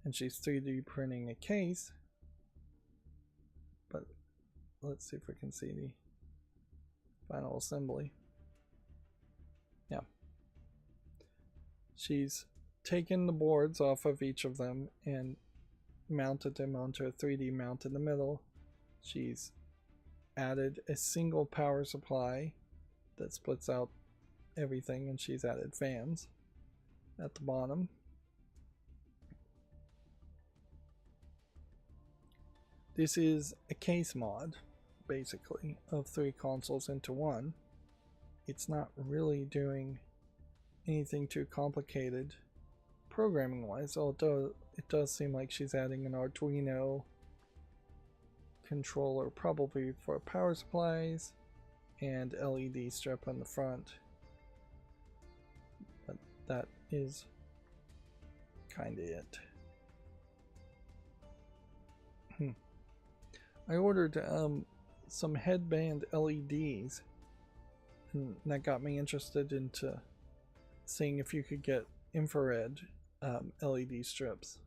and she's 3D printing a case. But let's see if we can see the final assembly. Yeah. She's taken the boards off of each of them and mounted them onto a 3D mount in the middle. She's added a single power supply that splits out everything, and she's added fans at the bottom. This is a case mod, basically, of 3 consoles into one. It's not really doing anything too complicated programming wise, although it does seem like she's adding an Arduino controller, probably for power supplies, and LED strip on the front. But that is kind of it. I ordered some headband LEDs, and that got me interested into seeing if you could get infrared LED strips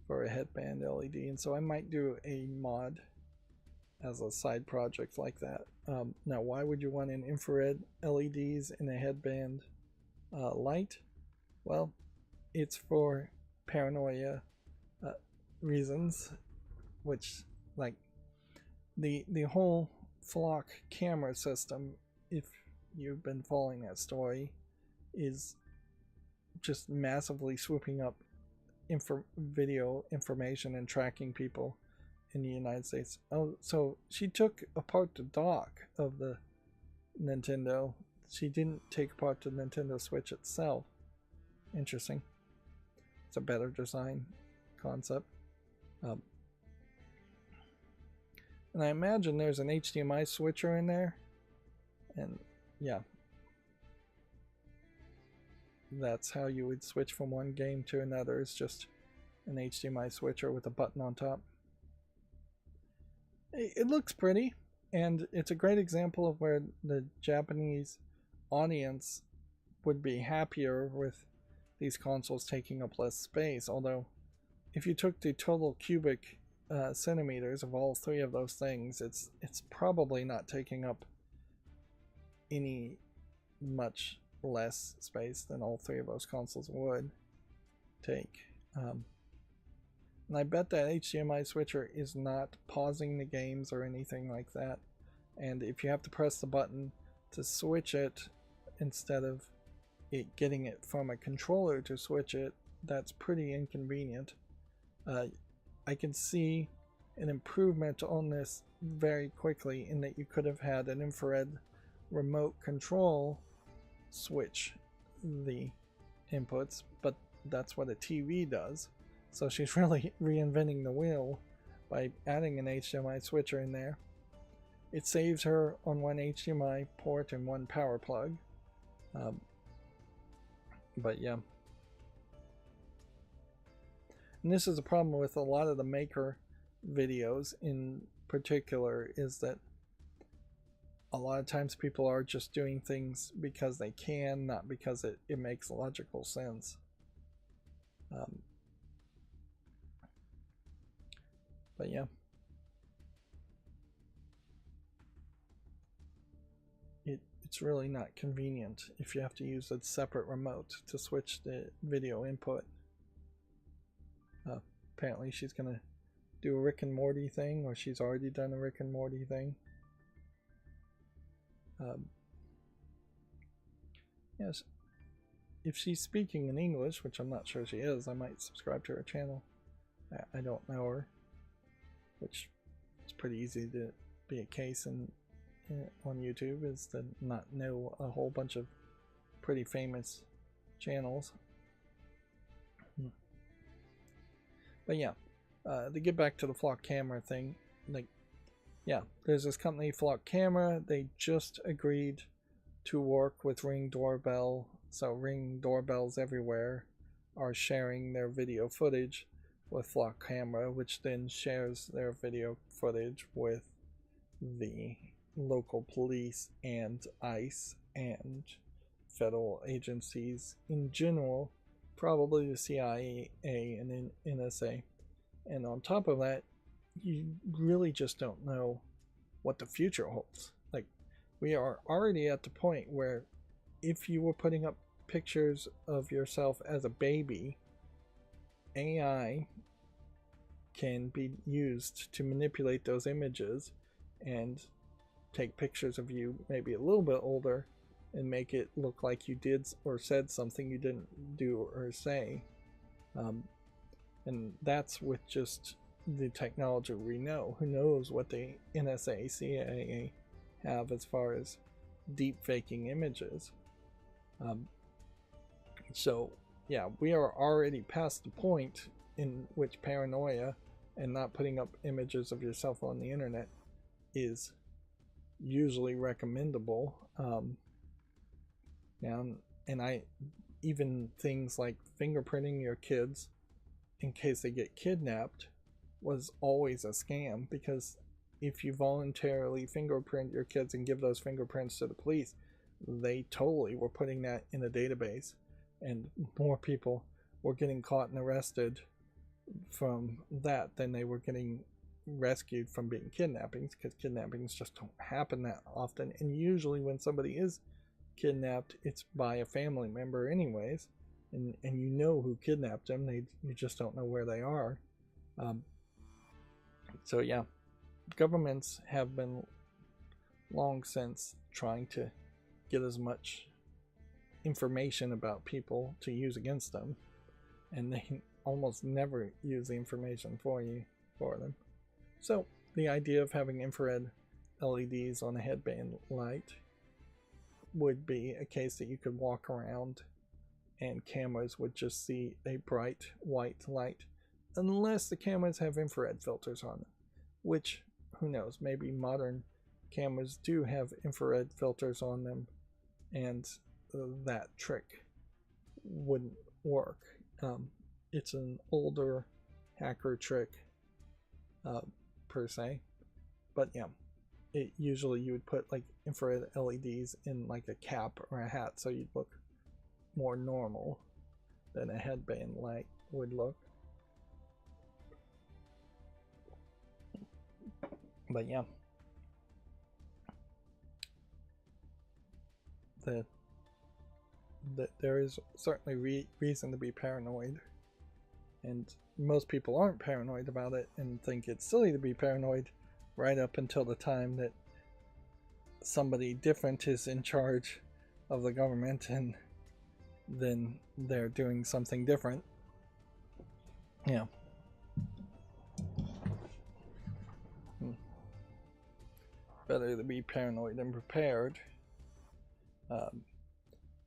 for a headband LED, and so I might do a mod as a side project like that. Now, why would you want an infrared LEDs in a headband light? Well, it's for paranoia reasons, which, like, the whole flock camera system, if you've been following that story, is just massively swooping up video information and tracking people in the United States. Oh, so she took apart the dock of the Nintendo. She didn't take apart the Nintendo Switch itself. Interesting. It's a better design concept. And I imagine there's an HDMI switcher in there. And yeah, that's how you would switch from one game to another. It's just an HDMI switcher with a button on top. It looks pretty, and it's a great example of where the Japanese audience would be happier with these consoles taking up less space. Although, if you took the total cubic centimeters of all three of those things, it's probably not taking up any much less space than all three of those consoles would take. And I bet that HDMI switcher is not pausing the games or anything like that. And if you have to press the button to switch it instead of it getting it from a controller to switch it, that's pretty inconvenient. I can see an improvement on this very quickly in that you could have had an infrared remote control switch the inputs, but that's what a TV does. So she's really reinventing the wheel by adding an HDMI switcher in there. It saves her on one HDMI port and one power plug. But yeah. And this is a problem with a lot of the maker videos in particular, is that a lot of times people are just doing things because they can, not because it makes logical sense. But yeah. It's really not convenient if you have to use a separate remote to switch the video input. Apparently she's going to do a Rick and Morty thing, or she's already done a Rick and Morty thing. Yes, if she's speaking in English, which I'm not sure she is, I might subscribe to her channel. I don't know her, which is pretty easy to be a case on YouTube, is to not know a whole bunch of pretty famous channels. But yeah, to get back to the flock camera thing, like, yeah, there's this company, Flock Camera. They just agreed to work with Ring Doorbell, so Ring doorbells everywhere are sharing their video footage with Flock Camera, which then shares their video footage with the local police and ICE and federal agencies in general, probably the CIA and NSA. And on top of that, you really just don't know what the future holds. Like, we are already at the point where if you were putting up pictures of yourself as a baby, AI can be used to manipulate those images and take pictures of you maybe a little bit older and make it look like you did or said something you didn't do or say. And that's with just the technology we know. Who knows what the NSA, CIA have as far as deep faking images. So yeah, we are already past the point in which paranoia and not putting up images of yourself on the internet is usually recommendable. And I even things like fingerprinting your kids in case they get kidnapped was always a scam, because if you voluntarily fingerprint your kids and give those fingerprints to the police, they totally were putting that in a database, and more people were getting caught and arrested from that than they were getting rescued from being kidnappings, because kidnappings just don't happen that often, and usually when somebody is kidnapped, it's by a family member anyways, and you know who kidnapped them. You just don't know where they are. So yeah, governments have been long since trying to get as much information about people to use against them, and they almost never use the information for them. So the idea of having infrared LEDs on a headband light would be a case that you could walk around and cameras would just see a bright white light, unless the cameras have infrared filters on them, which, who knows, maybe modern cameras do have infrared filters on them, and that trick wouldn't work. It's an older hacker trick, per se, but yeah, usually you would put like infrared LEDs in like a cap or a hat, so you'd look more normal than a headband light would look. But yeah, there is certainly reason to be paranoid, and most people aren't paranoid about it and think it's silly to be paranoid right up until the time that somebody different is in charge of the government, and then they're doing something different. Yeah. Better to be paranoid than prepared.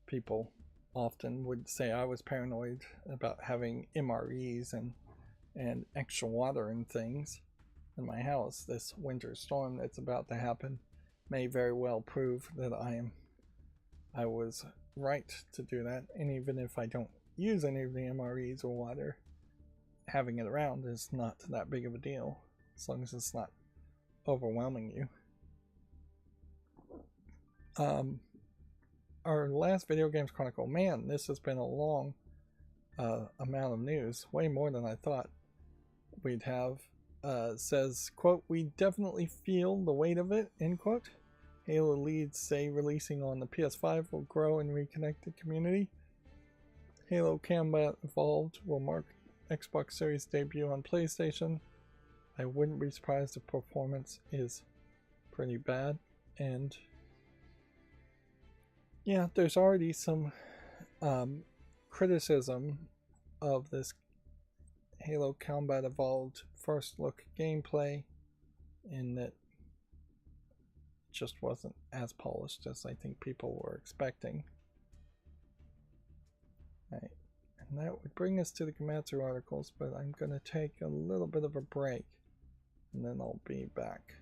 People often would say I was paranoid about having MREs and extra water and things in my house. This winter storm that's about to happen may very well prove that I was right to do that. And even if I don't use any of the MREs or water, having it around is not that big of a deal, as long as it's not overwhelming you. Our last Video Games Chronicle, man, this has been a long amount of news, way more than I thought we'd have. Says, quote, "We definitely feel the weight of it," end quote. Halo leads say releasing on the PS5 will grow and reconnect the community. Halo Combat Evolved will mark Xbox Series debut on PlayStation. I wouldn't be surprised if performance is pretty bad. And yeah, there's already some criticism of this Halo Combat Evolved first look gameplay, in that it just wasn't as polished as I think people were expecting. Right. And that would bring us to the Komatsu articles, but I'm going to take a little bit of a break and then I'll be back.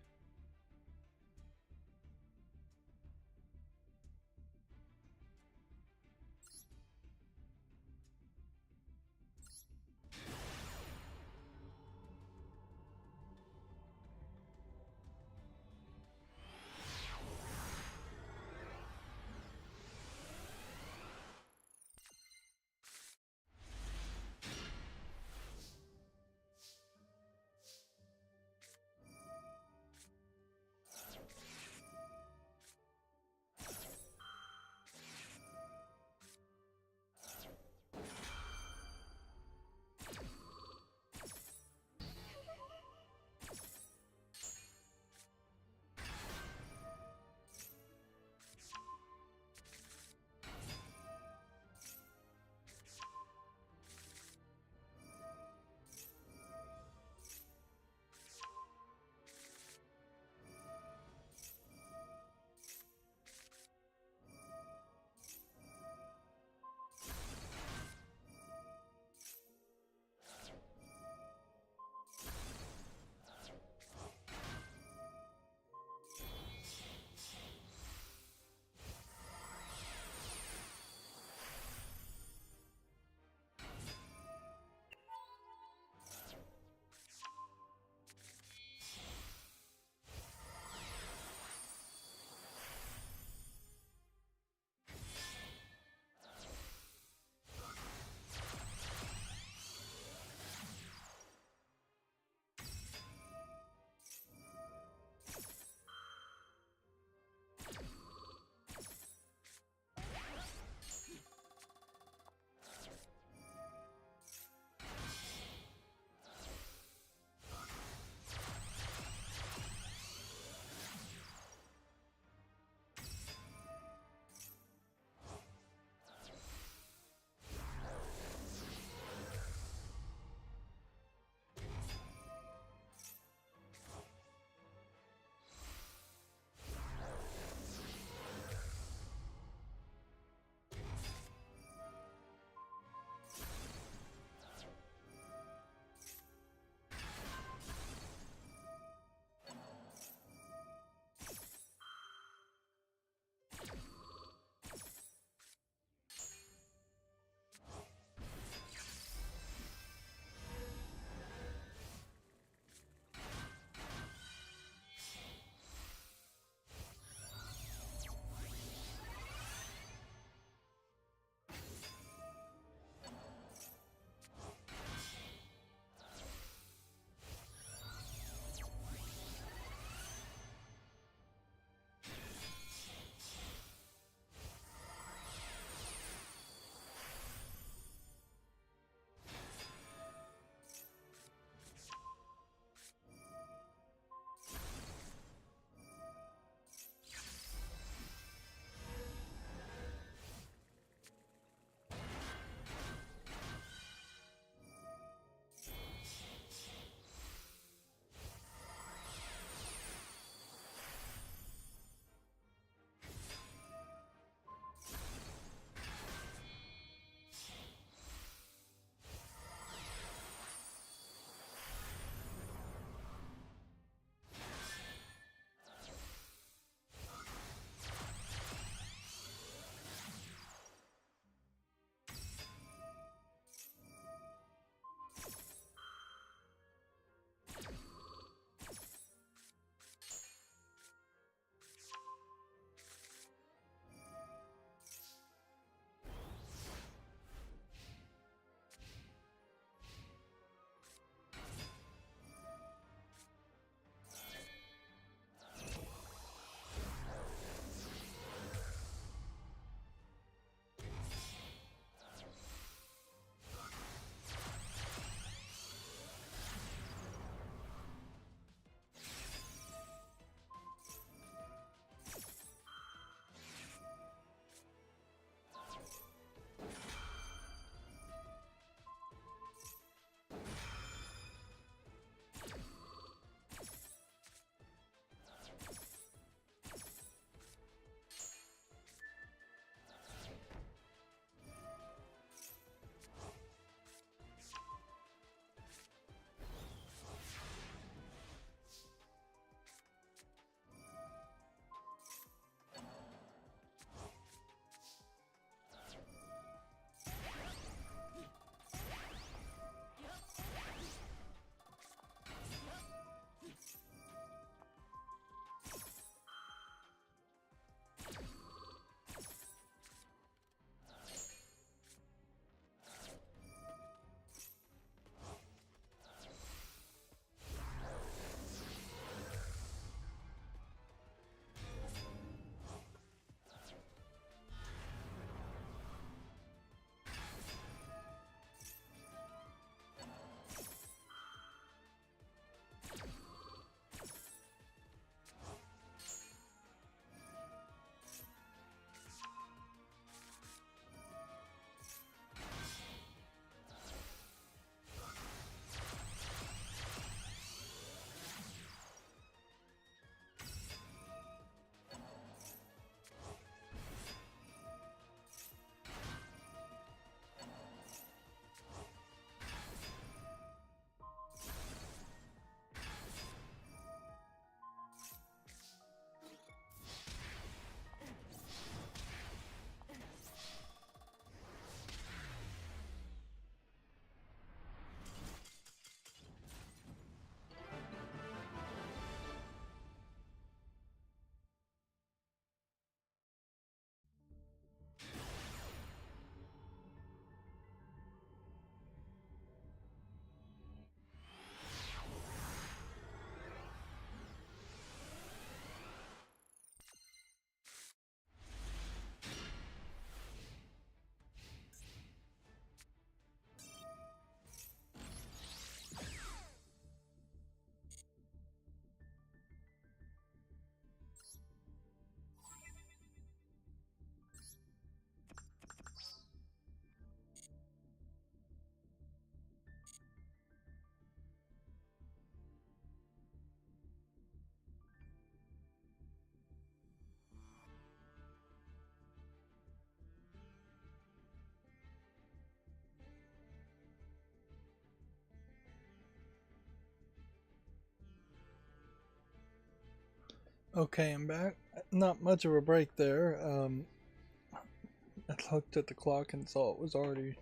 Okay, I'm back. Not much of a break there. I looked at the clock and saw it was already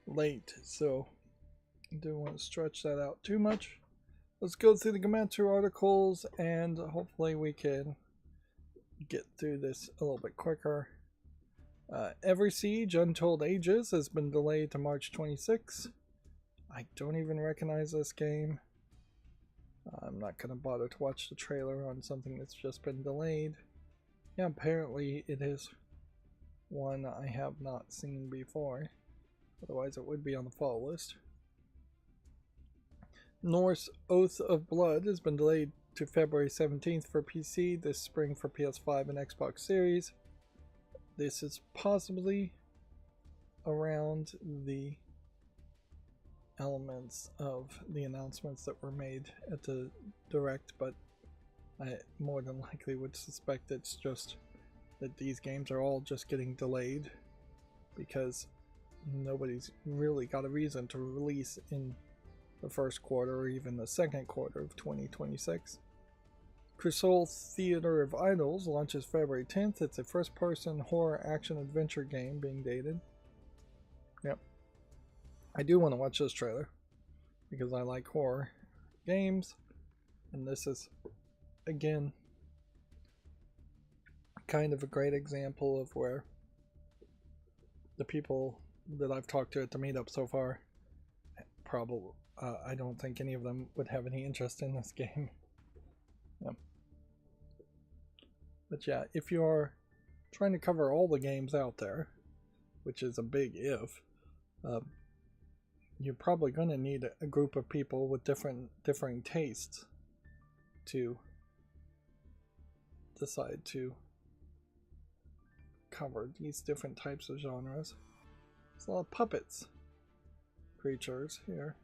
late, so I didn't want to stretch that out too much. Let's go through the Gematsu articles and hopefully we can get through this a little bit quicker. Every Siege Untold Ages has been delayed to March 26. I don't even recognize this game. I'm not going to bother to watch the trailer on something that's just been delayed. Yeah, apparently it is one I have not seen before. Otherwise it would be on the fall list. Norse Oath of Blood has been delayed to February 17th for PC, this spring for PS5 and Xbox Series. This is possibly around the elements of the announcements that were made at the Direct, but I more than likely would suspect it's just that these games are all just getting delayed because nobody's really got a reason to release in the first quarter or even the second quarter of 2026. Crusoe Theater of Idols launches February 10th. It's a first-person horror action-adventure game being dated. Yep. I do want to watch this trailer because I like horror games, and this is, again, kind of a great example of where the people that I've talked to at the meetup so far probably, I don't think any of them would have any interest in this game. Yeah. But yeah, if you're trying to cover all the games out there, which is a big if, you're probably going to need a group of people with differing tastes to decide to cover these different types of genres. There's a lot of puppets creatures here.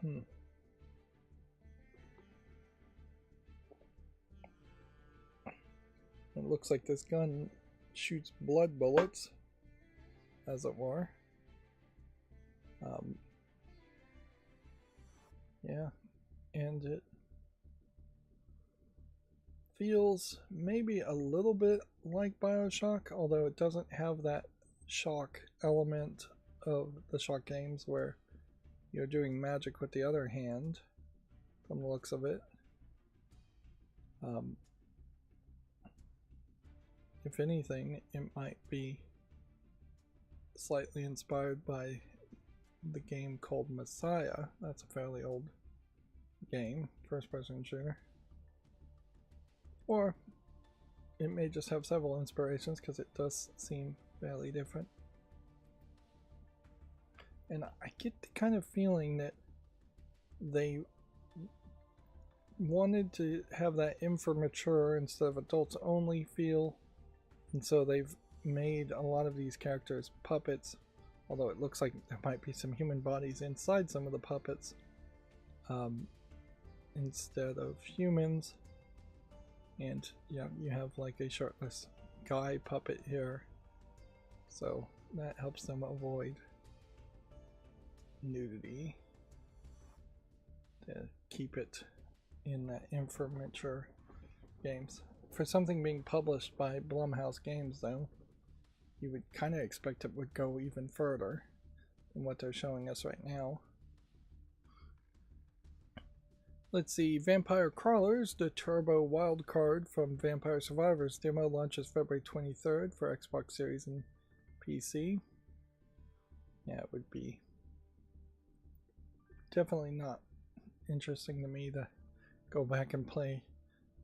It looks like this gun shoots blood bullets, as it were. Yeah, and it feels maybe a little bit like BioShock, although it doesn't have that shock element of the Shock games where you're doing magic with the other hand, from the looks of it. If anything, it might be slightly inspired by the game called Messiah. That's a fairly old game, first-person shooter. Or it may just have several inspirations because it does seem fairly different. And I get the kind of feeling that they wanted to have that mature instead of adults only feel, and so they've made a lot of these characters puppets, although it looks like there might be some human bodies inside some of the puppets instead of humans. And yeah, you have like a shirtless guy puppet here, so that helps them avoid nudity to keep it in that mature games. For something being published by Blumhouse Games, though, you would kind of expect it would go even further than what they're showing us right now. Let's see, Vampire Crawlers, the turbo wildcard from Vampire Survivors demo, launches February 23rd for Xbox Series and PC. Yeah, it would be definitely not interesting to me to go back and play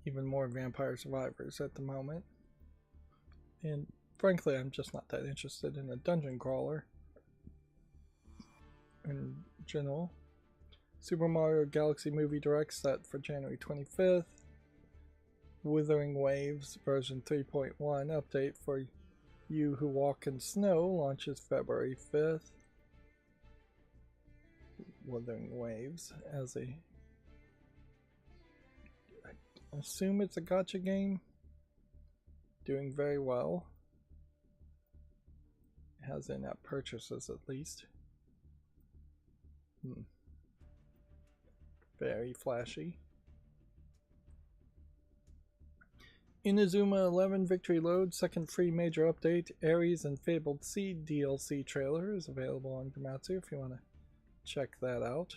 even more Vampire Survivors at the moment. And frankly, I'm just not that interested in a dungeon crawler in general. Super Mario Galaxy Movie Direct set for January 25th. Wuthering Waves version 3.1 update for You Who Walk in Snow launches February 5th. Wuthering Waves as a... I assume it's a gacha game. Doing very well. It has in-app purchases at least. Very flashy. Inazuma 11 Victory Load, second free major update, Ares and Fabled Seed DLC trailer is available on Gematsu if you want to check that out.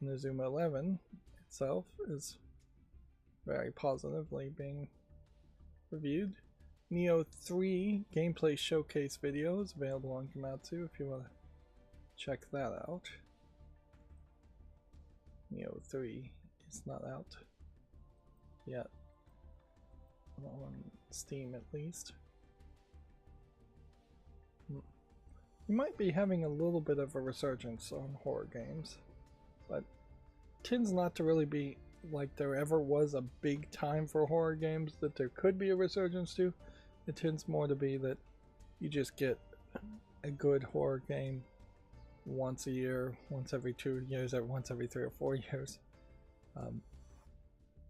Inazuma 11 itself is very positively being reviewed. Neo 3 gameplay showcase video is available on Gematsu if you want to check that out. Neo 3 is not out yet. Not on Steam at least. You might be having a little bit of a resurgence on horror games, but tends not to really be like there ever was a big time for horror games that there could be a resurgence to. It tends more to be that you just get a good horror game once a year, once every 2 years, or once every 3 or 4 years.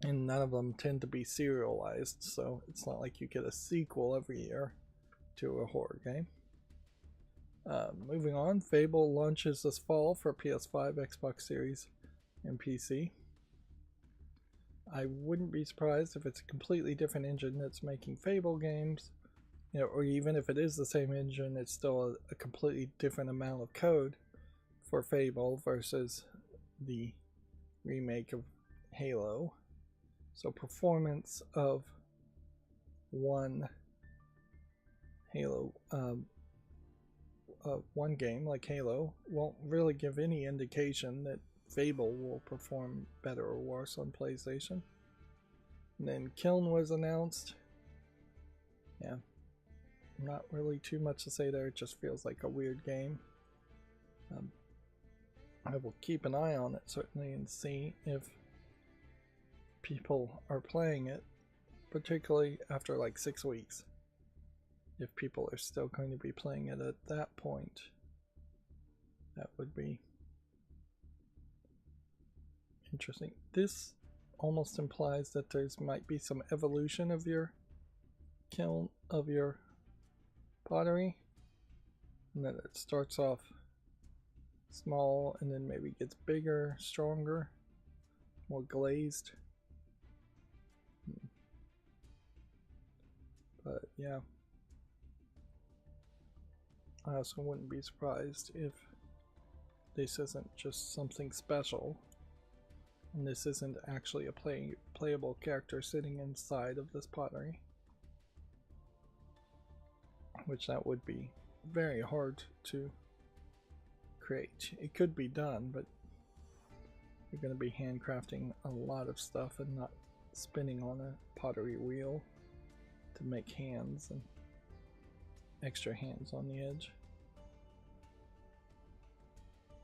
And none of them tend to be serialized, so it's not like you get a sequel every year to a horror game. Moving on, Fable launches this fall for PS5, Xbox Series, and PC. I wouldn't be surprised if it's a completely different engine that's making Fable games, you know, or even if it is the same engine, it's still a completely different amount of code for Fable versus the remake of Halo. So performance of one Halo, one game like Halo won't really give any indication that Fable will perform better or worse on PlayStation. And then Kiln was announced. Yeah, not really too much to say there. It just feels like a weird game. I will keep an eye on it certainly and see if people are playing it, particularly after like 6 weeks. If people are still going to be playing it at that point, that would be interesting. This almost implies that there's might be some evolution of your kiln, of your pottery, and that it starts off small and then maybe gets bigger, stronger, more glazed. But yeah, I also wouldn't be surprised if this isn't just something special and this isn't actually a playable character sitting inside of this pottery, which that would be very hard to create. It could be done, but you're going to be handcrafting a lot of stuff and not spinning on a pottery wheel to make hands and extra hands on the edge.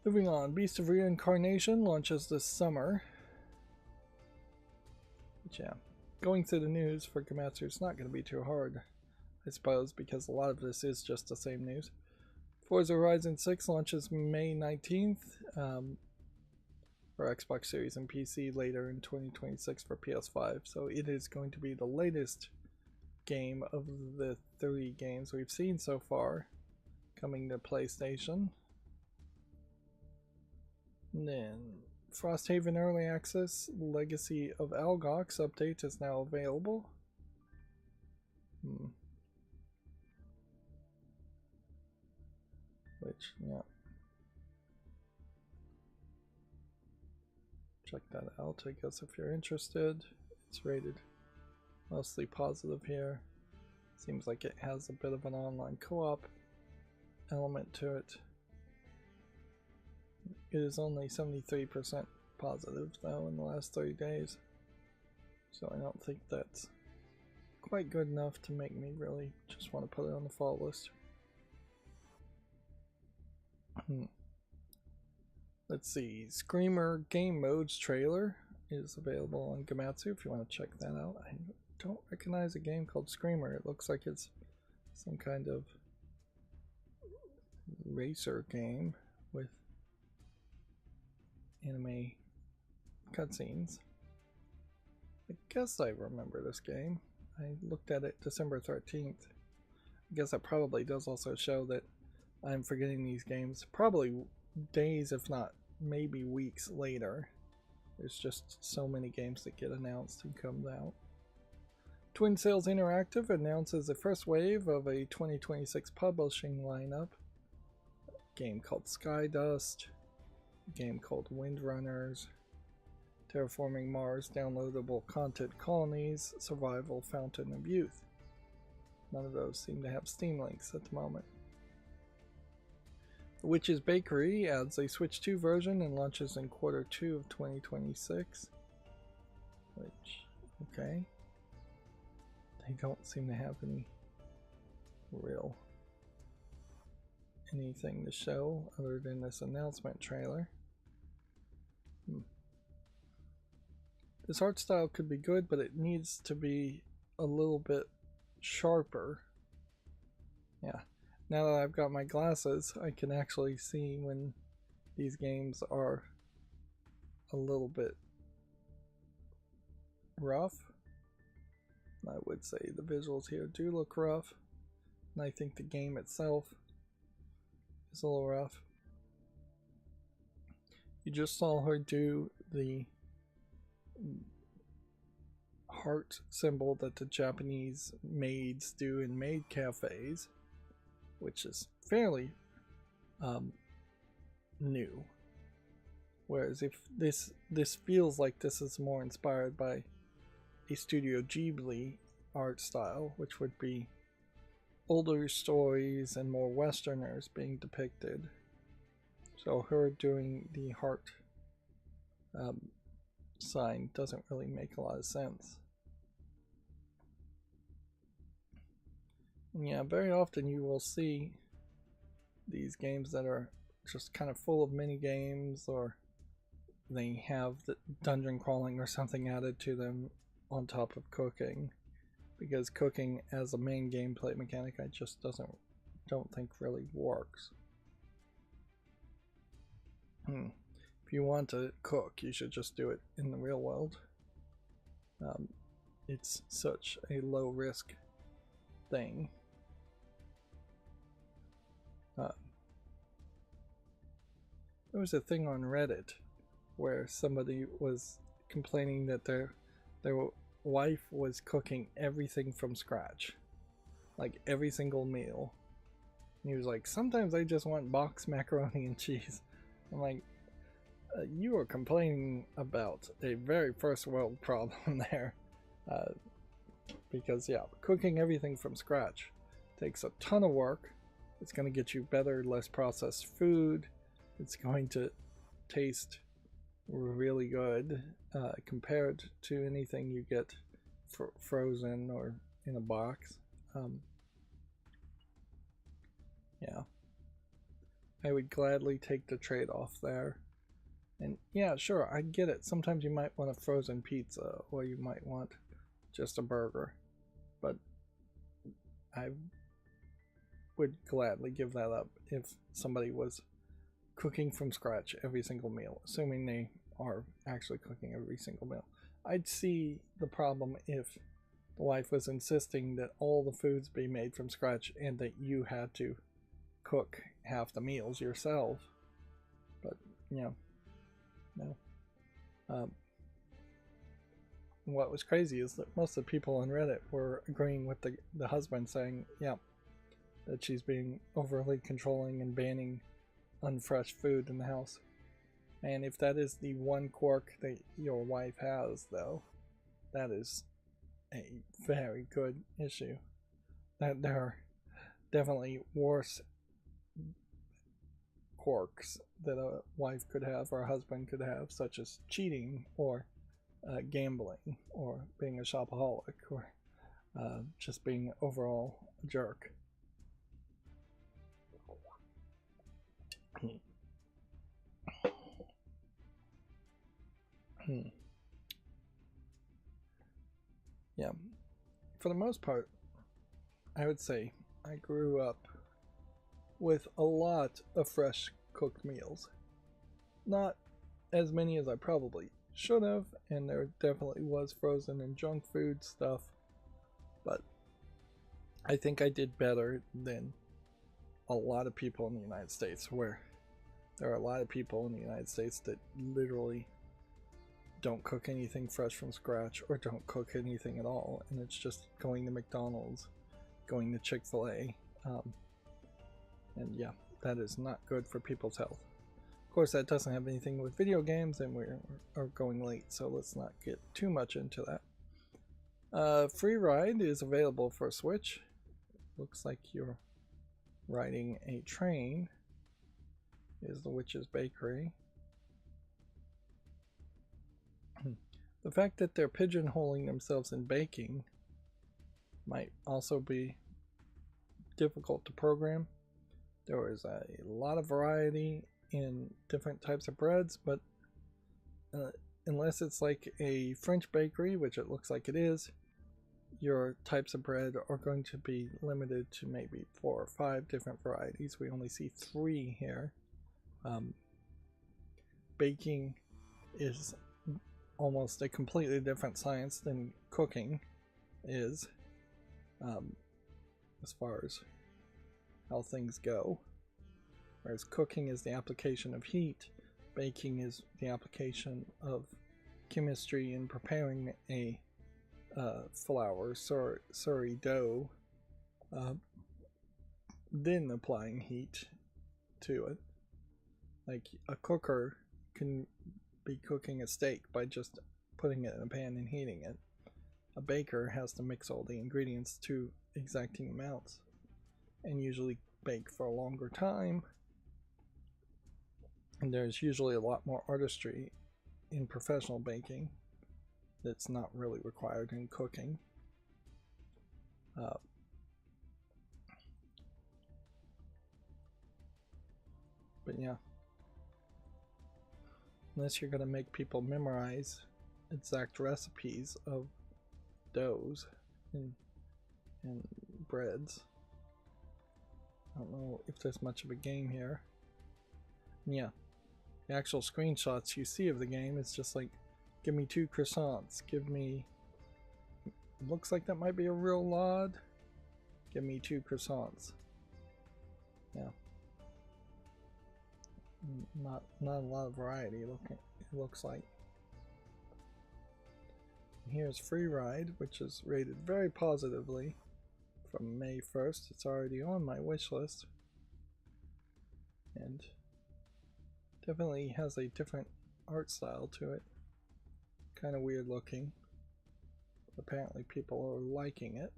Moving on, Beast of Reincarnation launches this summer. But yeah, going through the news for Gematsu is not going to be too hard, I suppose, because a lot of this is just the same news. Forza Horizon 6 launches May 19th for Xbox Series and PC, later in 2026 for PS5. So it is going to be the latest game of the 3 games we've seen so far coming to PlayStation. And then Frosthaven Early Access Legacy of Algox update is now available. Which, yeah. Check that out, I guess, if you're interested. It's rated mostly positive here. Seems like it has a bit of an online co-op element to it. It is only 73% positive though in the last 30 days. So I don't think that's quite good enough to make me really just want to put it on the fall list. Let's see, Screamer Game Modes trailer is available on Gematsu if you want to check that out. I don't recognize a game called Screamer. It looks like it's some kind of racer game with anime cutscenes. I guess I remember this game. I looked at it December 13th. I guess that probably does also show that I'm forgetting these games probably days, if not maybe weeks later. There's just so many games that get announced and come out. Twin Sails Interactive announces the first wave of a 2026 publishing lineup. A game called Skydust, a game called Windrunners, Terraforming Mars, Downloadable Content Colonies, Survival Fountain of Youth. None of those seem to have Steam links at the moment. The Witch's Bakery adds a Switch 2 version and launches in Q2 of 2026. Which, okay. They don't seem to have any real anything to show other than this announcement trailer. This art style could be good, but it needs to be a little bit sharper. Yeah, now that I've got my glasses, I can actually see when these games are a little bit rough. I would say the visuals here do look rough, and I think the game itself is a little rough. You just saw her do the heart symbol that the Japanese maids do in maid cafes, which is fairly new. Whereas if this feels like this is more inspired by a Studio Ghibli art style, which would be older stories and more Westerners being depicted. So her doing the heart sign doesn't really make a lot of sense. And yeah, very often you will see these games that are just kind of full of mini games, or they have the dungeon crawling or something added to them on top of cooking, because cooking as a main gameplay mechanic I just don't think really works. If you want to cook, you should just do it in the real world. It's such a low risk thing. There was a thing on Reddit where somebody was complaining that their wife was cooking everything from scratch, like every single meal. And he was like, sometimes I just want boxed macaroni and cheese. I'm like, you are complaining about a very first world problem there. Because yeah, cooking everything from scratch takes a ton of work. It's going to get you better, less processed food. It's going to taste really good compared to anything you get frozen or in a box. Yeah, I would gladly take the trade-off there. And yeah, sure, I get it. Sometimes you might want a frozen pizza, or you might want just a burger, but I would gladly give that up if somebody was cooking from scratch every single meal, assuming they are actually cooking every single meal. I'd see the problem if the wife was insisting that all the foods be made from scratch and that you had to cook half the meals yourself. But you know, no. What was crazy is that most of the people on Reddit were agreeing with the husband, saying, yeah, that she's being overly controlling and banning unfresh food in the house. And if that is the one quirk that your wife has, though, that is a very good issue. That there are definitely worse quirks that a wife could have or a husband could have, such as cheating or gambling or being a shopaholic or just being overall a jerk. Yeah, for the most part, I would say I grew up with a lot of fresh cooked meals. Not as many as I probably should have, and there definitely was frozen and junk food stuff, but I think I did better than a lot of people in the United States, where there are a lot of people in the United States that literally don't cook anything fresh from scratch or don't cook anything at all, and it's just going to McDonald's, going to Chick-fil-A, and yeah, that is not good for people's health. Of course, that doesn't have anything with video games, and we're going late, so let's not get too much into that. Free Ride is available for Switch. Looks like you're riding a train. Is the Witch's Bakery. The fact that they're pigeonholing themselves in baking might also be difficult to program. There is a lot of variety in different types of breads, but unless it's like a French bakery, which it looks like it is, your types of bread are going to be limited to maybe 4 or 5 different varieties. We only see 3 here. Baking is almost a completely different science than cooking is, as far as how things go. Whereas cooking is the application of heat, baking is the application of chemistry in preparing a flour, sorry, dough, then applying heat to it. Like a cooker can be cooking a steak by just putting it in a pan and heating it. A baker has to mix all the ingredients to exacting amounts and usually bake for a longer time. And there's usually a lot more artistry in professional baking that's not really required in cooking. But yeah, unless you're going to make people memorize exact recipes of doughs and breads, I don't know if there's much of a game here. Yeah, the actual screenshots you see of the game is just like, give me 2 croissants, give me, looks like that might be a real lard, give me 2 croissants. Yeah, not a lot of variety it looks like. Here's Free Ride, which is rated very positively from May 1st. It's already on my wish list, and definitely has a different art style to it. Kind of weird looking. Apparently people are liking it.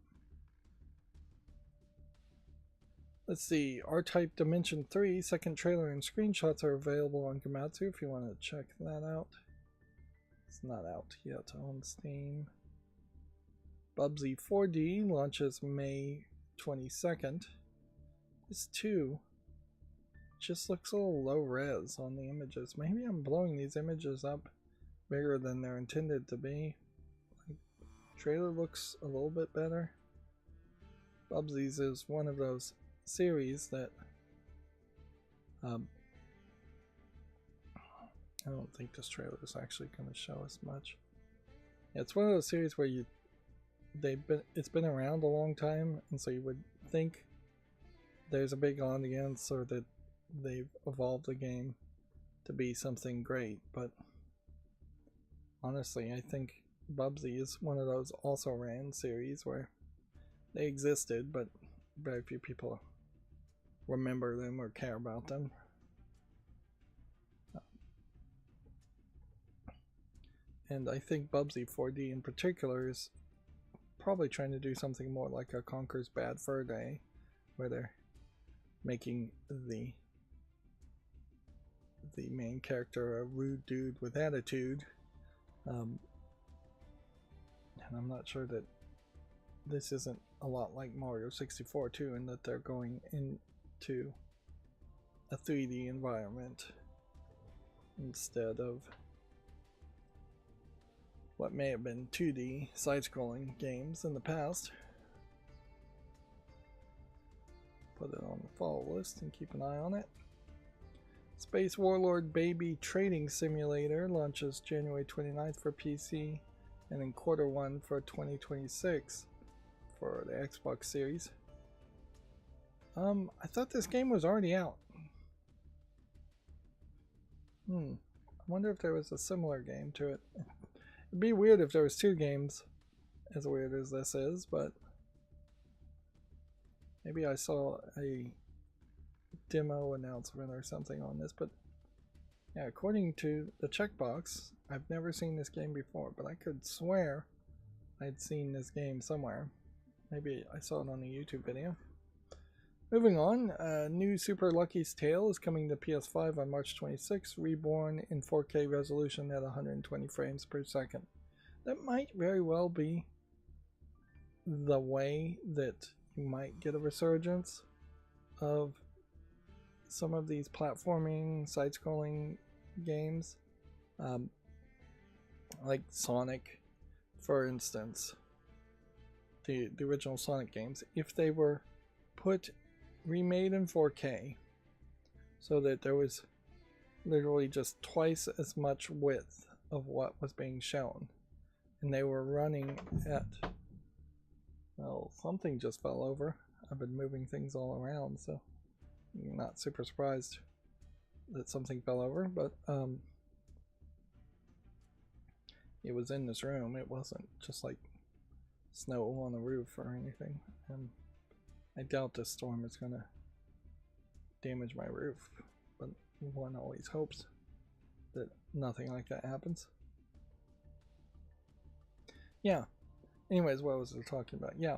Let's see, R-Type Dimension 3 second trailer and screenshots are available on Gematsu if you want to check that out. It's not out yet on Steam. Bubsy 4D launches May 22nd. This too just looks a little low res on the images. Maybe I'm blowing these images up bigger than they're intended to be. Like, trailer looks a little bit better. Bubsy's is one of those series that I don't think this trailer is actually going to show us much. Yeah, it's one of those series where it's been around a long time, and so you would think there's a big audience or that they've evolved the game to be something great, but honestly I think Bubsy is one of those also ran series where they existed but very few people remember them or care about them. And I think Bubsy 4D in particular is probably trying to do something more like a Conker's Bad Fur Day, where they're making the main character a rude dude with attitude. And I'm not sure that this isn't a lot like Mario 64 too, in that they're going into a 3D environment instead of what may have been 2D side-scrolling games in the past. Put it on the follow list and keep an eye on it. Space Warlord Baby Trading Simulator launches January 29th for PC and in Q1 for 2026 for the Xbox Series. I thought this game was already out. I wonder if there was a similar game to it. It'd be weird if there was 2 games, as weird as this is, but maybe I saw a demo announcement or something on this. But yeah, according to the checkbox, I've never seen this game before, but I could swear I'd seen this game somewhere. Maybe I saw it on a YouTube video. Moving on, new Super Lucky's Tale is coming to PS5 on March 26, reborn in 4K resolution at 120 frames per second. That might very well be the way that you might get a resurgence of some of these platforming, side-scrolling games. Like Sonic, for instance. The original Sonic games, if they were remade in 4K, so that there was literally just twice as much width of what was being shown, and they were running at, well, something just fell over. I've been moving things all around, so I'm not super surprised that something fell over, but it was in this room. It wasn't just like snow on the roof or anything. I doubt this storm is gonna damage my roof, but one always hopes that nothing like that happens. Yeah. Anyways, what was I talking about? Yeah.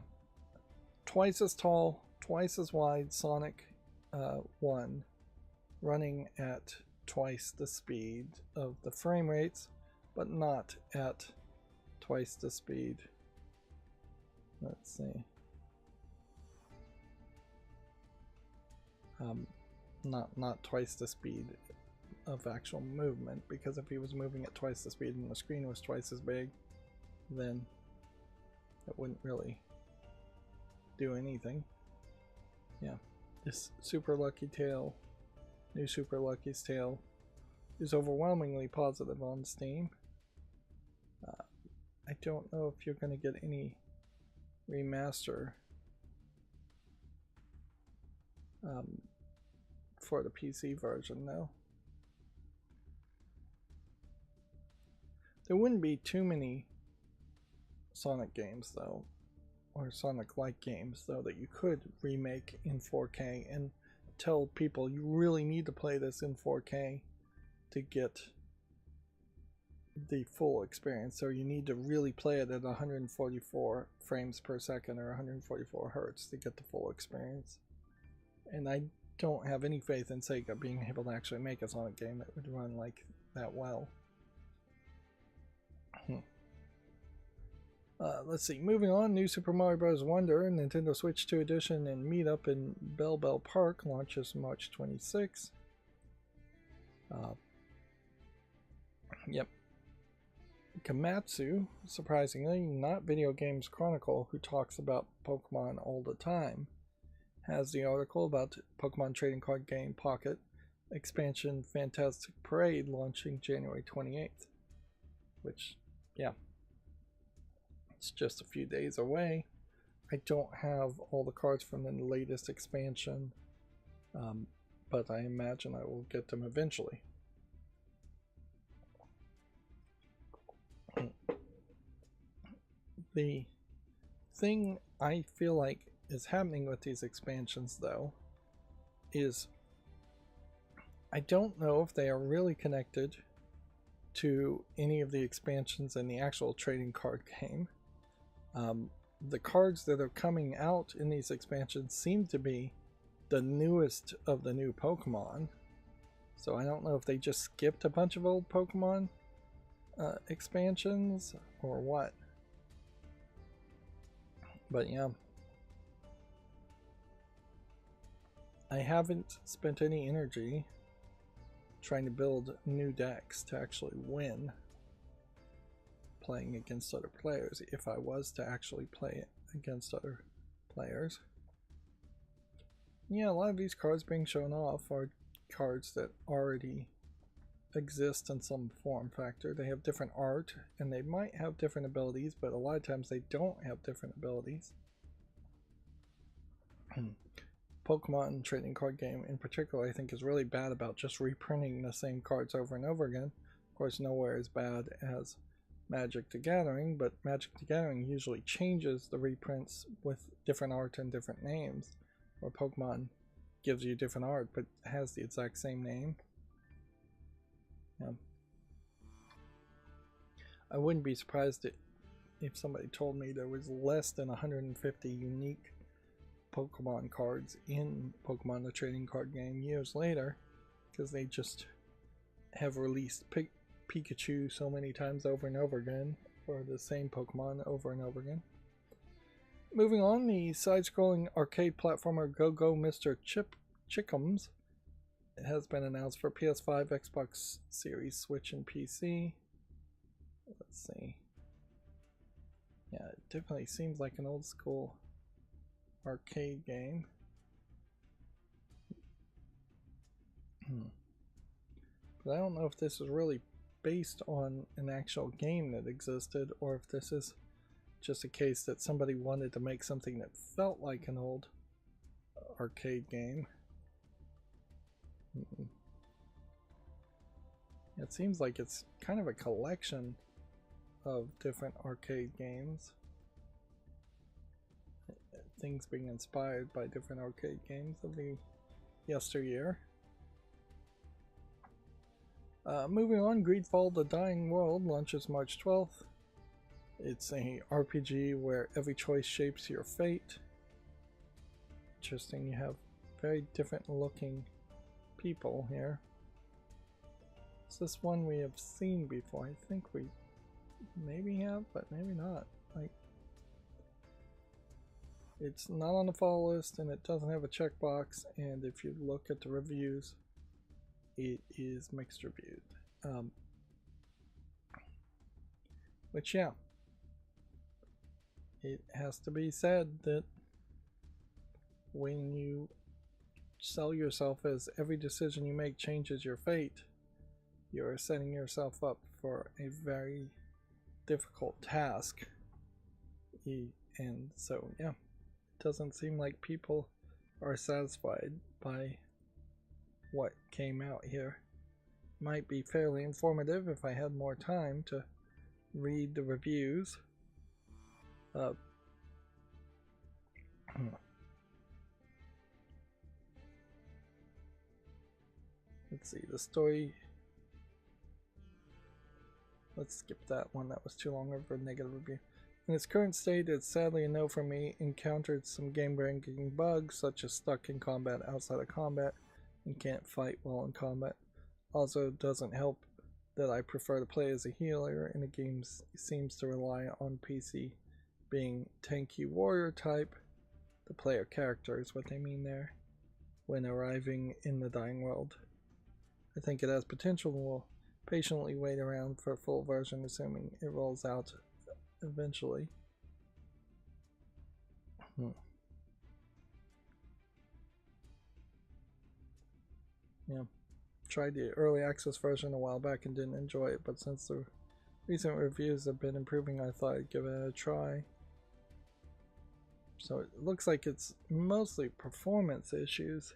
Twice as tall, twice as wide Sonic 1, running at twice the speed of the frame rates, but not at twice the speed. Let's see. Not twice the speed of actual movement, because if he was moving at twice the speed and the screen was twice as big, then it wouldn't really do anything. Yeah, this Super Lucky Tale, new Super Lucky's Tale, is overwhelmingly positive on Steam. I don't know if you're going to get any remaster for the PC version, though. There wouldn't be too many Sonic games, though, or Sonic-like games, though, that you could remake in 4K and tell people you really need to play this in 4K to get the full experience. So you need to really play it at 144 frames per second or 144 hertz to get the full experience. And I don't have any faith in Sega being able to actually make a Sonic game that would run like that well. Let's see, moving on, new Super Mario Bros. Wonder, Nintendo Switch 2 Edition, and Meetup in Bell Bell Park launches March 26. Yep. Komatsu, surprisingly, not Video Games Chronicle, who talks about Pokemon all the time, has the article about Pokemon trading card game Pocket expansion Fantastic Parade launching January 28th. Which, yeah, it's just a few days away. I don't have all the cards from the latest expansion, but I imagine I will get them eventually. The thing I feel like is happening with these expansions, though, is I don't know if they are really connected to any of the expansions in the actual trading card game. The cards that are coming out in these expansions seem to be the newest of the new Pokemon. So I don't know if they just skipped a bunch of old Pokemon expansions or what. But yeah, I haven't spent any energy trying to build new decks to actually win playing against other players, if I was to actually play it against other players. Yeah, a lot of these cards being shown off are cards that already exist in some form factor. They have different art and they might have different abilities, but a lot of times they don't have different abilities. Pokemon trading card game in particular, I think, is really bad about just reprinting the same cards over and over again. Of course, nowhere as bad as Magic the Gathering, but Magic the Gathering usually changes the reprints with different art and different names, or Pokemon gives you different art but has the exact same name. Yeah. I wouldn't be surprised if somebody told me there was less than 150 unique Pokemon cards in Pokemon the Trading Card Game years later, because they just have released Pikachu so many times over and over again, or the same Pokemon over and over again. Moving on, the side-scrolling arcade platformer Go Go Mr. Chickums has been announced for PS5, Xbox Series, Switch, and PC. Let's see. Yeah, it definitely seems like an old school arcade game. But I don't know if this is really based on an actual game that existed, or if this is just a case that somebody wanted to make something that felt like an old arcade game. It seems like it's kind of a collection of different arcade games. Things being inspired by different arcade games of the yesteryear. Moving on, Greedfall: The Dying World launches March 12th. It's a RPG where every choice shapes your fate. Interesting, you have very different looking people here. Is this one we have seen before? I think we maybe have, but maybe not. Like, it's not on the follow list, and it doesn't have a checkbox, and if you look at the reviews, it is mixed reviewed. Which, yeah, it has to be said that when you sell yourself as every decision you make changes your fate, you're setting yourself up for a very difficult task. And so, yeah, it doesn't seem like people are satisfied by what came out here. Might be fairly informative if I had more time to read the reviews. Let's see, the story. Let's skip that one, that was too long of a negative review. In its current state, it's sadly a no for me. Encountered some game-breaking bugs, such as stuck in combat outside of combat, and can't fight while in combat. Also, doesn't help that I prefer to play as a healer, and the game seems to rely on PC being tanky warrior type. The player character is what they mean there, when arriving in the Dying World. I think it has potential and will patiently wait around for a full version, assuming it rolls out eventually. Yeah, tried the early access version a while back and didn't enjoy it, but since the recent reviews have been improving, I thought I'd give it a try. So it looks like it's mostly performance issues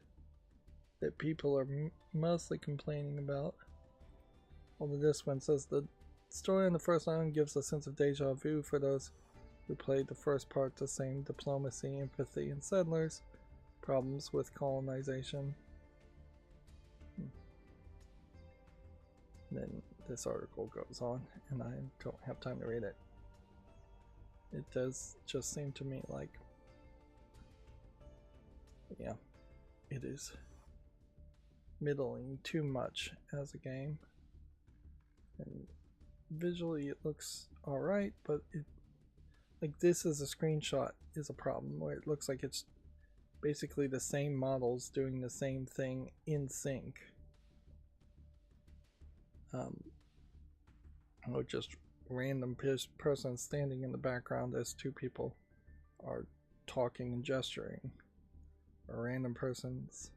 that people are mostly complaining about. Although this one says the story on the first island gives a sense of deja vu for those who played the first part, the same diplomacy, empathy, and settlers, problems with colonization. Then this article goes on, and I don't have time to read it. It does just seem to me like, yeah, it is middling too much as a game. And visually it looks alright, but it, like, this as a screenshot is a problem, where it looks like it's basically the same models doing the same thing in sync. Or just random person standing in the background as two people are talking and gesturing, or random persons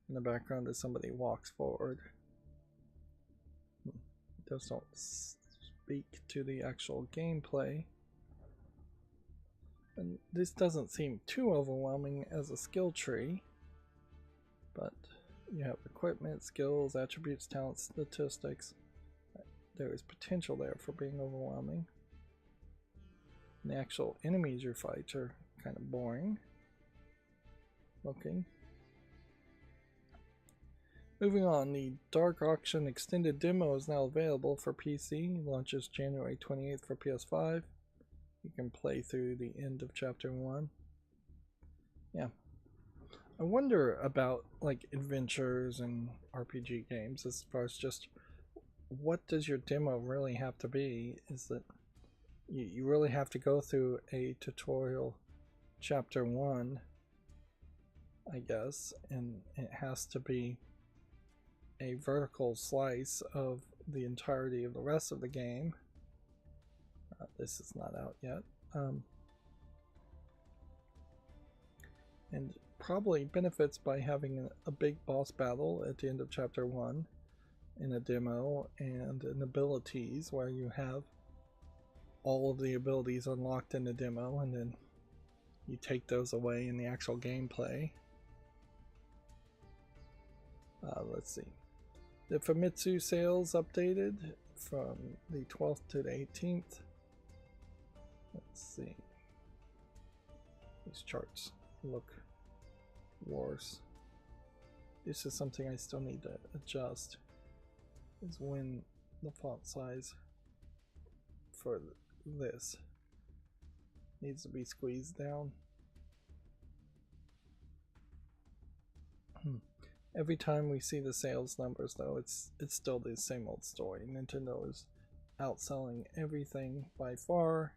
in the background as somebody walks forward. Those don't speak to the actual gameplay. And this doesn't seem too overwhelming as a skill tree, but you have equipment, skills, attributes, talents, statistics. there is potential there for being overwhelming. And the actual enemies you fight are kind of boring looking. Moving on, the Dark Auction Extended Demo is now available for PC. Launches January 28th for PS5. You can play through the end of Chapter 1. Yeah. I wonder about like adventures and RPG games as far as just what does your demo really have to be? Is that you really have to go through a tutorial Chapter 1, I guess, and it has to be a vertical slice of the entirety of the rest of the game. This is not out yet. And probably benefits by having a big boss battle at the end of Chapter 1 in a demo, and an abilities where you have all of the abilities unlocked in the demo, and then you take those away in the actual gameplay. Let's see. The Famitsu sales updated from the 12th to the 18th. Let's see. These charts look worse. This is something I still need to adjust, is when the font size for this needs to be squeezed down. Every time we see the sales numbers though, it's still the same old story. Nintendo is outselling everything by far,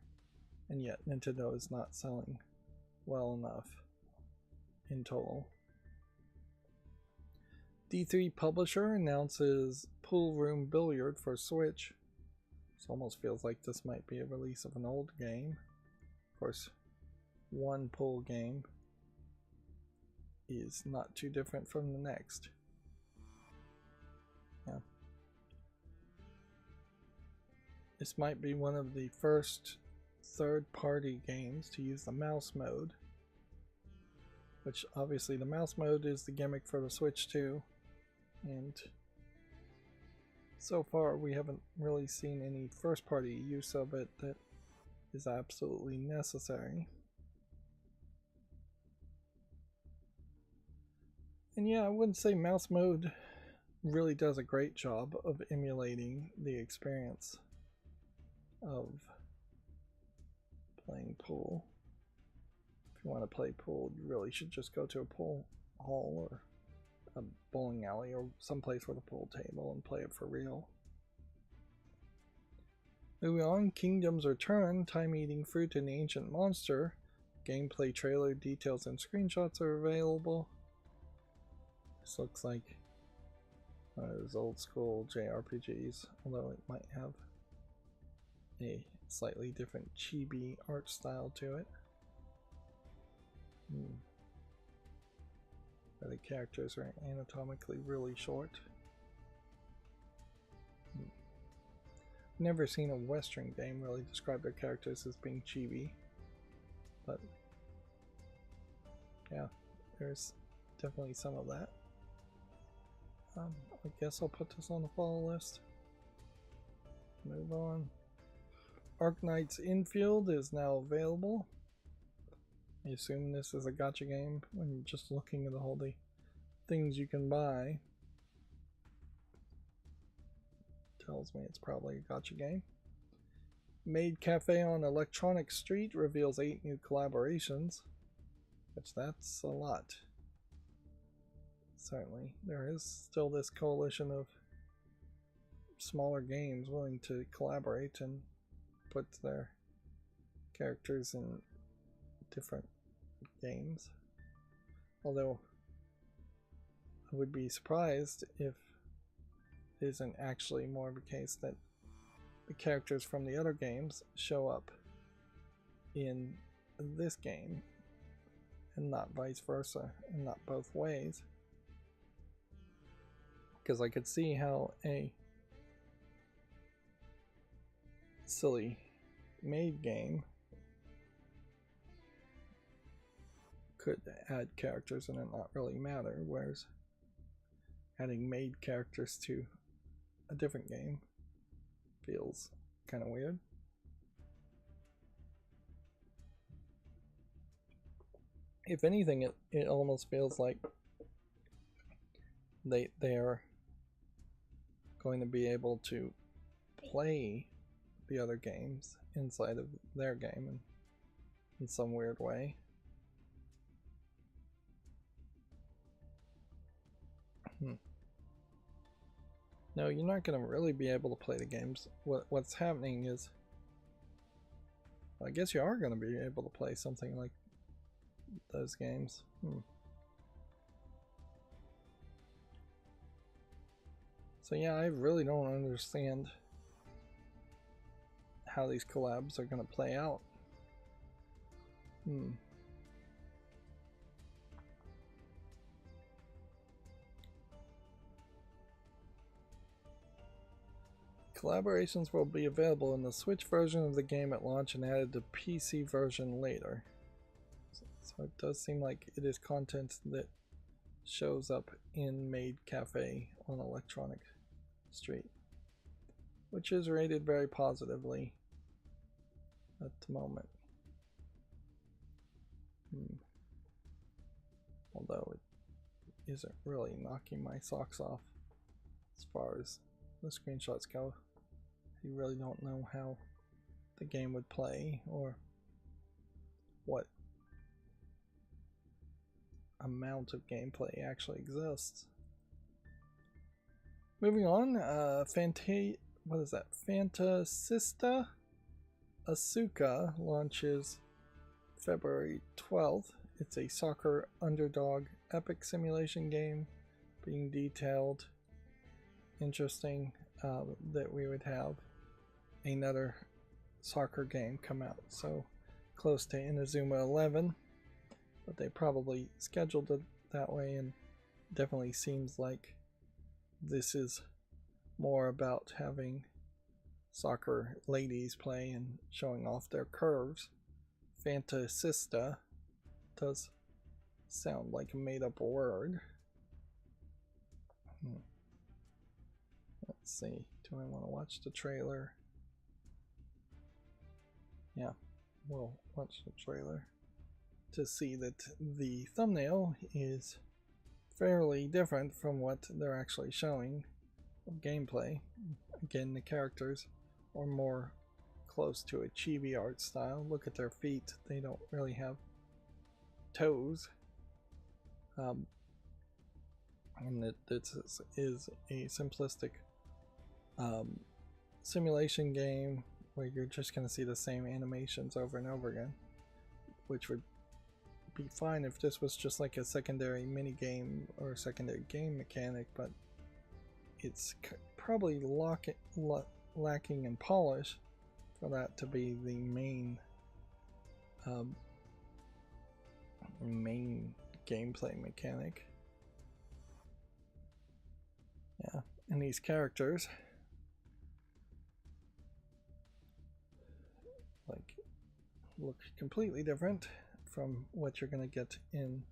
and yet Nintendo is not selling well enough in total. D3 Publisher announces Pool Room Billiard for Switch. This almost feels like this might be a release of an old game. Of course, one pool game is not too different from the next. Yeah. This might be one of the first third-party games to use the mouse mode, which obviously the mouse mode is the gimmick for the Switch too, and so far we haven't really seen any first-party use of it that is absolutely necessary. And yeah, I wouldn't say mouse mode really does a great job of emulating the experience of playing pool. If you want to play pool, you really should just go to a pool hall or a bowling alley or someplace with a pool table and play it for real. Moving on, Kingdom's Return, Time-Eating Fruit and the Ancient Monster. Gameplay trailer details and screenshots are available. This looks like one of those old school JRPGs, although it might have a slightly different chibi art style to it. The characters are anatomically really short. Never seen a Western game really describe their characters as being chibi, but yeah, there's definitely some of that. I guess I'll put this on the follow list. Move on. Arknight's Infield is now available. I assume this is a gacha game when you're just looking at all the things you can buy. Tells me it's probably a gacha game. Maid Cafe on Electronic Street reveals 8 new collaborations, which that's a lot. Certainly, there is still this coalition of smaller games willing to collaborate and put their characters in different games. Although I would be surprised if it isn't actually more of a case that the characters from the other games show up in this game and not vice versa, and not both ways. Because I could see how a silly maid game could add characters and it not really matter, whereas adding maid characters to a different game feels kind of weird. If anything, it almost feels like they are going to be able to play the other games inside of their game in some weird way. No, you're not going to really be able to play the games. What's happening is, I guess you are going to be able to play something like those games. So yeah, I really don't understand how these collabs are going to play out. Collaborations will be available in the Switch version of the game at launch and added to PC version later. So it does seem like it is content that shows up in Maid Cafe on Electronic Street, which is rated very positively at the moment. Although it isn't really knocking my socks off as far as the screenshots go. You really don't know how the game would play or what amount of gameplay actually exists. Moving on, what is that? Fantasista Asuka launches February 12th. It's a soccer underdog epic simulation game being detailed. Interesting that we would have another soccer game come out so close to Inazuma 11, but they probably scheduled it that way, and definitely seems like this is more about having soccer ladies play and showing off their curves. Fantasista does sound like a made-up word. Let's see, do I want to watch the trailer? Yeah, we'll watch the trailer to see that the thumbnail is fairly different from what they're actually showing of gameplay. Again, the characters are more close to a chibi art style. Look at their feet, they don't really have toes. And this is a simplistic simulation game where you're just going to see the same animations over and over again, which would be fine if this was just like a secondary mini game or a secondary game mechanic, but it's probably lacking in polish for that to be the main gameplay mechanic. Yeah, and these characters look completely different from what you're going to get in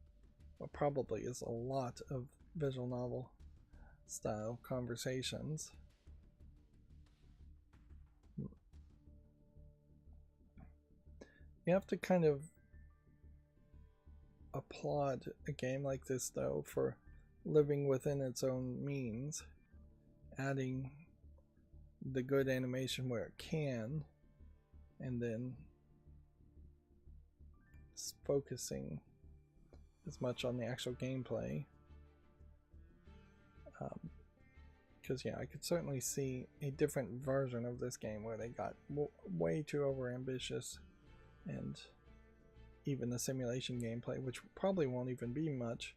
what probably is a lot of visual novel style conversations. You have to kind of applaud a game like this though for living within its own means, adding the good animation where it can, and then focusing as much on the actual gameplay. Because yeah, I could certainly see a different version of this game where they got way too overambitious, and even the simulation gameplay, which probably won't even be much,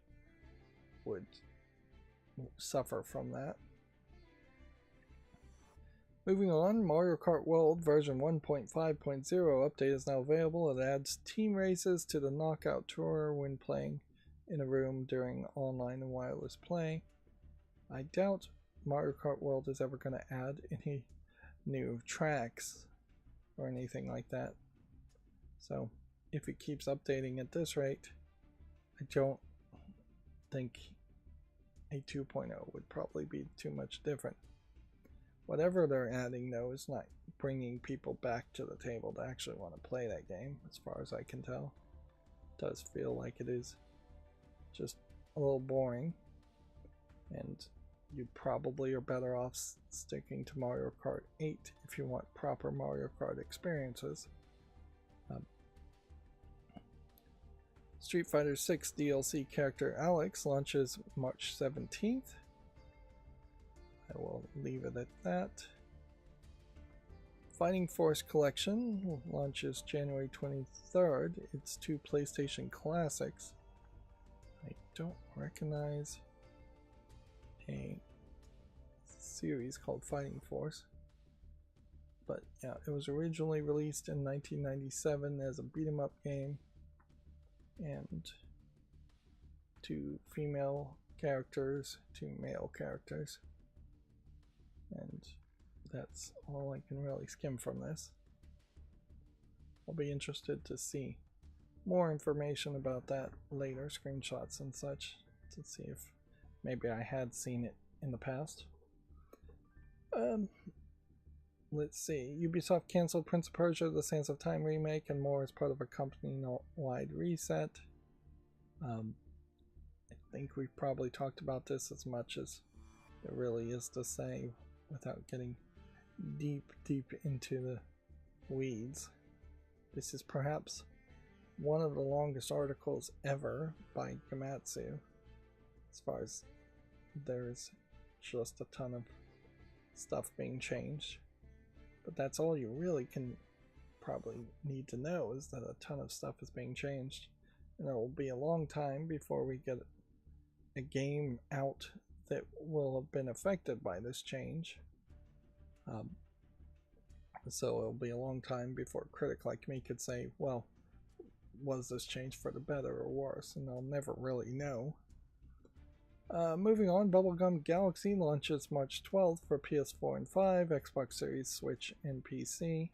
would suffer from that. Moving on, Mario Kart World version 1.5.0 update is now available. It adds team races to the Knockout Tour when playing in a room during online and wireless play. I doubt Mario Kart World is ever going to add any new tracks or anything like that. So if it keeps updating at this rate, I don't think a 2.0 would probably be too much different. Whatever they're adding, though, is not bringing people back to the table to actually want to play that game, as far as I can tell. It does feel like it is just a little boring, and you probably are better off sticking to Mario Kart 8 if you want proper Mario Kart experiences. Street Fighter 6 DLC character Alex launches March 17th. I will leave it at that. Fighting Force Collection launches January 23rd. It's 2 PlayStation classics. I don't recognize a series called Fighting Force, but yeah, it was originally released in 1997 as a beat-em-up game, and 2 female characters, 2 male characters, and that's all I can really skim from this. I'll be interested to see more information about that later, screenshots and such, to see if maybe I had seen it in the past. Let's see. Ubisoft canceled Prince of Persia: The Sands of Time remake and more as part of a company-wide reset. I think we've probably talked about this as much as there really is to say without getting deep into the weeds. This is perhaps one of the longest articles ever by Gamatsu, as far as there's just a ton of stuff being changed. But that's all you really can probably need to know, is that a ton of stuff is being changed, and it will be a long time before we get a game out that will have been affected by this change. So it'll be a long time before a critic like me could say, well, was this change for the better or worse? And I'll never really know. Moving on, Bubblegum Galaxy launches March 12th for PS4 and 5, Xbox Series, Switch, and PC.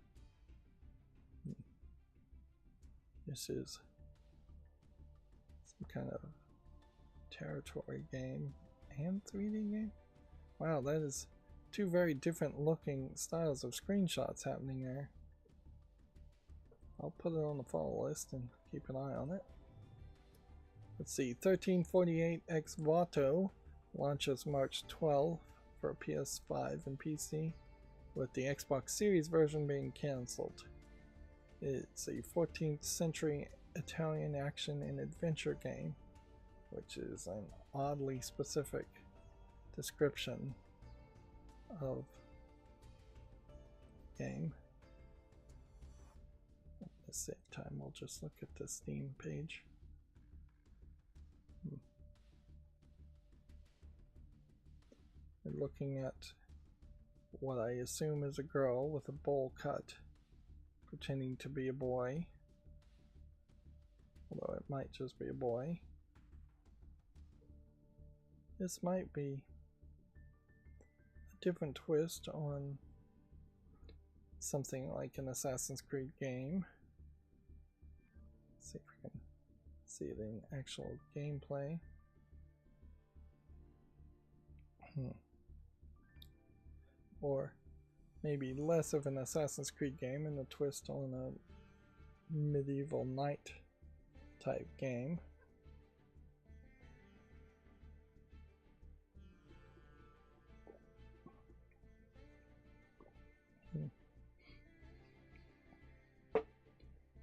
This is some kind of territory game and 3D game. Wow, that is 2 very different looking styles of screenshots happening there. I'll put it on the follow list and keep an eye on it. Let's see, 1348X Vato launches March 12th for PS5 and PC, with the Xbox Series version being cancelled. It's a 14th century Italian action and adventure game, which is an oddly specific description of game. At the same time, we'll just look at the Steam page. We're looking at what I assume is a girl with a bowl cut, pretending to be a boy, although it might just be a boy. This might be a different twist on something like an Assassin's Creed game. Let's see if we can see it in actual gameplay. Or maybe less of an Assassin's Creed game and a twist on a medieval knight type game.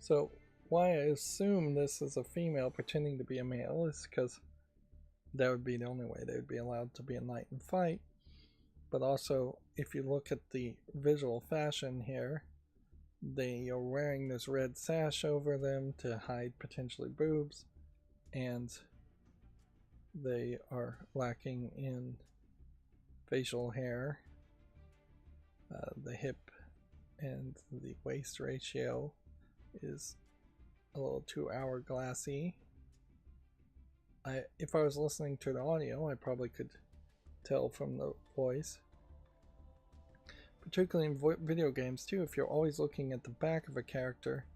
So why I assume this is a female pretending to be a male is because that would be the only way they would be allowed to be a knight and fight. But also, if you look at the visual fashion here, they are wearing this red sash over them to hide potentially boobs, and they are lacking in facial hair. The hip and the waist ratio is a little too hourglassy. If I was listening to the audio, I probably could tell from the voice. Particularly in video games too, if you're always looking at the back of a character,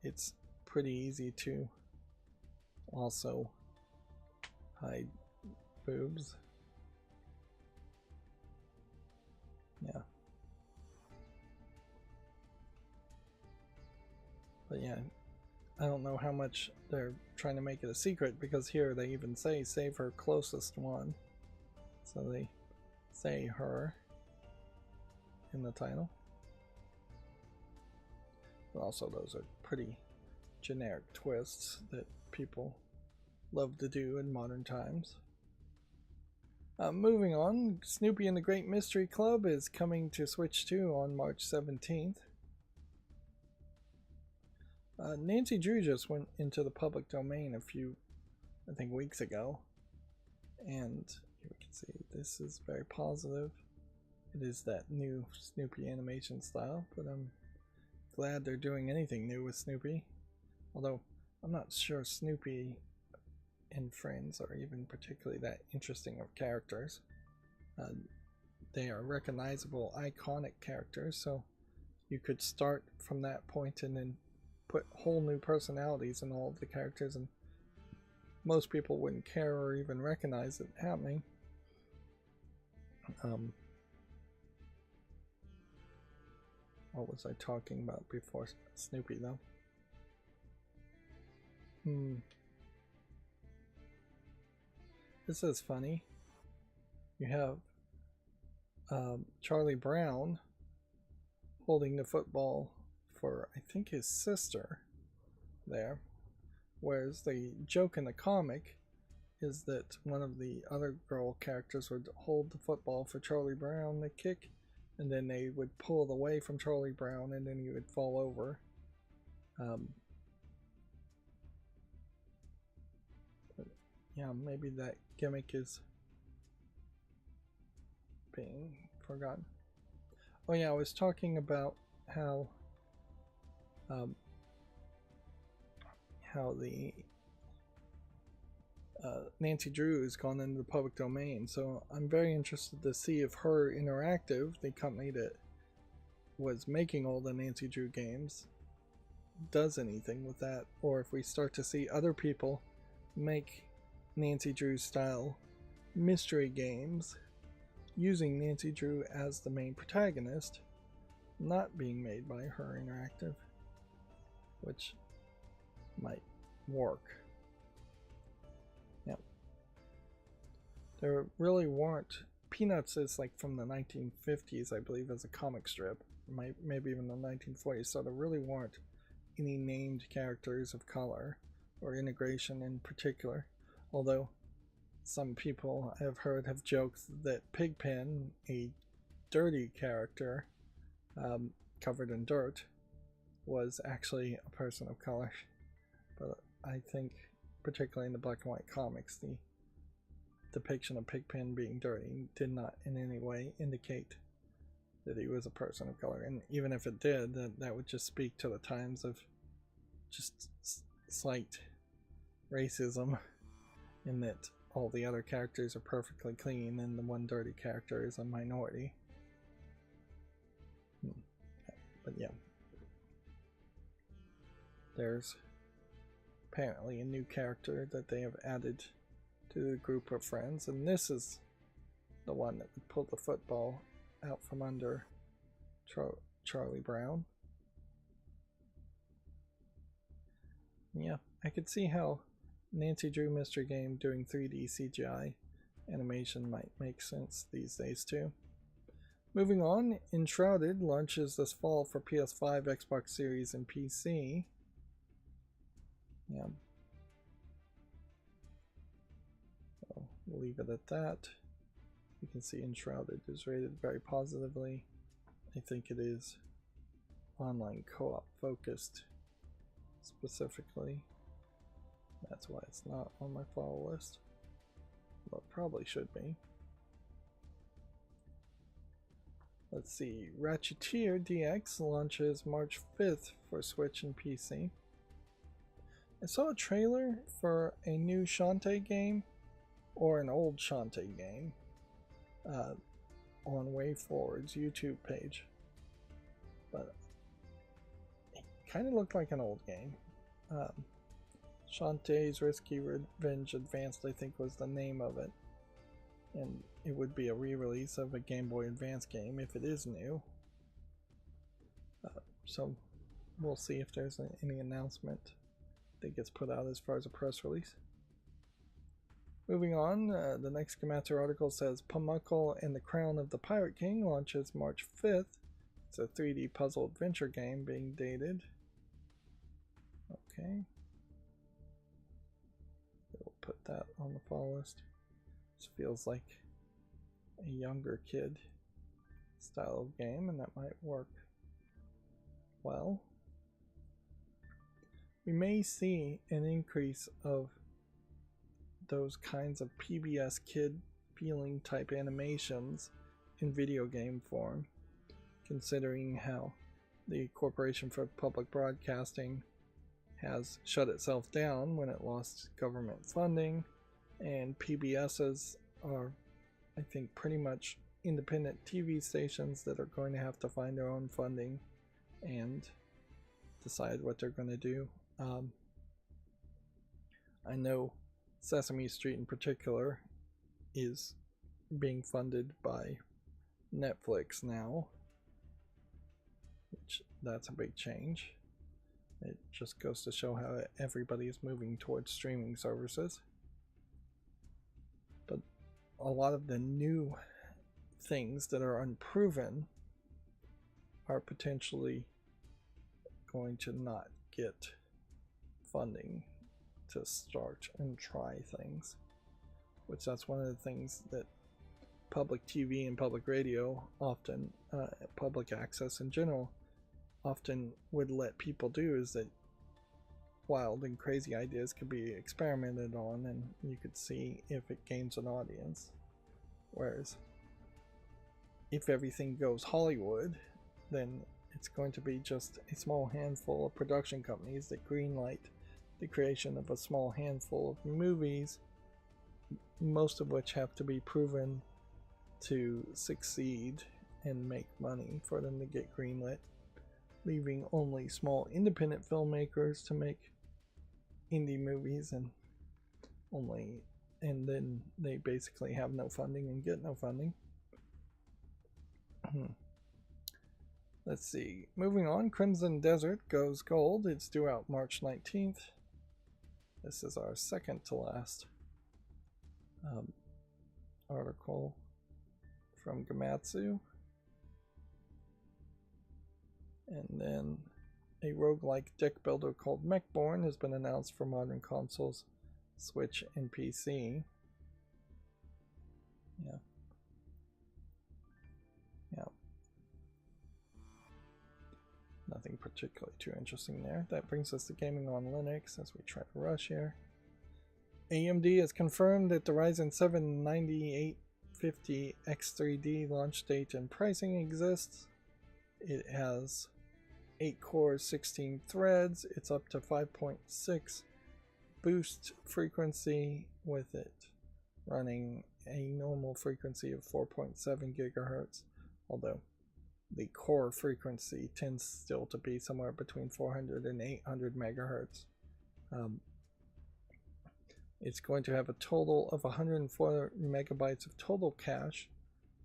it's pretty easy to also hide boobs. Yeah. But yeah, I don't know how much they're trying to make it a secret, because here they even say save her closest one. So they say her in the title. But also those are pretty generic twists that people love to do in modern times. Moving on, Snoopy and the Great Mystery Club is coming to Switch 2 on March 17th. Nancy Drew just went into the public domain a few, I think, weeks ago. And here we can see this is very positive. It is that new Snoopy animation style, but I'm glad they're doing anything new with Snoopy. Although I'm not sure Snoopy and friends are even particularly that interesting of characters. They are recognizable, iconic characters, so you could start from that point and then put whole new personalities in all of the characters, and most people wouldn't care or even recognize it happening. What was I talking about before Snoopy, though? This is funny. You have Charlie Brown holding the football for, I think, his sister there. Whereas the joke in the comic is that one of the other girl characters would hold the football for Charlie Brown to kick, and then they would pull it away from Charlie Brown, and then he would fall over. Yeah, maybe that gimmick is being forgotten. Oh yeah, I was talking about how the Nancy Drew has gone into the public domain, so I'm very interested to see if Her Interactive, the company that was making all the Nancy Drew games, does anything with that, or if we start to see other people make Nancy Drew style mystery games using Nancy Drew as the main protagonist, not being made by Her Interactive, which might work. Yep. There really weren't. Peanuts is like from the 1950s, I believe, as a comic strip, maybe even the 1940s, so there really weren't any named characters of color or integration in particular. Although some people I have heard have joked that Pigpen, a dirty character covered in dirt, was actually a person of color. But I think, particularly in the black and white comics, the depiction of Pigpen being dirty did not in any way indicate that he was a person of color. And even if it did, that would just speak to the times of just slight racism, in that all the other characters are perfectly clean and the one dirty character is a minority. But yeah, there's apparently a new character that they have added to the group of friends, and this is the one that would pull the football out from under Charlie Brown. Yeah, I could see how Nancy Drew Mystery Game doing 3D CGI animation might make sense these days too. Moving on, Enshrouded launches this fall for PS5, Xbox Series, and PC. Yeah. So we'll leave it at that. You can see Enshrouded is rated very positively. I think it is online co-op focused specifically. That's why it's not on my follow list, but probably should be. Let's see, Ratcheteer DX launches March 5th for Switch and PC. I saw a trailer for a new Shantae game, or an old Shantae game, on WayForward's YouTube page, but it kind of looked like an old game. Shantae's Risky Revenge Advanced, I think, was the name of it, and it would be a re-release of a Game Boy Advance game if it is new. So we'll see if there's any announcement that gets put out as far as a press release. Moving on, the next Gematsu article says Pumuckle and the Crown of the Pirate King launches March 5th. It's a 3D puzzle adventure game being dated. Okay. We'll put that on the fall list. This feels like a younger kid style of game, and that might work well. We may see an increase of those kinds of PBS kid feeling type animations in video game form, considering how the Corporation for Public Broadcasting has shut itself down when it lost government funding, and PBSs are, I think, pretty much independent TV stations that are going to have to find their own funding and decide what they're going to do. I know Sesame Street in particular is being funded by Netflix now, which that's a big change. It just goes to show how everybody is moving towards streaming services. But a lot of the new things that are unproven are potentially going to not get funding to start and try things, which that's one of the things that public TV and public radio often, public access in general, often would let people do, is that wild and crazy ideas could be experimented on and you could see if it gains an audience. Whereas if everything goes Hollywood, then it's going to be just a small handful of production companies that greenlight the creation of a small handful of movies, most of which have to be proven to succeed and make money for them to get greenlit, leaving only small independent filmmakers to make indie movies, and then they basically have no funding and get no funding. Let's see. Moving on, Crimson Desert goes gold. It's due out March 19th. This is our second to last article from Gematsu. And then a roguelike deck builder called Mechborn has been announced for modern consoles, Switch, and PC. Yeah. Nothing particularly too interesting there. That brings us to gaming on Linux as we try to rush here. AMD has confirmed that the Ryzen 7 9850 X3D launch date and pricing exists. It has 8 cores, 16 threads. It's up to 5.6 boost frequency, with it running a normal frequency of 4.7 gigahertz, although the core frequency tends still to be somewhere between 400 and 800 megahertz. It's going to have a total of 104 megabytes of total cache,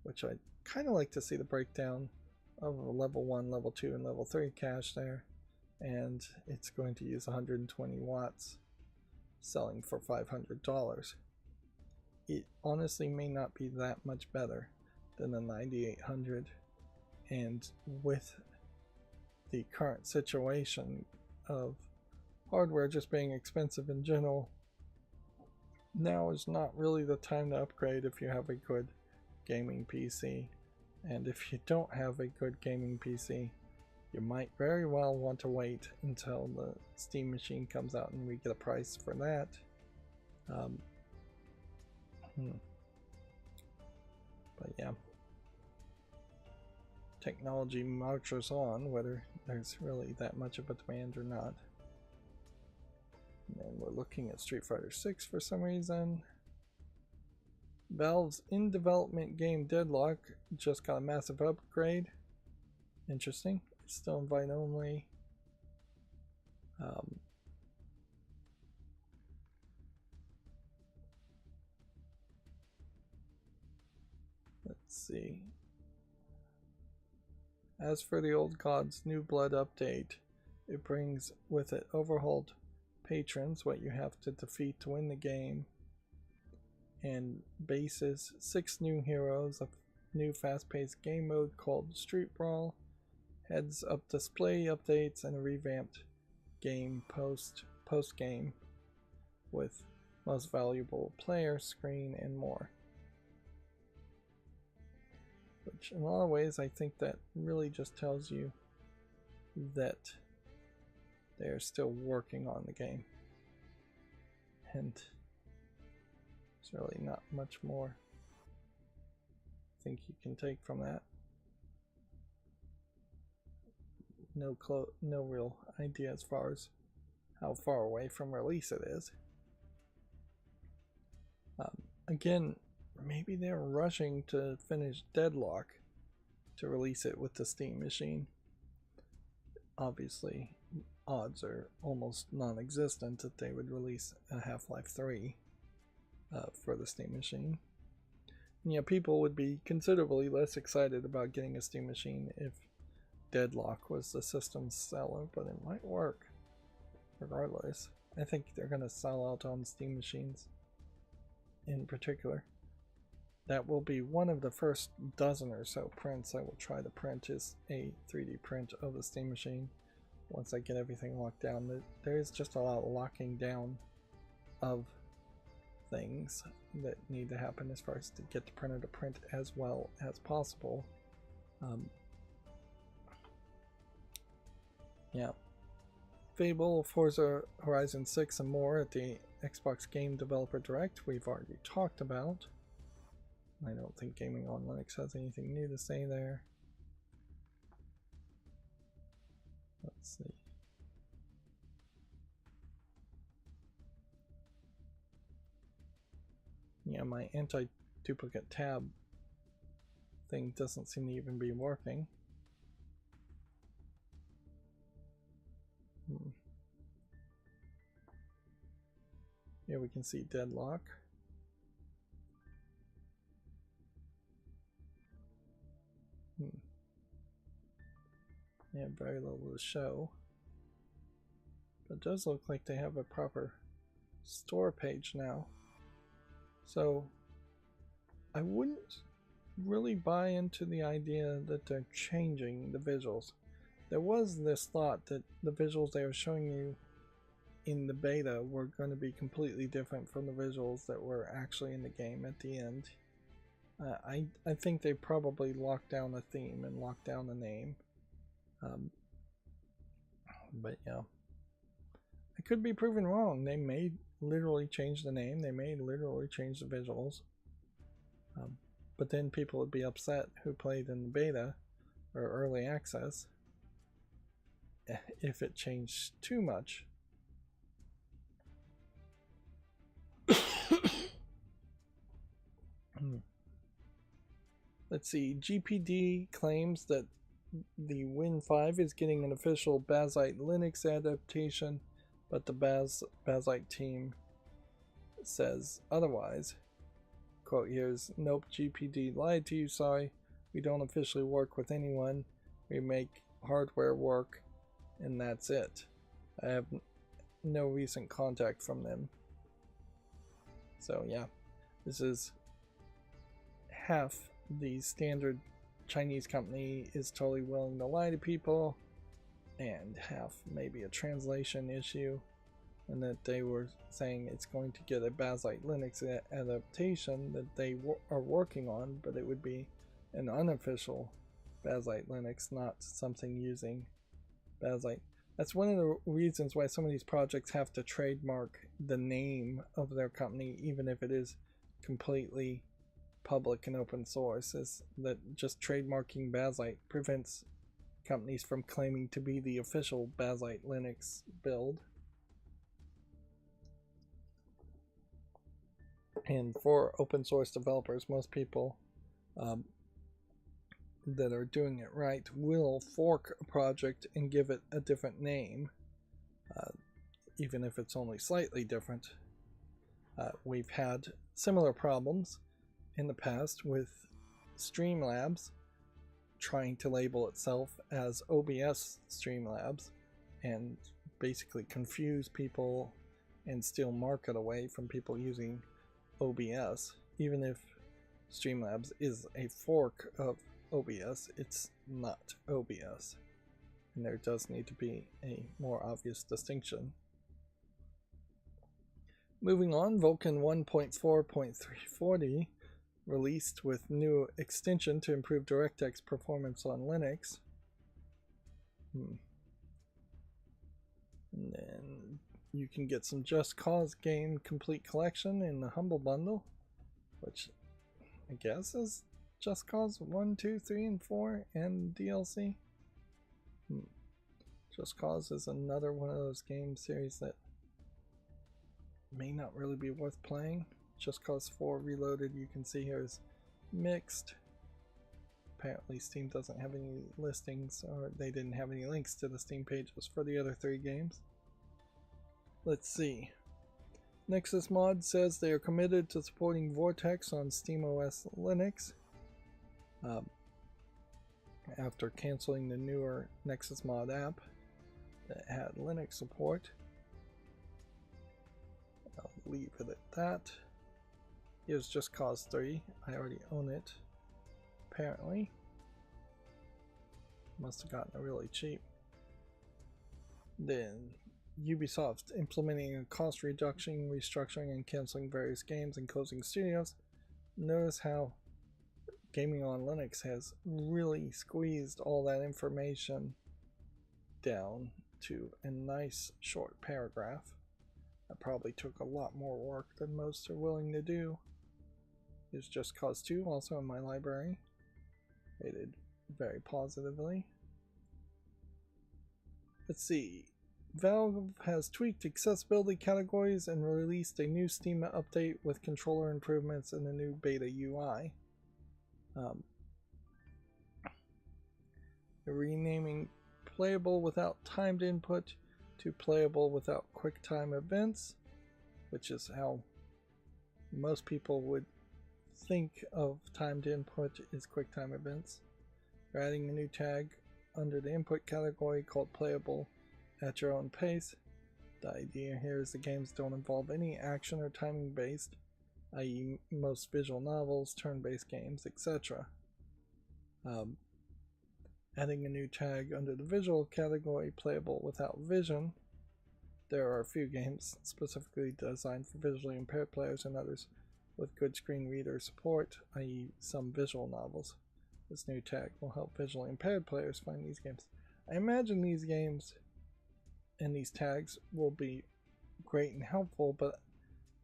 which I'd kind of like to see the breakdown of level 1, level 2, and level 3 cache there. And it's going to use 120 watts, selling for $500. It honestly may not be that much better than the 9800. And with the current situation of hardware just being expensive in general, now is not really the time to upgrade if you have a good gaming PC. And if you don't have a good gaming PC, you might very well want to wait until the Steam machine comes out and we get a price for that. But yeah. Technology marches on, whether there's really that much of a demand or not. And then we're looking at Street Fighter 6 for some reason. Valve's in-development game Deadlock just got a massive upgrade. Interesting. It's still invite only. Let's see. As for the Old Gods New Blood update, It brings with it overhauled patrons, what you have to defeat to win the game, and bases, 6 new heroes, a new fast-paced game mode called Street Brawl, heads-up display updates, and a revamped game post-game with most valuable player screen and more. Which in a lot of ways I think that really just tells you that they're still working on the game. And there's really not much more I think you can take from that. No real idea as far as how far away from release it is. Again, maybe they're rushing to finish Deadlock to release it with the Steam machine. Obviously, odds are almost non-existent that they would release a Half-Life 3 for the Steam machine. And yeah, people would be considerably less excited about getting a Steam machine if Deadlock was the system's seller, but it might work regardless. I think they're going to sell out on Steam machines in particular. That will be one of the first dozen or so prints I will try to print, is a 3D print of the Steam machine once I get everything locked down. There is just a lot of locking down of things that need to happen as far as to get the printer to print as well as possible. Yeah. Fable, Forza Horizon 6 and more at the Xbox Game Developer Direct we've already talked about. I don't think Gaming on Linux has anything new to say there. Let's see. Yeah, my anti-duplicate tab thing doesn't seem to even be working. Here we can see Deadlock. Yeah, very little to show. But it does look like they have a proper store page now. So I wouldn't really buy into the idea that they're changing the visuals. There was this thought that the visuals they were showing you in the beta were going to be completely different from the visuals that were actually in the game at the end. I think they probably locked down a theme and locked down a name. But yeah, I could be proven wrong. They may literally change the name, they may literally change the visuals. But then people would be upset who played in the beta or early access if it changed too much. Let's see, GPD claims that the Win 5 is getting an official Bazzite Linux adaptation, but the Bazzite team says otherwise. Quote here's, nope, GPD lied to you, sorry. We don't officially work with anyone. We make hardware work, and that's it. I have no recent contact from them. So yeah, this is half the standard Chinese company is totally willing to lie to people, and half maybe a translation issue, and that they were saying it's going to get a Bazzite Linux adaptation that they are working on, but it would be an unofficial Bazzite Linux, not something using Bazzite. That's one of the reasons why some of these projects have to trademark the name of their company, even if it is completely public and open source, is that just trademarking Bazzite prevents companies from claiming to be the official Bazzite Linux build. And for open source developers, most people that are doing it right will fork a project and give it a different name, even if it's only slightly different. We've had similar problems in the past with Streamlabs trying to label itself as OBS Streamlabs and basically confuse people and steal market away from people using OBS. Even if Streamlabs is a fork of OBS, it's not OBS, and there does need to be a more obvious distinction. Moving on, Vulkan 1.4.340 released with new extension to improve DirectX performance on Linux. And then you can get some Just Cause game complete collection in the Humble Bundle, which I guess is Just Cause 1, 2, 3, and 4 and DLC. Just Cause is another one of those game series that may not really be worth playing. Just Cause 4 Reloaded, you can see here, is mixed. Apparently Steam doesn't have any listings, or they didn't have any links to the Steam pages for the other 3 games. Let's see. Nexus Mod says they are committed to supporting Vortex on SteamOS Linux. After canceling the newer Nexus Mod app that had Linux support. I'll leave it at that. Here's Just Cause 3. I already own it. Apparently. Must have gotten it really cheap. Then Ubisoft implementing a cost reduction, restructuring, and canceling various games and closing studios. Notice how gaming on Linux has really squeezed all that information down to a nice short paragraph. That probably took a lot more work than most are willing to do. Here's Just Cause 2, also in my library. Rated very positively. Let's see. Valve has tweaked accessibility categories and released a new Steam update with controller improvements and a new beta UI. They're renaming playable without timed input to playable without QuickTime events, which is how most people would think of timed input is QuickTime events. They're adding a new tag under the input category called playable at your own pace. The idea here is the games don't involve any action or timing based, i.e. most visual novels, turn-based games, etc. Adding a new tag under the visual category, playable without vision. There are a few games specifically designed for visually impaired players and others with good screen reader support, i.e. some visual novels. This new tag will help visually impaired players find these games. I imagine these games and these tags will be great and helpful, but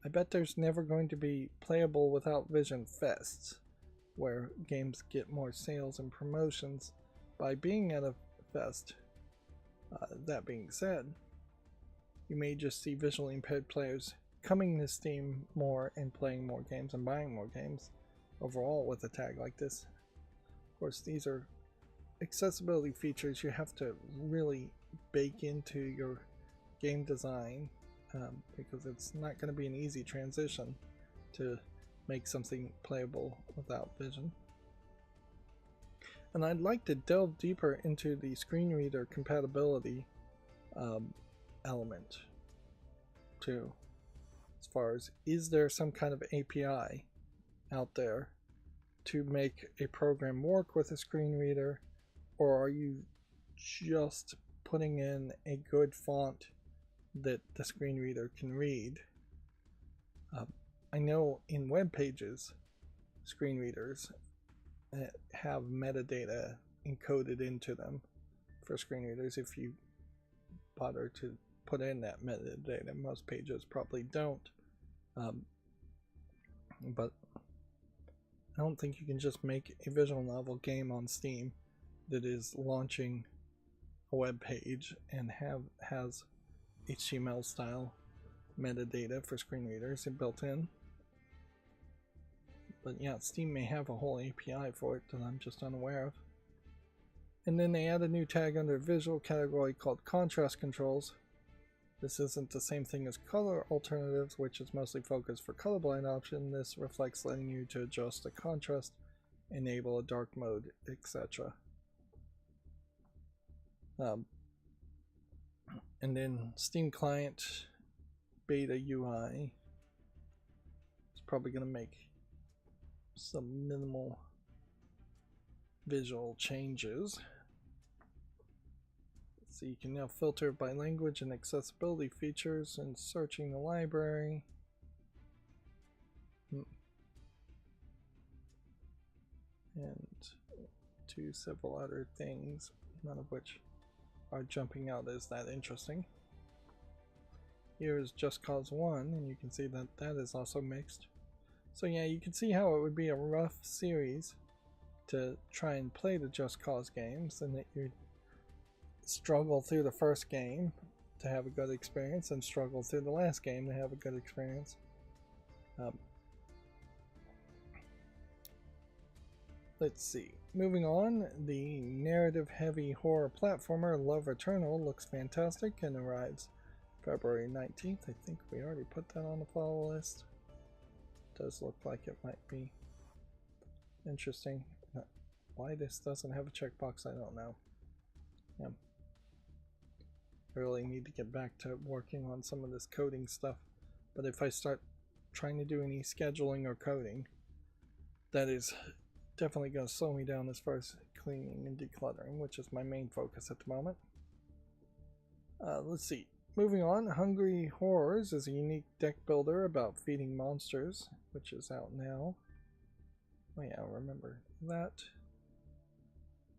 I bet there's never going to be playable without vision fests, where games get more sales and promotions by being at a fest. That being said, you may just see visually impaired players coming to Steam more and playing more games and buying more games overall with a tag like this. Of course, these are accessibility features you have to really bake into your game design, because it's not going to be an easy transition to make something playable without vision. And I'd like to delve deeper into the screen reader compatibility element too, as far as, is there some kind of API out there to make a program work with a screen reader, or are you just putting in a good font that the screen reader can read? I know in web pages, screen readers have metadata encoded into them for screen readers if you bother to put in that metadata. Most pages probably don't, but I don't think you can just make a visual novel game on Steam that is launching a web page and has HTML style metadata for screen readers built in. But yeah, Steam may have a whole API for it that I'm just unaware of. And then they add a new tag under visual category called contrast controls. This isn't the same thing as color alternatives, which is mostly focused for colorblind option. This reflects letting you to adjust the contrast, enable a dark mode, etc. And then Steam Client Beta UI is probably going to make some minimal visual changes. So you can now filter by language and accessibility features and searching the library. And do several other things, none of which are jumping out as that interesting. Here's Just Cause 1, and you can see that that is also mixed. So yeah, you can see how it would be a rough series to try and play the Just Cause games, and that you'd struggle through the first game to have a good experience and struggle through the last game to have a good experience. Let's see. Moving on, the narrative-heavy horror platformer Love Eternal looks fantastic and arrives February 19th. I think we already put that on the follow list. Does look like it might be interesting. Why this doesn't have a checkbox, I don't know. Yeah. I really need to get back to working on some of this coding stuff. But if I start trying to do any scheduling or coding, that is definitely going to slow me down as far as cleaning and decluttering, which is my main focus at the moment. Let's see. Moving on, Hungry Horrors is a unique deck builder about feeding monsters, which is out now. Oh yeah, I remember that.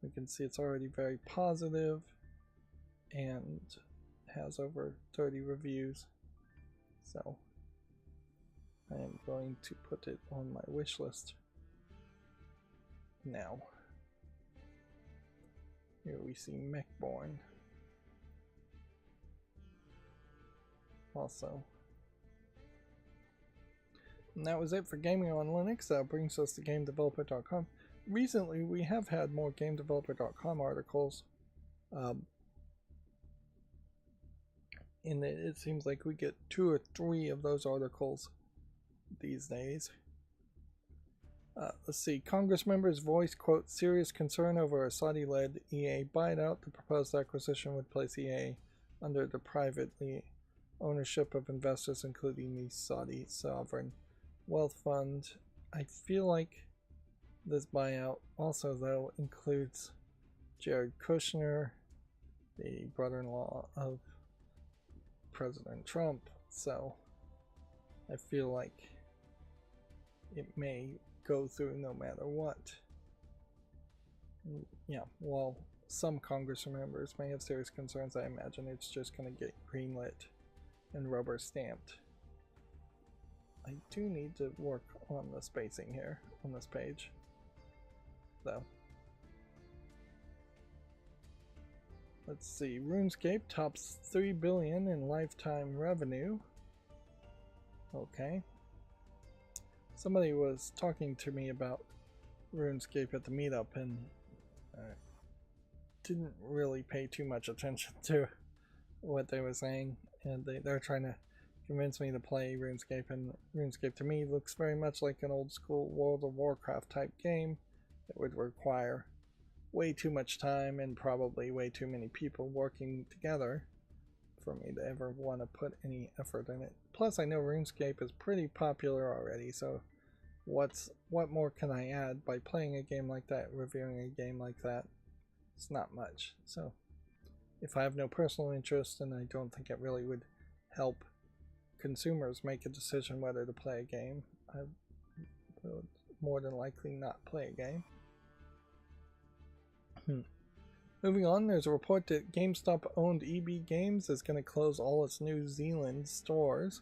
We can see it's already very positive and has over 30 reviews. So I am going to put it on my wish list now. Here we see Mechborn. Also. And that was it for gaming on Linux. That brings us to GameDeveloper.com. Recently, we have had more GameDeveloper.com articles. And it seems like we get 2 or 3 of those articles these days. Let's see. Congress members voiced, quote, serious concern over a Saudi-led EA buyout. The proposed acquisition would place EA under the privately ownership of investors, including the Saudi Sovereign Wealth Fund. I feel like this buyout also, though, includes Jared Kushner, the brother-in-law of President Trump, so I feel like it may go through no matter what. Yeah, while some Congress members may have serious concerns, I imagine it's just going to get greenlit and rubber stamped. I do need to work on the spacing here on this page, though. Let's see, RuneScape tops $3 billion in lifetime revenue. Okay. Somebody was talking to me about RuneScape at the meetup, and didn't really pay too much attention to what they were saying, and they're trying to convince me to play RuneScape, and RuneScape to me looks very much like an old school World of Warcraft type game that would require way too much time and probably way too many people working together for me to ever want to put any effort in it. Plus, I know RuneScape is pretty popular already, so what more can I add by playing a game like that, reviewing a game like that? It's not much. So if I have no personal interest, and I don't think it really would help consumers make a decision whether to play a game, I would more than likely not play a game. Moving on, there's a report that GameStop-owned EB Games is going to close all its New Zealand stores.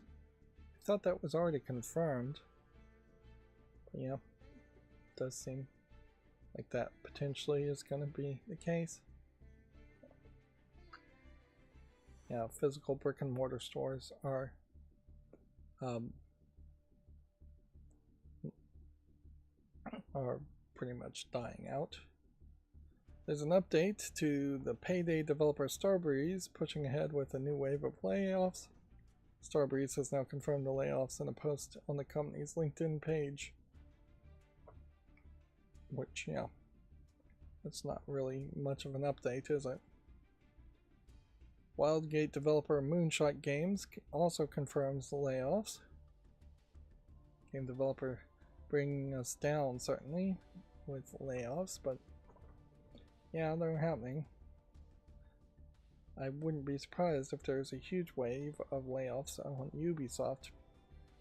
I thought that was already confirmed. But yeah, it does seem like that potentially is going to be the case. Yeah, physical brick and mortar stores are pretty much dying out. There's an update to the Payday developer Starbreeze, pushing ahead with a new wave of layoffs. Starbreeze has now confirmed the layoffs in a post on the company's LinkedIn page. Which, yeah, that's not really much of an update, is it? Wildgate developer Moonshot Games also confirms the layoffs. Game developer bringing us down, certainly, with layoffs, but yeah, they're happening. I wouldn't be surprised if there's a huge wave of layoffs on Ubisoft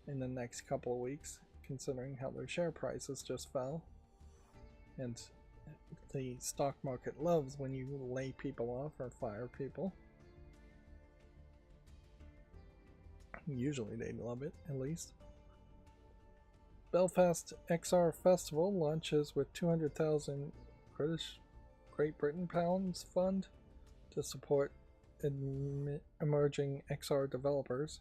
in the next couple of weeks, considering how their share prices just fell. And the stock market loves when you lay people off or fire people. Usually they love it, at least. Belfast XR Festival launches with 200,000 Great Britain pounds fund to support emerging XR developers.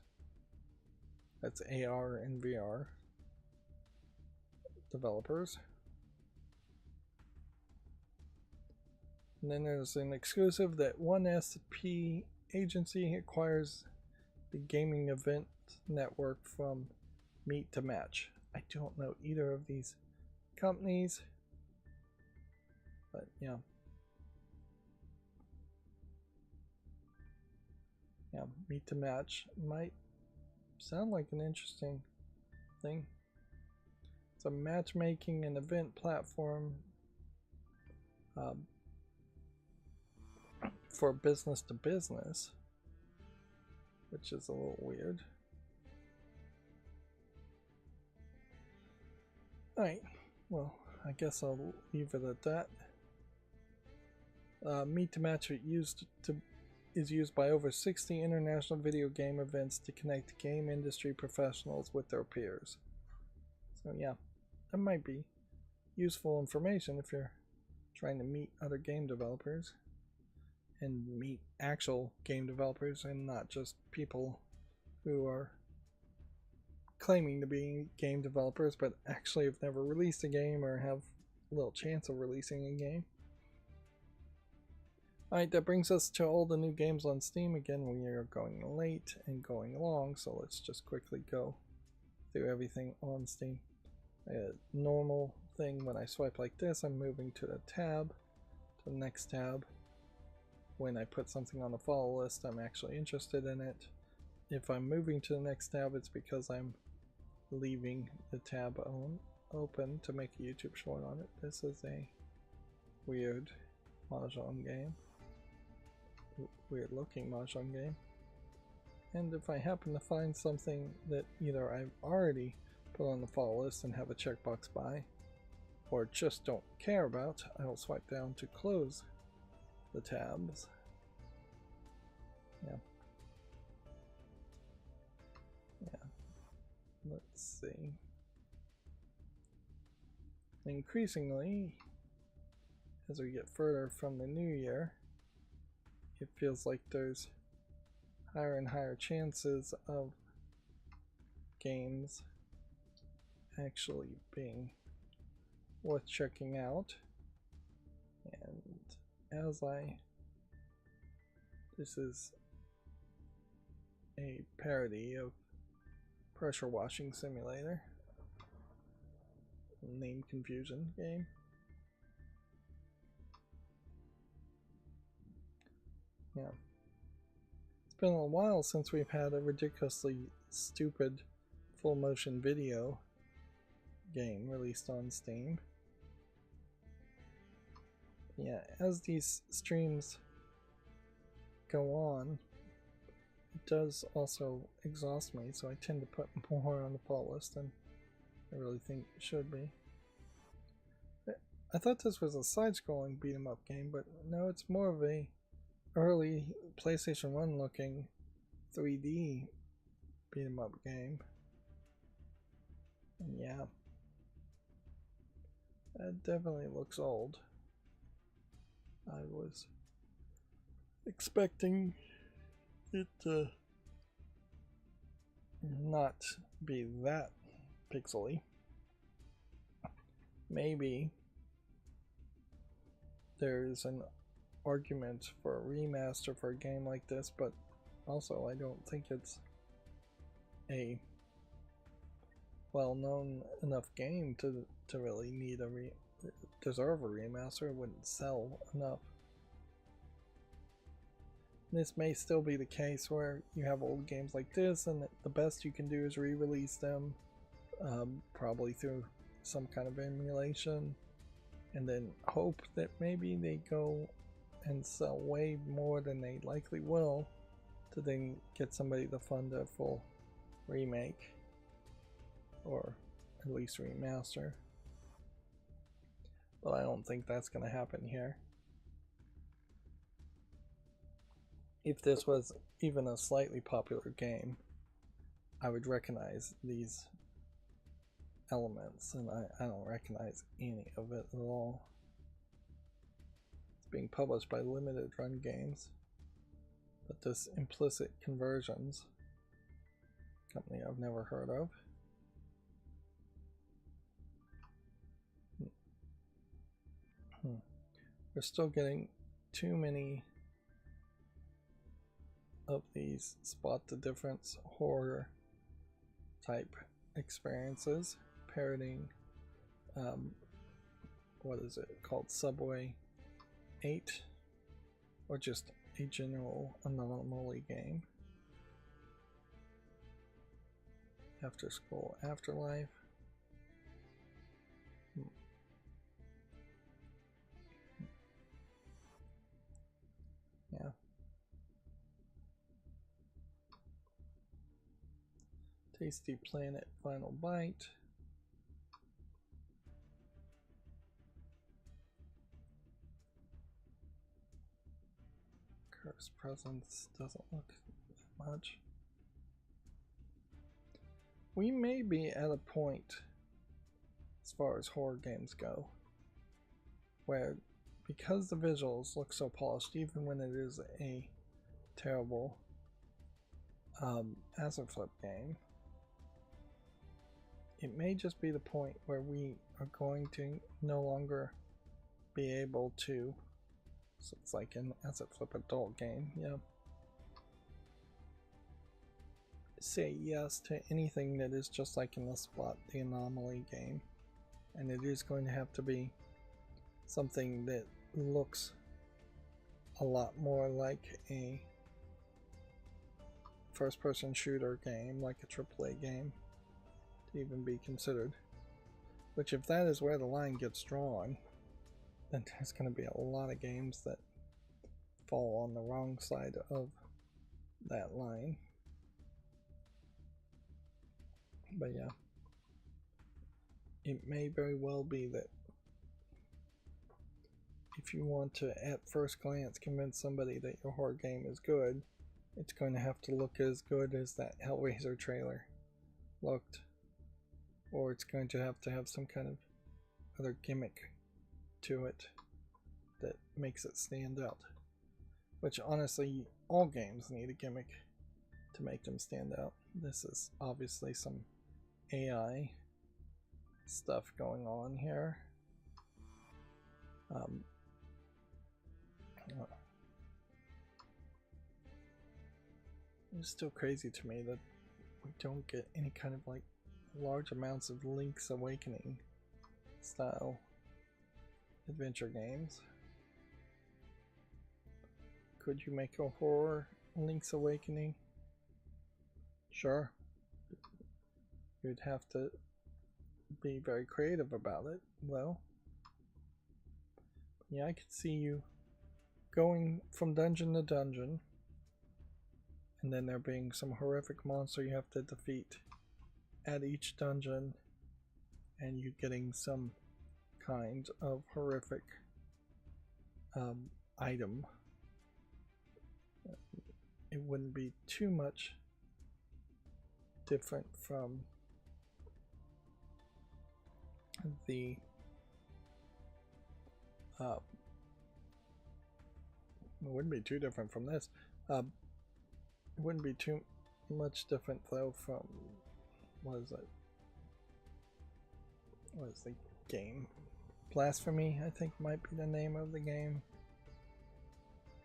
That's AR and VR developers. And then there's an exclusive that 1SP agency acquires the gaming event network from Meet to Match. I don't know either of these companies, but yeah. Yeah, Meet to Match might sound like an interesting thing. It's a matchmaking and event platform for business to business, which is a little weird. Alright, well, I guess I'll leave it at that. Meet to Match is used by over 60 international video game events to connect game industry professionals with their peers. So yeah, that might be useful information if you're trying to meet other game developers and meet actual game developers and not just people who are claiming to be game developers but actually have never released a game or have little chance of releasing a game. Alright, that brings us to all the new games on Steam. Again, we are going late and going long, so let's just quickly go through everything on Steam. A normal thing, when I swipe like this, I'm moving to the tab, to the next tab. When I put something on the follow list, I'm actually interested in it. If I'm moving to the next tab, it's because I'm leaving the tab open to make a YouTube short on it. This is a weird mahjong game. Weird looking mahjong game. And if I happen to find something that either I've already put on the follow list and have a checkbox by, or just don't care about, I will swipe down to close the tabs. Yeah. Let's see. Increasingly, as we get further from the new year, it feels like there's higher and higher chances of games actually being worth checking out. And this is a parody of Pressure Washing Simulator, name confusion game. Yeah. It's been a while since we've had a ridiculously stupid full motion video game released on Steam. Yeah, as these streams go on, it does also exhaust me, so I tend to put more on the pull list than I really think it should be. I thought this was a side-scrolling beat-em-up game, but no, it's more of a early PlayStation 1 looking 3D beat-em-up game. And yeah, that definitely looks old. I was expecting it to not be that pixely. Maybe there's an argument for a remaster for a game like this, but also I don't think it's a well-known enough game to really need deserve a remaster. It wouldn't sell enough. This may still be the case where you have old games like this and the best you can do is re-release them, probably through some kind of emulation, and then hope that maybe they go and sell way more than they likely will to then get somebody to fund a full remake or at least remaster. But I don't think that's going to happen here. If this was even a slightly popular game, I would recognize these elements, and I don't recognize any of it at all. It's being published by Limited Run Games, but this Implicit Conversions company I've never heard of. We're still getting too many of these spot the difference horror type experiences, parodying what is it called, Subway 8, or just a general anomaly game. After School Afterlife. Yeah. Tasty Planet Final Bite. Cursed Presence doesn't look that much. We may be at a point, as far as horror games go, where because the visuals look so polished, even when it is a terrible asset flip game, it may just be the point where we are going to no longer be able to, so it's like an asset flip adult game, yeah, say yes to anything that is just like in the Spot the Anomaly game, and it is going to have to be something that looks a lot more like a first-person shooter game, like a AAA game, to even be considered. Which, if that is where the line gets drawn, then there's going to be a lot of games that fall on the wrong side of that line. But yeah, it may very well be that if you want to, at first glance, convince somebody that your horror game is good, it's going to have to look as good as that Hellraiser trailer looked, or it's going to have some kind of other gimmick to it that makes it stand out. Which, honestly, all games need a gimmick to make them stand out. This is obviously some AI stuff going on here. It's still crazy to me that we don't get any kind of like large amounts of Link's Awakening style adventure games. Could you make a horror Link's Awakening? Sure. You'd have to be very creative about it, though. Yeah, I could see you going from dungeon to dungeon, and then there being some horrific monster you have to defeat at each dungeon, and you getting some kind of horrific item. It wouldn't be too much different from the it wouldn't be too different from this. It wouldn't be too much different though from what is it? What is the game? Blasphemy, I think, might be the name of the game.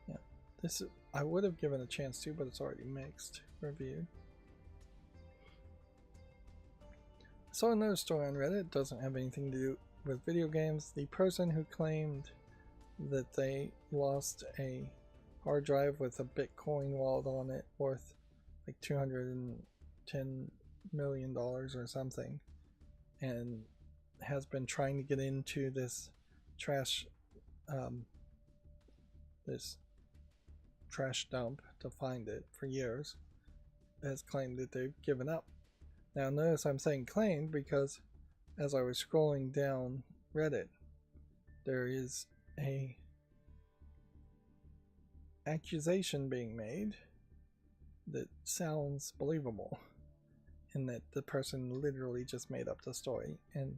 Yeah, this is, I would have given a chance to, but it's already mixed reviewed. I saw another story on Reddit. It doesn't have anything to do with video games. The person who claimed that they lost a hard drive with a Bitcoin wallet on it worth like $210 million or something, and has been trying to get into this trash this trash dump to find it for years, has claimed that they've given up. Now notice I'm saying claimed because as I was scrolling down Reddit, there is a accusation being made that sounds believable, in that the person literally just made up the story and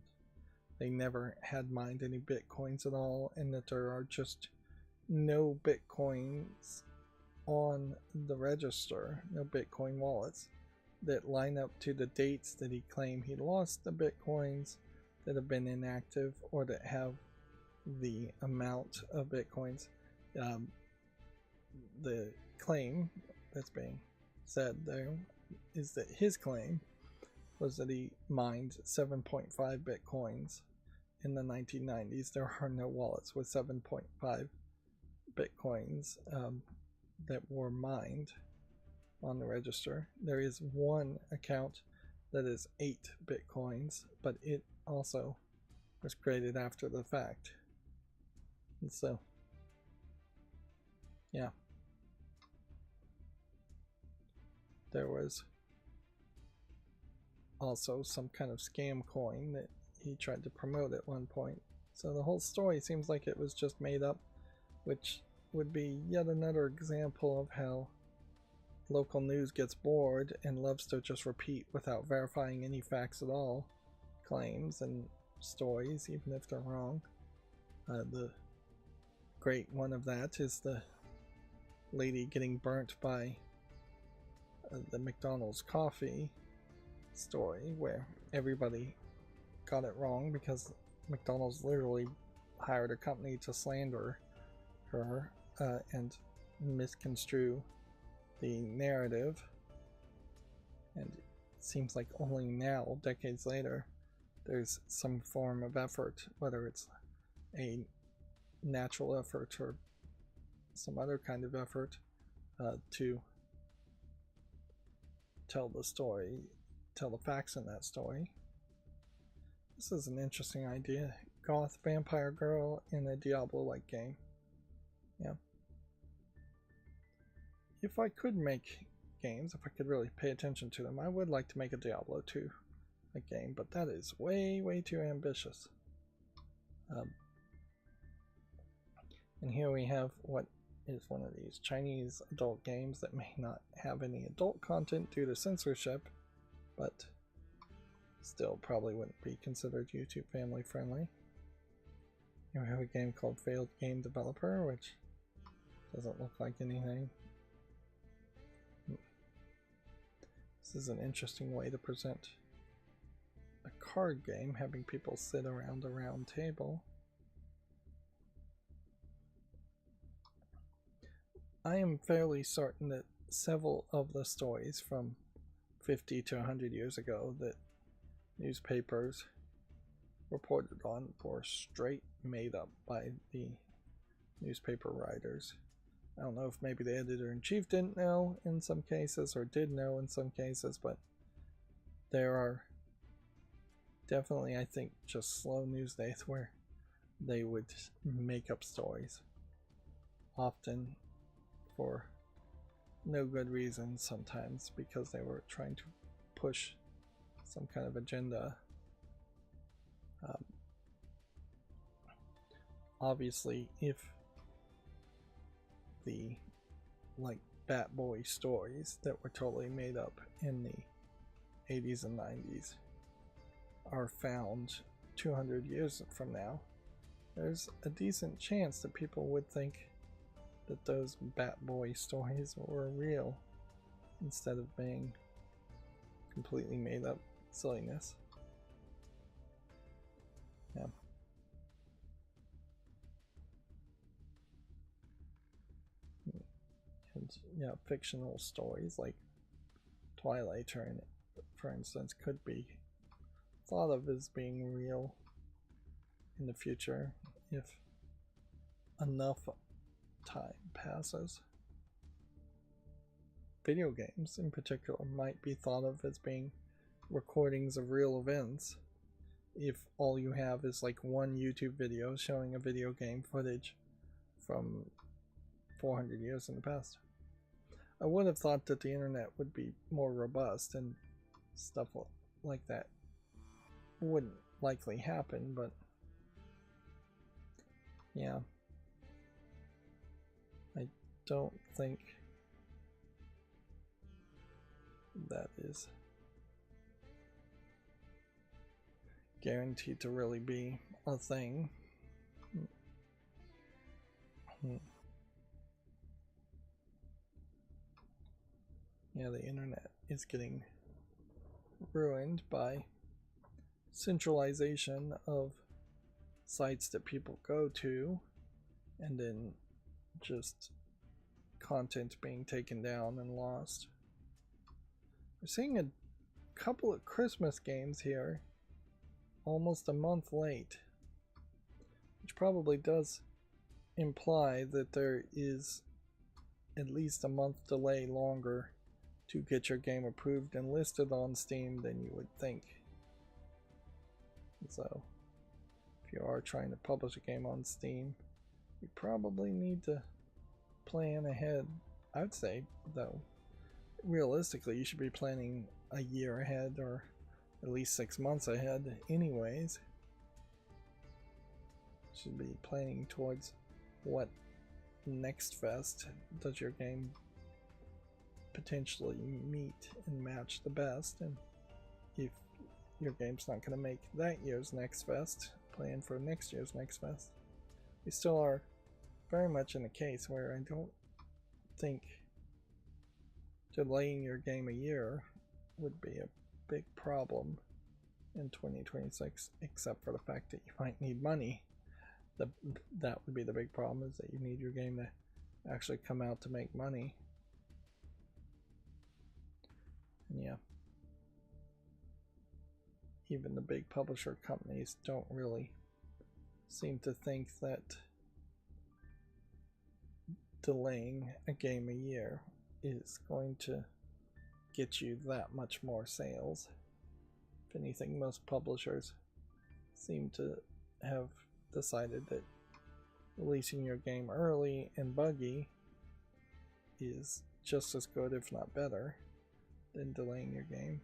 they never had mined any bitcoins at all, and that there are just no bitcoins on the register, no bitcoin wallets that line up to the dates that he claimed he lost the bitcoins that have been inactive, or that have the amount of bitcoins. The claim that's being said there is that his claim was that he mined 7.5 bitcoins in the 1990s. There are no wallets with 7.5 bitcoins that were mined on the register. There is one account that is 8 bitcoins, but it also was created after the fact. And so, yeah. There was also some kind of scam coin that he tried to promote at one point. So the whole story seems like it was just made up, which would be yet another example of how local news gets bored and loves to just repeat, without verifying any facts at all, claims and stories, even if they're wrong. The great one of that is the lady getting burnt by the McDonald's coffee story, where everybody got it wrong because McDonald's literally hired a company to slander her and misconstrue the narrative. And it seems like only now, decades later, there's some form of effort, whether it's a natural effort or some other kind of effort, to tell the story, tell the facts in that story. This is an interesting idea. Goth vampire girl in a Diablo-like game. Yeah. If I could make games, if I could really pay attention to them, I would like to make a Diablo 2 game, but that is way, way too ambitious. And here we have what is one of these Chinese adult games that may not have any adult content due to censorship, but still probably wouldn't be considered YouTube family friendly. Here we have a game called Failed Game Developer, which doesn't look like anything. This is an interesting way to present a card game, having people sit around a round table. I am fairly certain that several of the stories from 50 to 100 years ago that newspapers reported on were straight made up by the newspaper writers. I don't know if maybe the editor-in-chief didn't know in some cases, or did know in some cases, but there are definitely, I think, just slow news days where they would make up stories, often for no good reason, sometimes because they were trying to push some kind of agenda. Obviously, if the Bat Boy stories that were totally made up in the 80s and 90s are found 200 years from now, there's a decent chance that people would think that those Bat Boy stories were real instead of being completely made up silliness. Yeah. And yeah, fictional stories like Twilight, for instance, could be thought of as being real in the future if enough time passes. video games in particular might be thought of as being recordings of real events if all you have is like one YouTube video showing a video game footage from 400 years in the past. I would have thought that the internet would be more robust and stuff like that wouldn't likely happen, but yeah, I don't think that is guaranteed to really be a thing. Yeah, the internet is getting ruined by centralization of sites that people go to, and then just content being taken down and lost. We're seeing a couple of Christmas games here almost a month late, which probably does imply that there is at least a month delay longer to get your game approved and listed on Steam than you would think. So if you are trying to publish a game on Steam, you probably need to plan ahead. I'd say, though, realistically you should be planning a year ahead or at least 6 months ahead anyways. You should be planning towards what next fest does your game potentially meet and match the best, and if your game's not going to make that year's next fest, plan for next year's next fest. We still are very much in a case where I don't think delaying your game a year would be a big problem in 2026, except for the fact that you might need money. That would be the big problem, is that you need your game to actually come out to make money. And yeah, even the big publisher companies don't really seem to think that delaying a game a year is going to get you that much more sales. If anything, most publishers seem to have decided that releasing your game early and buggy is just as good, if not better, than delaying your game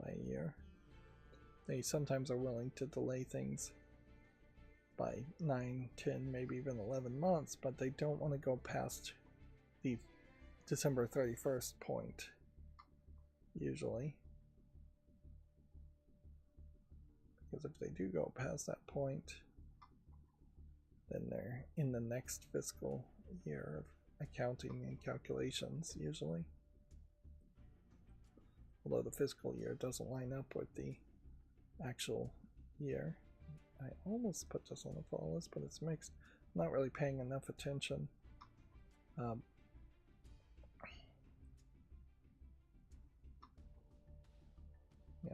by a year. They sometimes are willing to delay things by 9, 10, maybe even 11 months, but they don't want to go past the December 31st point, usually. Because if they do go past that point, then they're in the next fiscal year of accounting and calculations, usually. Although the fiscal year doesn't line up with the actual year. I almost put this on the fall list, but it's mixed. I'm not really paying enough attention. Yeah,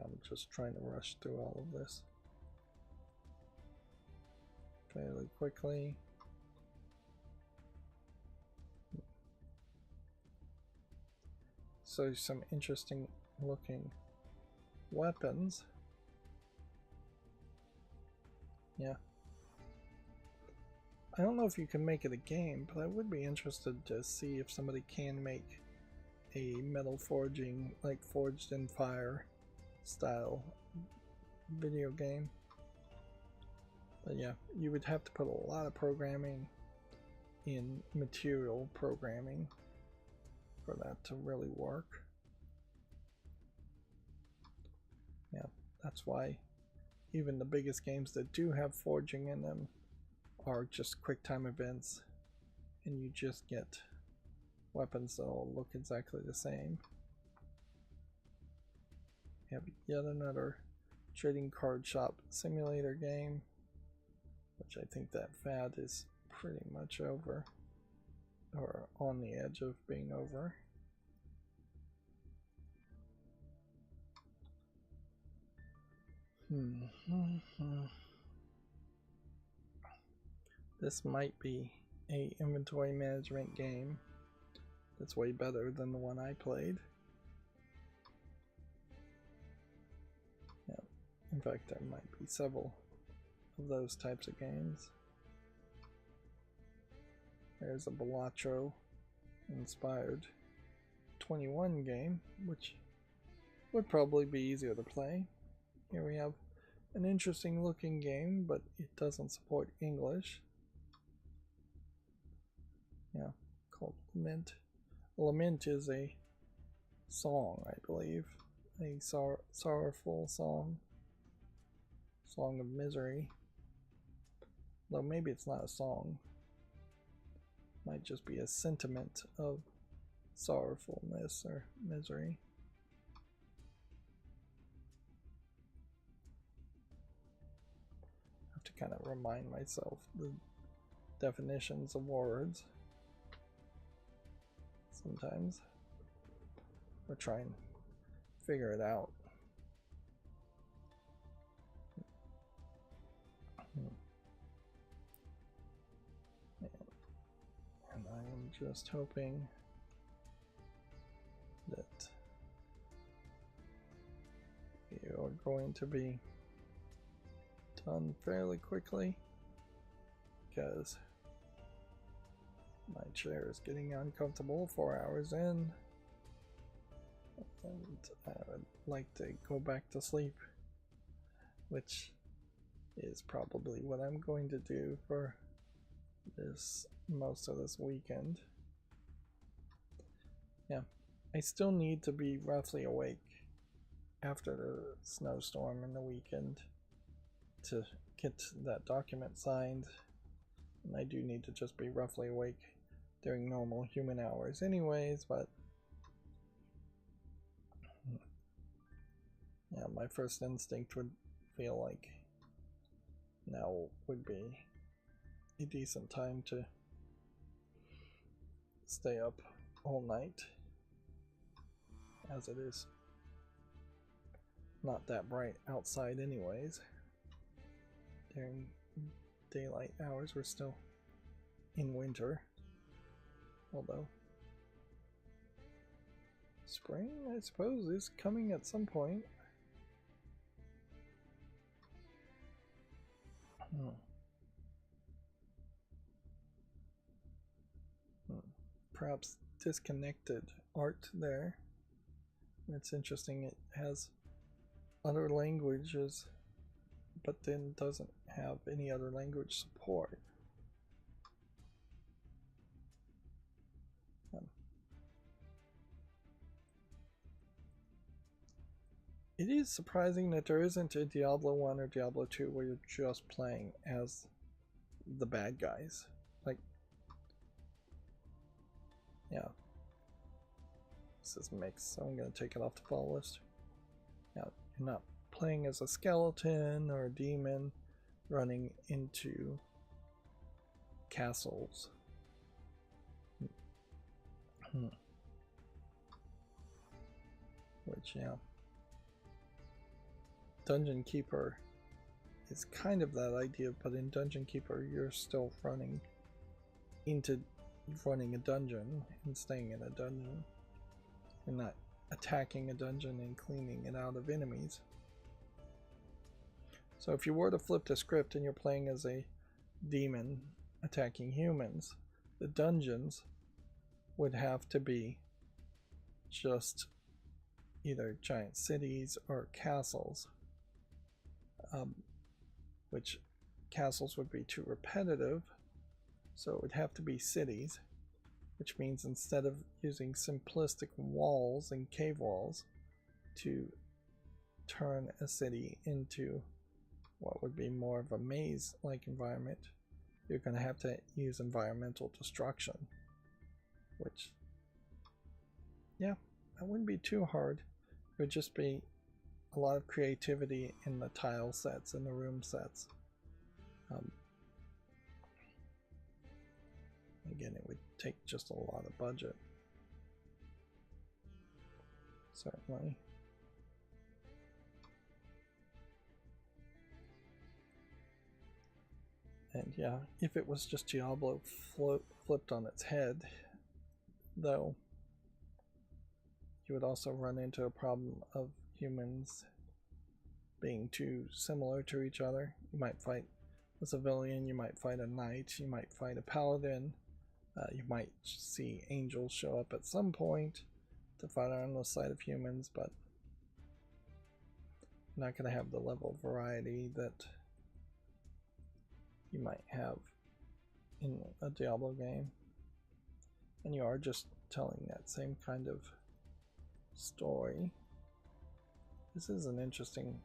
I'm just trying to rush through all of this fairly quickly. So some interesting looking weapons. Yeah. I don't know if you can make it a game, but I would be interested to see if somebody can make a metal forging, like Forged in Fire style video game. But yeah, you would have to put a lot of programming in, material programming, for that to really work. Yeah, that's why even the biggest games that do have forging in them are just quick time events, and you just get weapons that all look exactly the same. We have yet another trading card shop simulator game, which I think that fad is pretty much over, or on the edge of being over. This might be a inventory management game It's way better than the one I played. Yeah. In fact, there might be several of those types of games. There's a Balatro inspired 21 game, which would probably be easier to play. Here we have an interesting looking game, but it doesn't support English. Yeah, called Lament. Lament is a song, I believe. A sorrowful song. Song of misery. Though maybe it's not a song. Might just be a sentiment of sorrowfulness or misery. I have to kind of remind myself the definitions of words sometimes, or try and figure it out. And I am just hoping that you are going to be done fairly quickly, because my chair is getting uncomfortable 4 hours in, and I would like to go back to sleep, which is probably what I'm going to do for most of this weekend. Yeah, I still need to be roughly awake after the snowstorm in the weekend to get that document signed, and I do need to just be roughly awake during normal human hours anyways, but yeah, my first instinct would feel like now would be a decent time to stay up all night, as it is not that bright outside anyways. During daylight hours we're still in winter, although spring, I suppose, is coming at some point. Perhaps disconnected art there. It's interesting, it has other languages, but then doesn't have any other language support. It is surprising that there isn't a Diablo 1 or Diablo 2 where you're just playing as the bad guys. Like, yeah. This is mixed, so I'm going to take it off the follow list. Yeah, you're not playing as a skeleton or a demon running into castles. Which, yeah. Dungeon Keeper is kind of that idea, but in Dungeon Keeper you're still running a dungeon and staying in a dungeon. You're not attacking a dungeon and cleaning it out of enemies. So if you were to flip the script and you're playing as a demon attacking humans, the dungeons would have to be just either giant cities or castles, which castles would be too repetitive, so it would have to be cities, which means instead of using simplistic walls and cave walls to turn a city into what would be more of a maze-like environment, you're going to have to use environmental destruction, which, yeah, that wouldn't be too hard. It would just be a lot of creativity in the tile sets and the room sets. Again, it would take just a lot of budget. Certainly. And yeah, if it was just Diablo flipped on its head, though, you would also run into a problem of humans being too similar to each other. You might fight a civilian, you might fight a knight, you might fight a paladin, you might see angels show up at some point to fight on the side of humans, but you're not going to have the level of variety that you might have in a Diablo game. And you are just telling that same kind of story. This is an interesting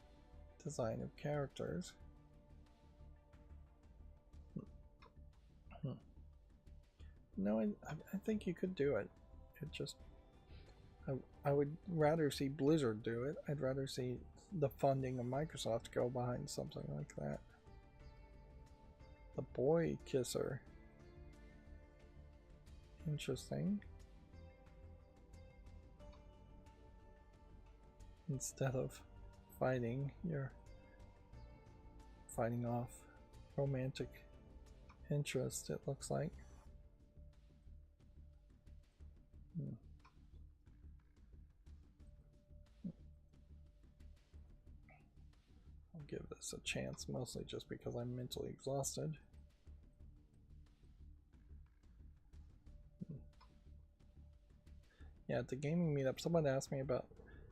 design of characters. No, I think you could do it. It just, I would rather see Blizzard do it. I'd rather see the funding of Microsoft go behind something like that. The boy kisser. Interesting. Instead of fighting, you're fighting off romantic interest, it looks like. I'll give this a chance, mostly just because I'm mentally exhausted. Yeah, at the gaming meetup, someone asked me about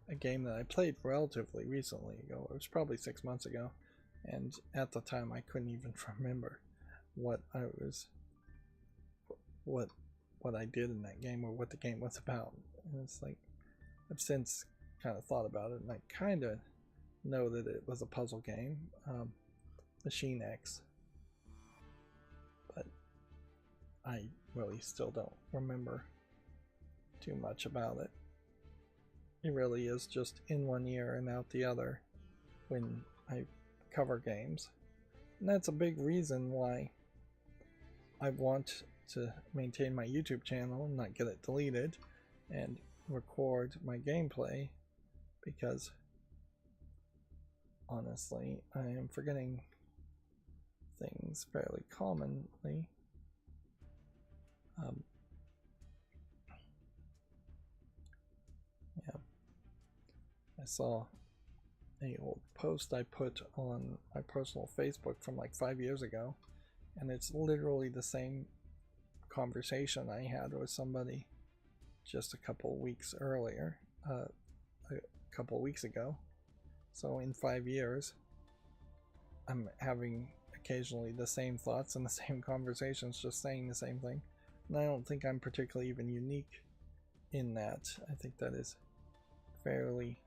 a game that I played relatively recently ago. It was probably 6 months ago, and at the time I couldn't even remember what I did in that game or what the game was about. And it's like, I've since kind of thought about it, and I kind of know that it was a puzzle game, Machine X, but I really still don't remember too much about it. It really is just in one ear and out the other when I cover games. And that's a big reason why I want to maintain my YouTube channel and not get it deleted and record my gameplay, because honestly I am forgetting things fairly commonly. Yeah, I saw a old post I put on my personal Facebook from like 5 years ago, and it's literally the same conversation I had with somebody just a couple weeks earlier, a couple weeks ago. So in 5 years, I'm having occasionally the same thoughts and the same conversations, just saying the same thing. And I don't think I'm particularly even unique in that. I think that is fairly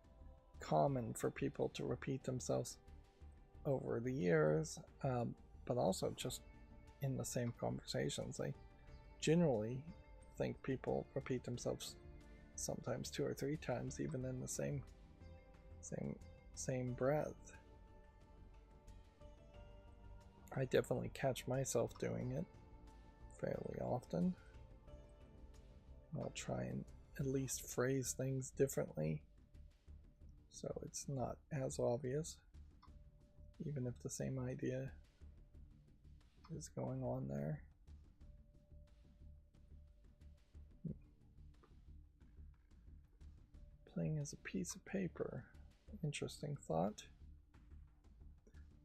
common for people to repeat themselves over the years, but also just in the same conversations. I generally think people repeat themselves sometimes 2 or 3 times, even in the same breath. I definitely catch myself doing it fairly often. I'll try and at least phrase things differently so it's not as obvious, even if the same idea is going on there. Playing as a piece of paper. Interesting thought.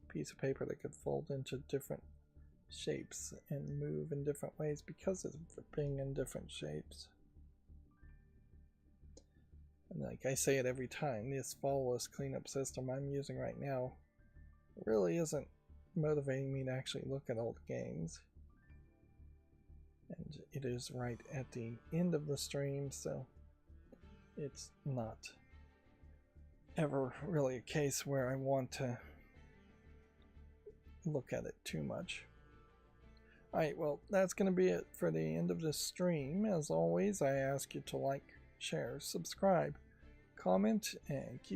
Piece of paper that could fold into different shapes and move in different ways because of being in different shapes. And like I say it every time, this follow-less cleanup system I'm using right now really isn't motivating me to actually look at old games. And it is right at the end of the stream, so it's not ever really a case where I want to look at it too much. Alright, well, that's going to be it for the end of this stream. As always, I ask you to like, share, subscribe, comment, and keep